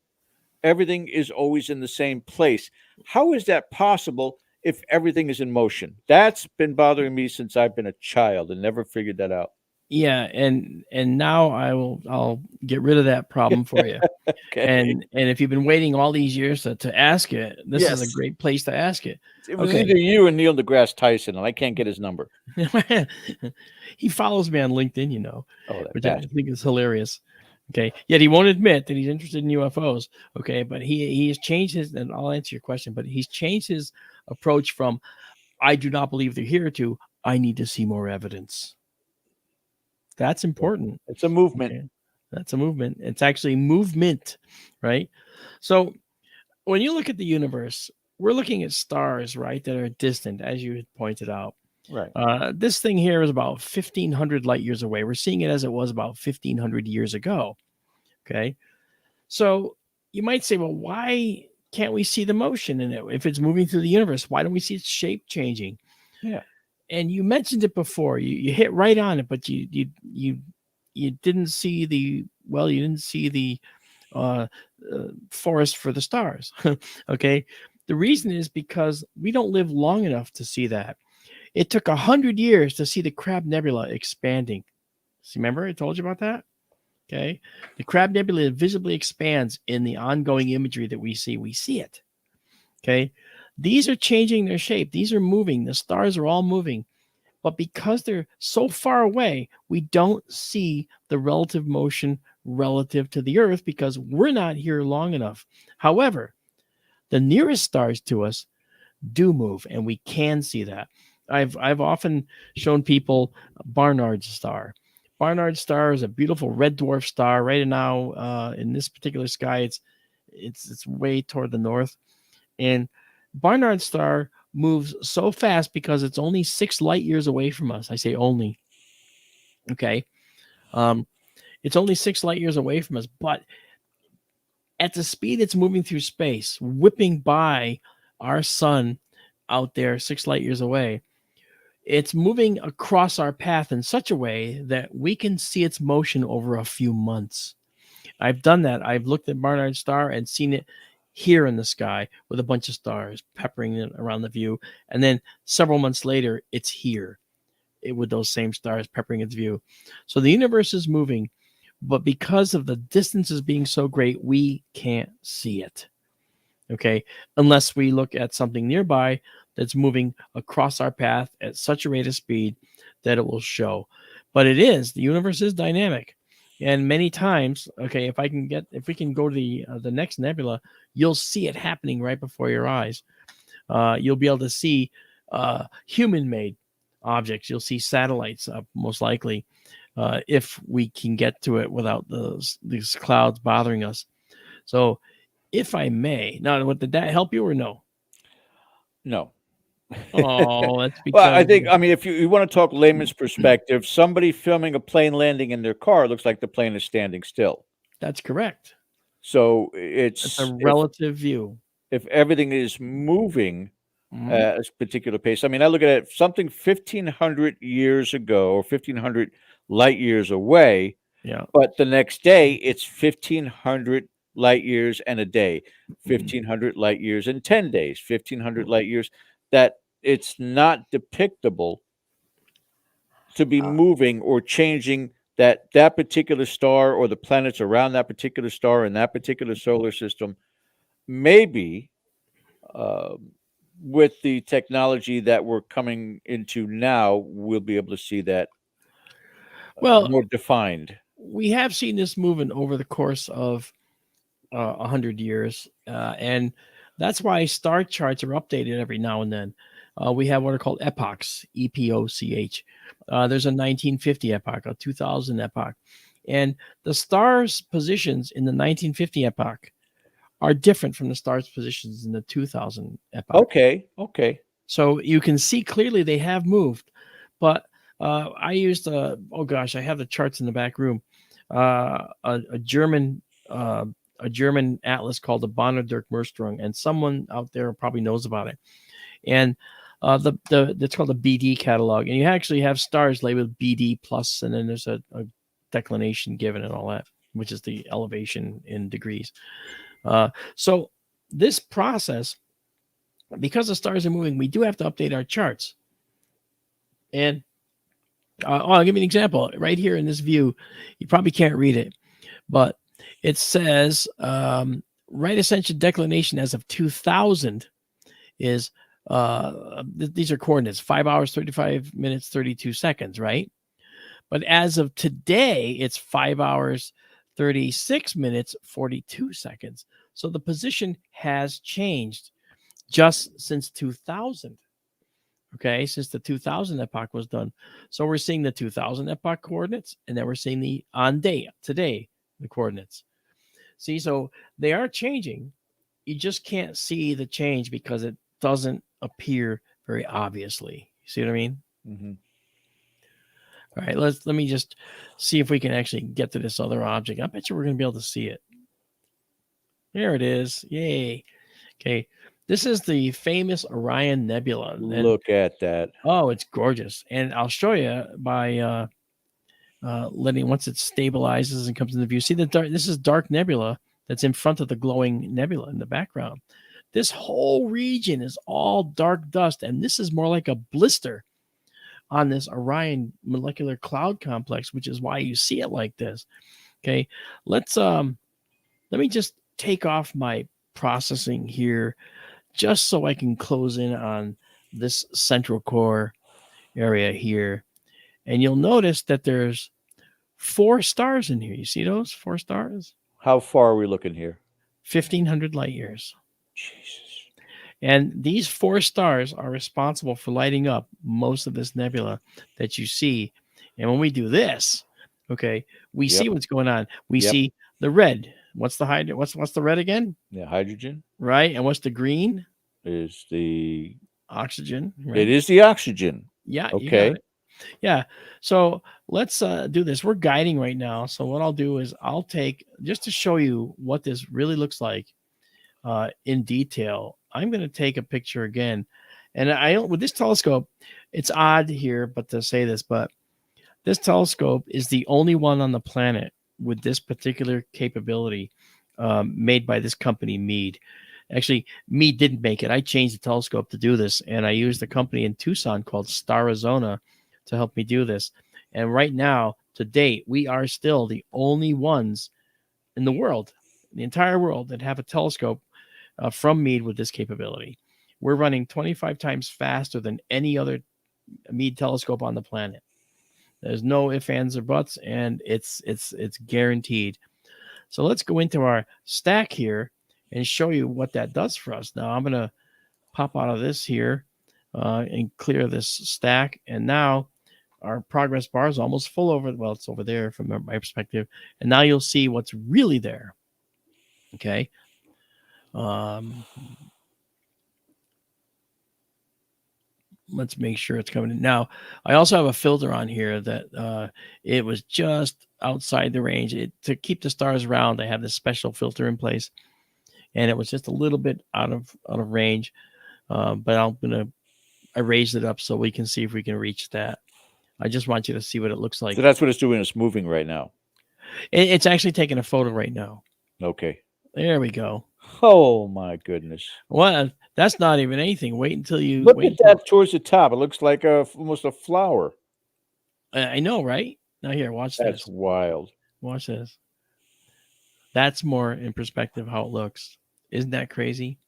everything is always in the same place. How is that possible if everything is in motion? That's been bothering me since I've been a child and never figured that out. Yeah, and now I'll get rid of that problem for you. Okay. And if you've been waiting all these years to ask it, this is a great place to ask it. It was either you or Neil deGrasse Tyson, and I can't get his number. He follows me on LinkedIn, which I bastard. think is hilarious. Okay, yet he won't admit that he's interested in UFOs. Okay, but he has changed his, and I'll answer your question, but he's changed his approach from "I do not believe they're here" to "I need to see more evidence." That's important. It's a movement. Okay. That's a movement. It's actually movement, right? So when you look at the universe, we're looking at stars, right, that are distant, as you had pointed out. Right. This thing here is about 1,500 light years away. We're seeing it as it was about 1,500 years ago. Okay. So you might say, well, why can't we see the motion in it? If it's moving through the universe, why don't we see its shape changing? Yeah. And you mentioned it before. You hit right on it, but you didn't see the forest for the stars. Okay. The reason is because we don't live long enough to see that. It took 100 years to see the Crab Nebula expanding. So remember I told you about that? Okay. The Crab Nebula visibly expands in the ongoing imagery that we see. We see it. Okay. These are changing their shape. These are moving. The stars are all moving. But because they're so far away, we don't see the relative motion relative to the Earth because we're not here long enough. However, the nearest stars to us do move, and we can see that. I've often shown people Barnard's star. Barnard's star is a beautiful red dwarf star. Right now, in this particular sky, it's way toward the north, and Barnard's star moves so fast because it's only 6 light years away from us. I say only. Okay. It's only 6 light years away from us, but at the speed it's moving through space, whipping by our sun out there 6 light years away, it's moving across our path in such a way that we can see its motion over a few months. I've done that. I've looked at Barnard's star and seen it here in the sky with a bunch of stars peppering it around the view. And then several months later, it's here with those same stars peppering its view. So the universe is moving, but because of the distances being so great, we can't see it. Okay. Unless we look at something nearby that's moving across our path at such a rate of speed that it will show. But the universe is dynamic. And many times, okay, if we can go to the next nebula, you'll see it happening right before your eyes. You'll be able to see human-made objects. You'll see satellites, most likely, if we can get to it without these clouds bothering us. So, if I may, now, did that help you or no? No. Oh, that's because. Well, if you want to talk layman's perspective, somebody filming a plane landing in their car looks like the plane is standing still. That's correct. So it's a relative view. If everything is moving at a particular pace, I look at it, something 1,500 years ago or 1,500 light years away. Yeah. But the next day, it's 1,500 light years and a day, 1,500 light years and 10 days, 1,500 light years. That it's not depictable to be moving or changing that particular star or the planets around that particular star in that particular solar system, maybe with the technology that we're coming into now, we'll be able to see that more defined. We have seen this moving over the course of 100 years, and that's why star charts are updated every now and then. We have what are called epochs, EPOCH. There's a 1950 epoch, a 2000 epoch, and the stars' positions in the 1950 epoch are different from the stars' positions in the 2000 epoch. Okay. So you can see clearly they have moved, but I used I have the charts in the back room. A German atlas called the Bonner-Dirk Merstrung, and someone out there probably knows about it. And it's called the BD catalog, and you actually have stars labeled BD plus, and then there's a declination given and all that, which is the elevation in degrees. So this process, because the stars are moving, we do have to update our charts. And I'll give you an example right here in this view. You probably can't read it, but it says right ascension declination as of 2000 is these are coordinates, 5 hours, 35 minutes, 32 seconds, right? But as of today, it's 5 hours, 36 minutes, 42 seconds. So the position has changed just since 2000. Okay, since the 2000 epoch was done. So we're seeing the 2000 epoch coordinates, and then we're seeing the today, the coordinates. See, so they are changing. You just can't see the change because it doesn't appear very obviously. You see what I mean? Mm-hmm. All right, let me just see if we can actually get to this other object. I bet you we're going to be able to see it. There it is. Yay. Okay. This is the famous Orion Nebula. Look at that. Oh, it's gorgeous. And I'll show you by once it stabilizes and comes into view. See this is dark nebula that's in front of the glowing nebula in the background. This whole region is all dark dust, and this is more like a blister on this Orion molecular cloud complex, which is why you see it like this. Okay, let me just take off my processing here just so I can close in on this central core area here. And you'll notice that there's 4 stars in here. You see those 4 stars? How far are we looking here? 1,500 light years. Jesus. And these 4 stars are responsible for lighting up most of this nebula that you see. And when we do this, okay, we see what's going on. We see the red. What's the what's the red again? Yeah, hydrogen. Right. And what's the green? Is the oxygen. Right? It is the oxygen. Yeah. Okay. Yeah. So let's do this. We're guiding right now. So what I'll do is I'll take, just to show you what this really looks like in detail, I'm going to take a picture again. And with this telescope, it's odd here, but to say this, but this telescope is the only one on the planet with this particular capability made by this company, Meade. Actually, Meade didn't make it. I changed the telescope to do this, and I used a company in Tucson called Starizona to help me do this. And right now, to date, we are still the only ones in the world, the entire world, that have a telescope from Meade with this capability. We're running 25 times faster than any other Meade telescope on the planet. There's no ifs, ands, or buts, and it's guaranteed. So let's go into our stack here and show you what that does for us. Now I'm going to pop out of this here and clear this stack. And now our progress bar is almost full over. Well, it's over there from my perspective. And now you'll see what's really there. Okay. Let's make sure it's coming in. Now, I also have a filter on here that it was just outside the range. To keep the stars round, I have this special filter in place, and it was just a little bit out of range. But I raised it up so we can see if we can reach that. I just want you to see what it looks like. So that's what it's doing. It's moving right now. It's actually taking a photo right now. Okay. There we go. Oh my goodness! Well, that's not even anything. Wait until you look at that towards the top. It looks like almost a flower. I know, right? Now here, watch That's this. wild. Watch this. That's more in perspective how it looks. Isn't that crazy?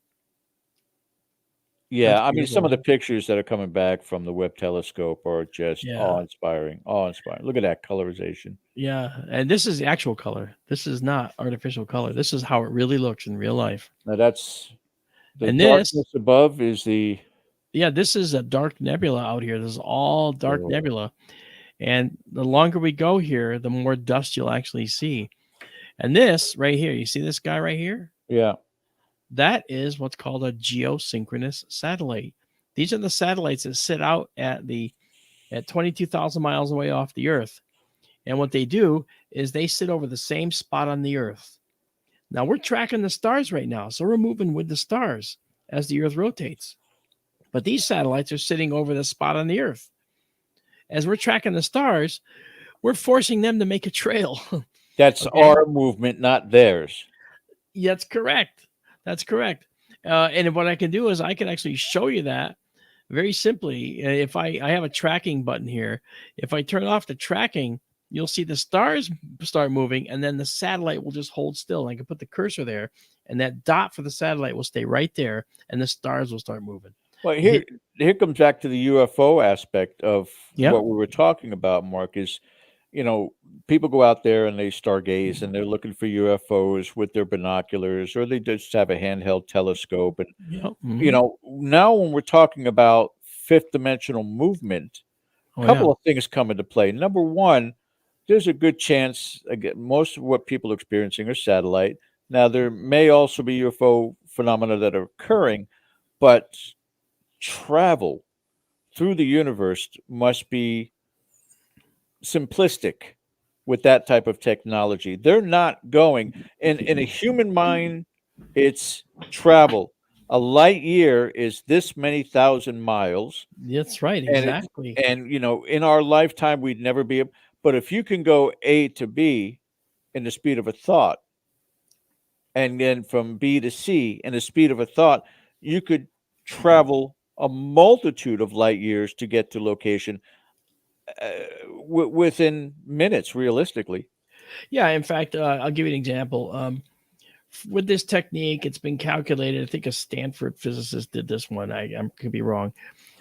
Yeah, That's I mean, some of beautiful. the pictures that are coming back from the Webb telescope are just Yeah. awe-inspiring. Awe-inspiring. Look at that colorization. Yeah, and this is the actual color. This is not artificial color. This is how it really looks in real life. Now that's the And darkness above is the this is a dark nebula out here. This is all dark Oh. nebula. And the longer we go here, the more dust you'll actually see. And this right here, you see this guy right here? yeah. That is what's called a geosynchronous satellite. These are the satellites that sit out at 22,000 miles away off the Earth. And what they do is they sit over the same spot on the Earth. Now we're tracking the stars right now, so we're moving with the stars as the Earth rotates. But these satellites are sitting over the spot on the Earth. As we're tracking the stars, we're forcing them to make a trail. That's our movement, not theirs. That's correct. That's correct. And what I can do is I can actually show you that very simply. If I have a tracking button here, if I turn off the tracking, you'll see the stars start moving, and then the satellite will just hold still. I can put the cursor there, and that dot for the satellite will stay right there, and the stars will start moving. Well, here comes back to the UFO aspect of Yep. what we were talking about, Mark, is, people go out there and they stargaze and they're looking for UFOs with their binoculars, or they just have a handheld telescope. And, Yep. now when we're talking about fifth dimensional movement, a couple of things come into play. Number one, there's a good chance, again, most of what people are experiencing are satellite. Now, there may also be UFO phenomena that are occurring, but travel through the universe must be simplistic with that type of technology. They're not going in a human mind. It's travel. A light year is this many thousand miles. That's right. Exactly. And in our lifetime, we'd never be able. But if you can go A to B in the speed of a thought, and then from B to C in the speed of a thought, you could travel a multitude of light years to get to location within minutes, realistically. Yeah. In fact, I'll give you an example. With this technique, it's been calculated. I think a Stanford physicist did this one. I could be wrong.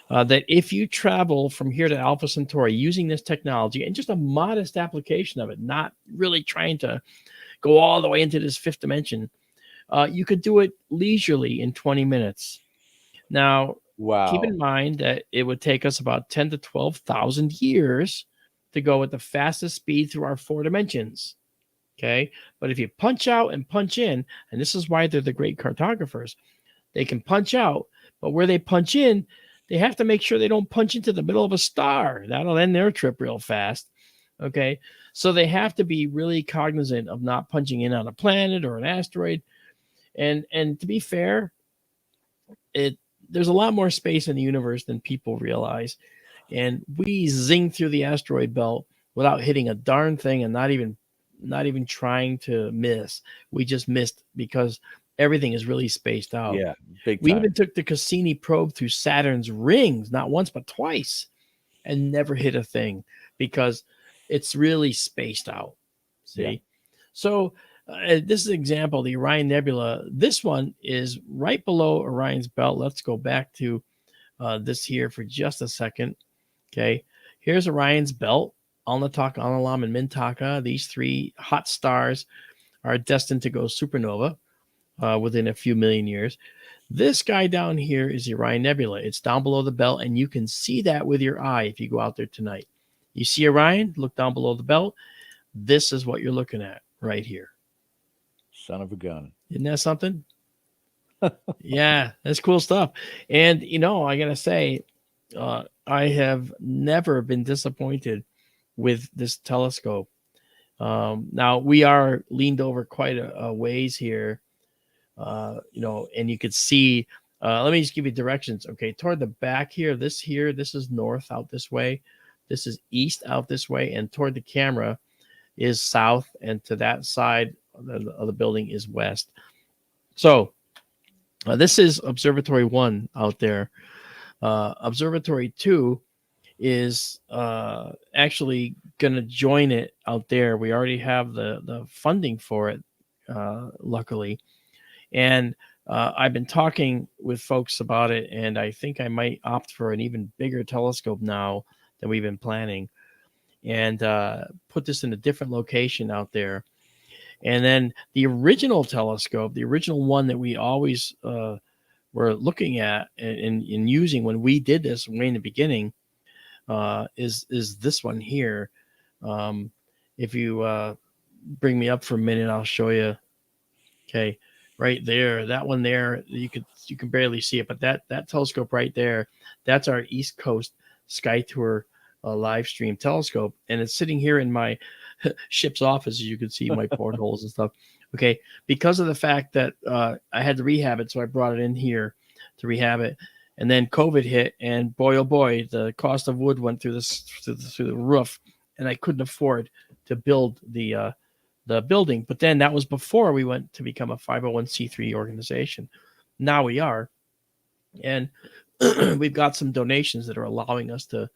That if you travel from here to Alpha Centauri using this technology and just a modest application of it, not really trying to go all the way into this fifth dimension, you could do it leisurely in 20 minutes. Now, wow. Keep in mind that it would take us about 10 to 12,000 years to go at the fastest speed through our four dimensions. Okay. But if you punch out and punch in, and this is why they're the great cartographers, they can punch out, but where they punch in, they have to make sure they don't punch into the middle of a star. That'll end their trip real fast. Okay. So they have to be really cognizant of not punching in on a planet or an asteroid. And to be fair, there's a lot more space in the universe than people realize. And we zing through the asteroid belt without hitting a darn thing and not even trying to miss. We just missed because everything is really spaced out. Yeah, big time. We even took the Cassini probe through Saturn's rings, not once, but twice, and never hit a thing because it's really spaced out. See? Yeah. So this is an example, the Orion Nebula. This one is right below Orion's belt. Let's go back to this here for just a second. Okay. Here's Orion's belt. Alnitak, Alnilam, and Mintaka. These three hot stars are destined to go supernova within a few million years. This guy down here is the Orion Nebula. It's down below the belt, and you can see that with your eye if you go out there tonight. You see Orion, look down below the belt. This is what you're looking at right here. Son of a gun. Isn't that something? Yeah, that's cool stuff. And, I got to say, I have never been disappointed with this telescope. Now, we are leaned over quite a ways here, and you could see, let me just give you directions. Okay, toward the back here, this is north out this way. This is east out this way. And toward the camera is south. And to that side of the building is west. So this is Observatory 1 out there. Observatory 2 is actually going to join it out there. We already have the funding for it, luckily. And I've been talking with folks about it, and I think I might opt for an even bigger telescope now than we've been planning, and put this in a different location out there. And then the original telescope, the original one that we always were looking at and using when we did this way in the beginning, is this one here. If you bring me up for a minute, I'll show you. Okay, right there, that one there, you can barely see it, but that telescope right there, that's our East Coast SkyTour LiveStream telescope, and it's sitting here in my ship's office, as you can see my portholes and stuff. Okay, because of the fact that I had to rehab it, so I brought it in here to rehab it, and then COVID hit, and boy oh boy, the cost of wood went through the roof, and I couldn't afford to build the building. But then that was before we went to become a 501c3 organization. Now we are, and we've got some donations that are allowing us to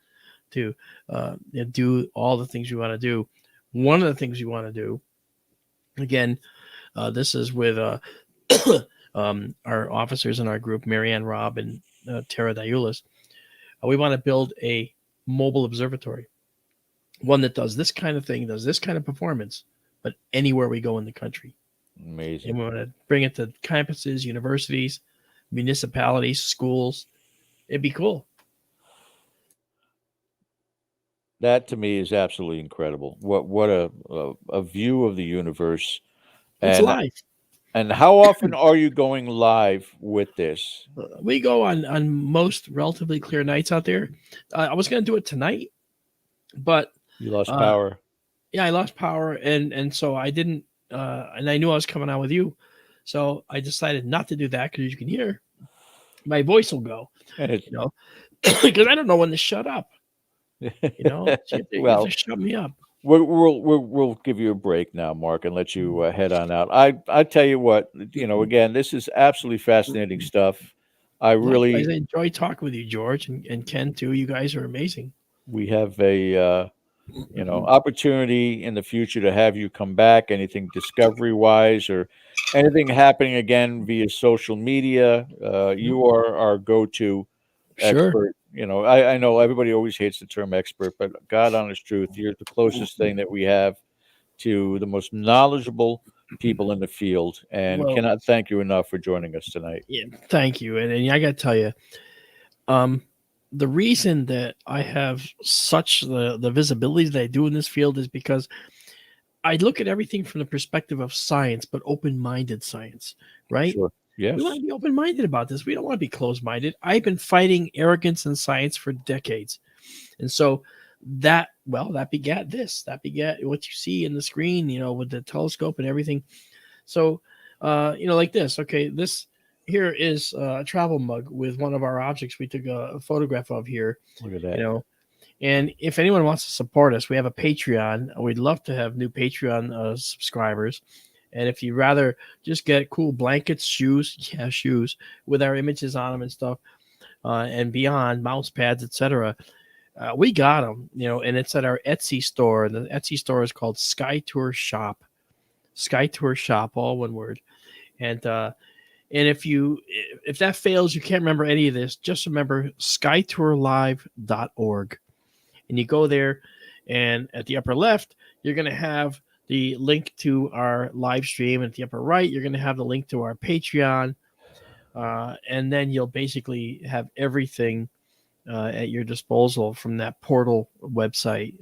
do all the things we want to do. One of the things we want to do, again, this is with our officers in our group, Marianne Robb and Tara Diulis. We want to build a mobile observatory, one that does this kind of thing, does this kind of performance, but anywhere we go in the country. Amazing. And we want to bring it to campuses, universities, municipalities, schools. It'd be cool. That to me is absolutely incredible. What a view of the universe. It's live. And how often are you going live with this? We go on most relatively clear nights out there. I was going to do it tonight, but you lost power. Yeah, I lost power, and so I didn't. And I knew I was coming on with you, so I decided not to do that, because you can hear my voice will go, because I don't know when to shut up. Well, just shut me up. We'll give you a break now, Mark, and let you head on out. I tell you what, again, this is absolutely fascinating stuff. I enjoy talking with you, George, and Ken too. You guys are amazing. We have a opportunity in the future to have you come back. Anything discovery wise or anything happening again via social media, you are our go-to expert. I know everybody always hates the term expert, but God honest truth, you're the closest thing that we have to the most knowledgeable people in the field, and cannot thank you enough for joining us tonight. Yeah, thank you. And I got to tell you, the reason that I have such the visibility that I do in this field is because I look at everything from the perspective of science, but open-minded science, right? Sure. Yes. We want to be open-minded about this. We don't want to be closed-minded. I've been fighting arrogance in science for decades. And so that begat this. That begat what you see in the screen, with the telescope and everything. So, like this. Okay, this here is a travel mug with one of our objects we took a photograph of here. Look at that. And if anyone wants to support us, we have a Patreon. We'd love to have new Patreon subscribers. And if you'd rather just get cool blankets, shoes with our images on them and stuff, and beyond, mouse pads, etc., we got them, and it's at our Etsy store. The Etsy store is called SkyTour Shop. SkyTour Shop, all one word. And if that fails, you can't remember any of this, just remember SkyTourLive.org. And you go there, and at the upper left, you're going to have the link to our live stream. And at the upper right, you're going to have the link to our Patreon. And then you'll basically have everything at your disposal from that portal website.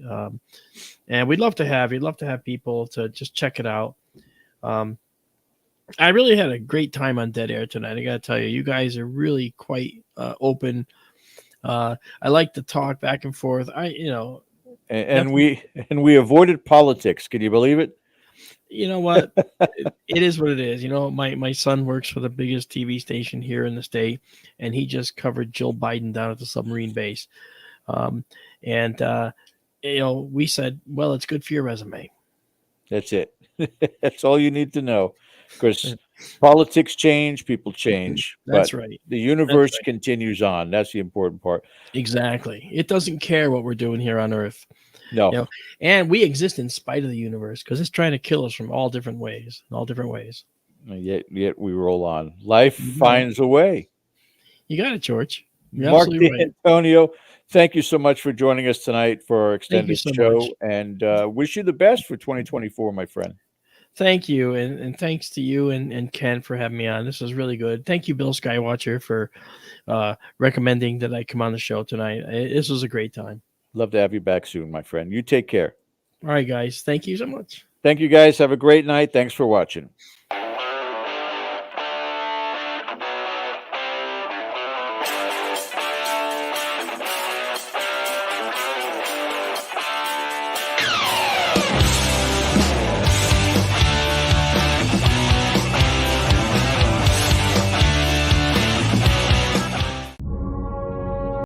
And we'd love to have people to just check it out. I really had a great time on Dead Air tonight. I got to tell you, you guys are really quite open. I like to talk back and forth. And we avoided politics. Can you believe it? You know what? It is what it is. My son works for the biggest TV station here in the state, and he just covered Jill Biden down at the submarine base. We said, well, it's good for your resume. That's it. That's all you need to know. Because Politics change, people change. That's but right. The universe right. continues on. That's the important part. Exactly. It doesn't care what we're doing here on Earth. No. You know, and we exist in spite of the universe because it's trying to kill us from all different ways. Yet we roll on. Life finds a way. You got it, George. You're Marc absolutely right. D'Antonio, thank you so much for joining us tonight for our extended so show, much. and wish you the best for 2024, my friend. Thank you, and thanks to you and Ken for having me on. This was really good. Thank you, Bill Skywatcher, for recommending that I come on the show tonight. This was a great time. Love to have you back soon, my friend. You take care. All right, guys. Thank you so much. Thank you, guys. Have a great night. Thanks for watching.